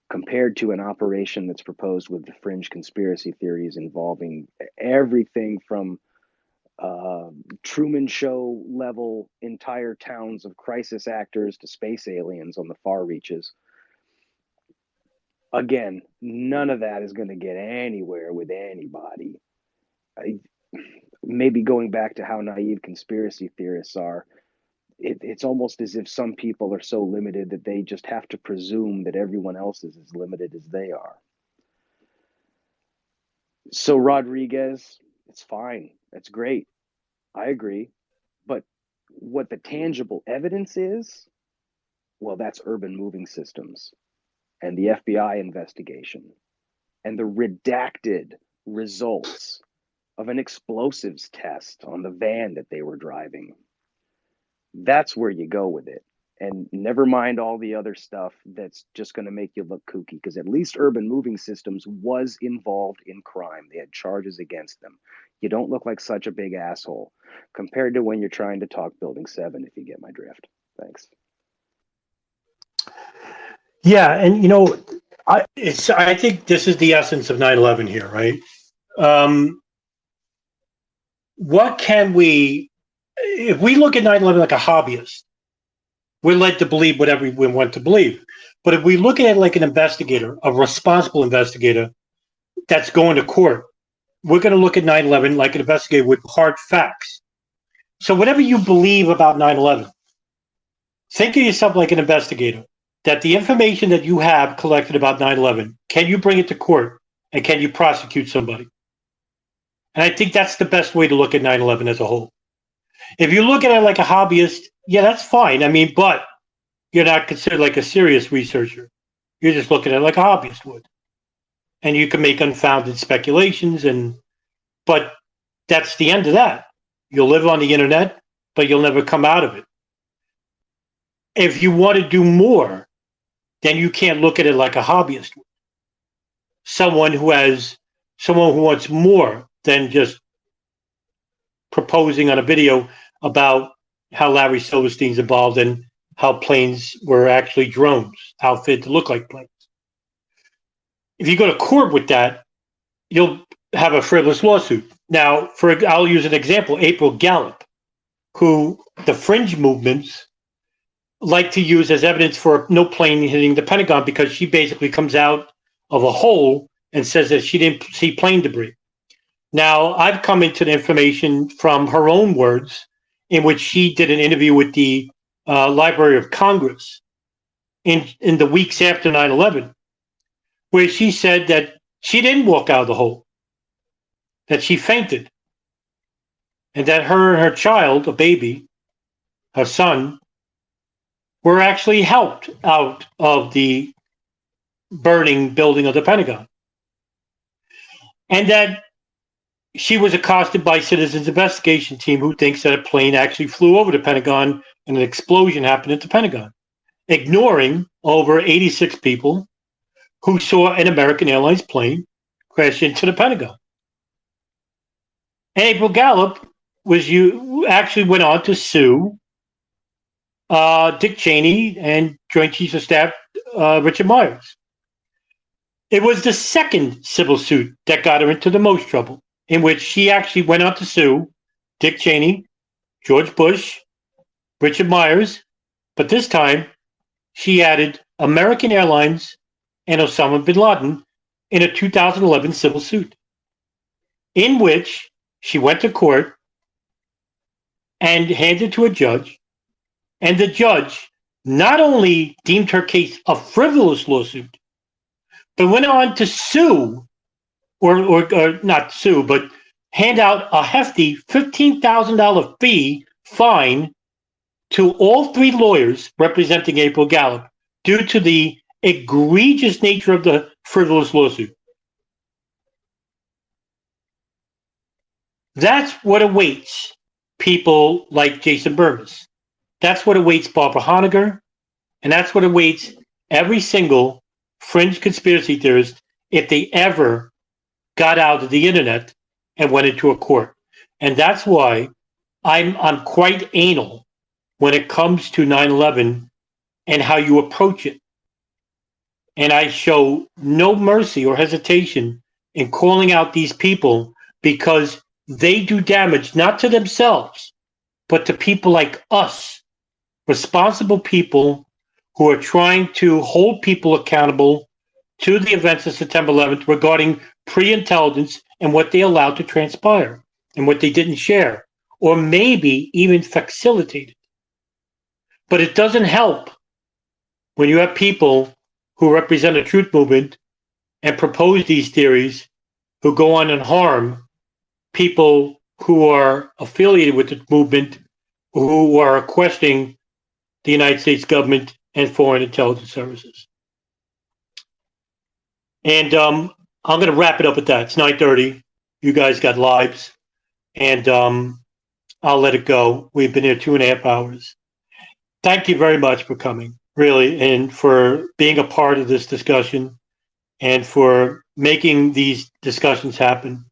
compared to an operation that's proposed with the fringe conspiracy theories involving everything from Truman Show level entire towns of crisis actors to space aliens on the far reaches. Again, none of that is going to get anywhere with anybody. Maybe going back to how naive conspiracy theorists are, it's almost as if some people are so limited that they just have to presume that everyone else is as limited as they are. So Rodriguez, it's fine. That's great. I agree. But what the tangible evidence is, well, that's urban moving systems and the FBI investigation and the redacted results of an explosives test on the van that they were driving. That's where you go with it. And never mind all the other stuff that's just going to make you look kooky, because at least Urban Moving Systems was involved in crime. They had charges against them. You don't look like such a big asshole compared to when you're trying to talk Building 7, if you get my drift. Thanks. Yeah, and you know, I think this is the essence of 9/11 here, right? What can we, if we look at 9/11 like a hobbyist, we're led to believe whatever we want to believe. But if we look at it like an investigator, a responsible investigator that's going to court, we're going to look at 9/11 like an investigator with hard facts. So whatever you believe about 9/11, think of yourself like an investigator, that the information that you have collected about 9/11, can you bring it to court and can you prosecute somebody? And I think that's the best way to look at 9/11 as a whole. If you look at it like a hobbyist, yeah, that's fine. I mean, but you're not considered like a serious researcher. You're just looking at it like a hobbyist would. And you can make unfounded speculations, but that's the end of that. You'll live on the internet, but you'll never come out of it. If you want to do more, then you can't look at it like a hobbyist would. Someone who wants more than just proposing on a video about how Larry Silverstein's involved and how planes were actually drones, outfitted to look like planes. If you go to court with that, you'll have a frivolous lawsuit. Now, I'll use an example, April Gallup, who the fringe movements like to use as evidence for no plane hitting the Pentagon, because she basically comes out of a hole and says that she didn't see plane debris. Now, I've come into the information from her own words, in which she did an interview with the Library of Congress in the weeks after 9/11, where she said that she didn't walk out of the hole, that she fainted, and that her and her child, a baby, her son, were actually helped out of the burning building of the Pentagon. And that she was accosted by Citizens Investigation Team, who thinks that a plane actually flew over the Pentagon and an explosion happened at the Pentagon, ignoring over 86 people who saw an American Airlines plane crash into the Pentagon. And April Gallup actually went on to sue Dick Cheney and Joint Chiefs of Staff Richard Myers. It was the second civil suit that got her into the most trouble, in which she actually went on to sue Dick Cheney, George Bush, Richard Myers, but this time she added American Airlines and Osama bin Laden in a 2011 civil suit, in which she went to court and handed to a judge, and the judge not only deemed her case a frivolous lawsuit, but went on to sue, or not sue, but hand out a hefty $15,000 fine to all three lawyers representing April Gallup due to the egregious nature of the frivolous lawsuit. That's what awaits people like Jason Burmis. That's what awaits Barbara Honegger, and that's what awaits every single fringe conspiracy theorist if they ever got out of the internet and went into a court. And that's why I'm quite anal when it comes to 9/11 and how you approach it. And I show no mercy or hesitation in calling out these people, because they do damage not to themselves, but to people like us, responsible people who are trying to hold people accountable to the events of September 11th regarding pre-intelligence and what they allowed to transpire and what they didn't share, or maybe even facilitated. But it doesn't help when you have people who represent a truth movement and propose these theories, who go on and harm people who are affiliated with the movement, who are questioning the United States government and foreign intelligence services. And I'm going to wrap it up at that. It's 9:30. You guys got lives, and I'll let it go. We've been here 2.5 hours. thank you very much for coming, really, and for being a part of this discussion and for making these discussions happen.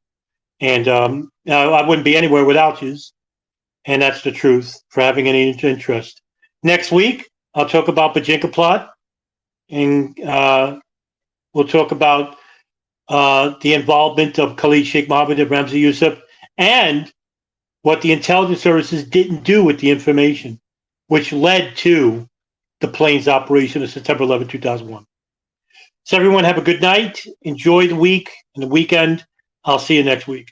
And I wouldn't be anywhere without you. And that's the truth, for having any interest. Next week, I'll talk about Bajinka plot, and we'll talk about the involvement of Khalid Sheikh Mohammed and Ramzi Youssef, and what the intelligence services didn't do with the information, which led to the planes operation of September 11, 2001. So everyone have a good night. Enjoy the week and the weekend. I'll see you next week.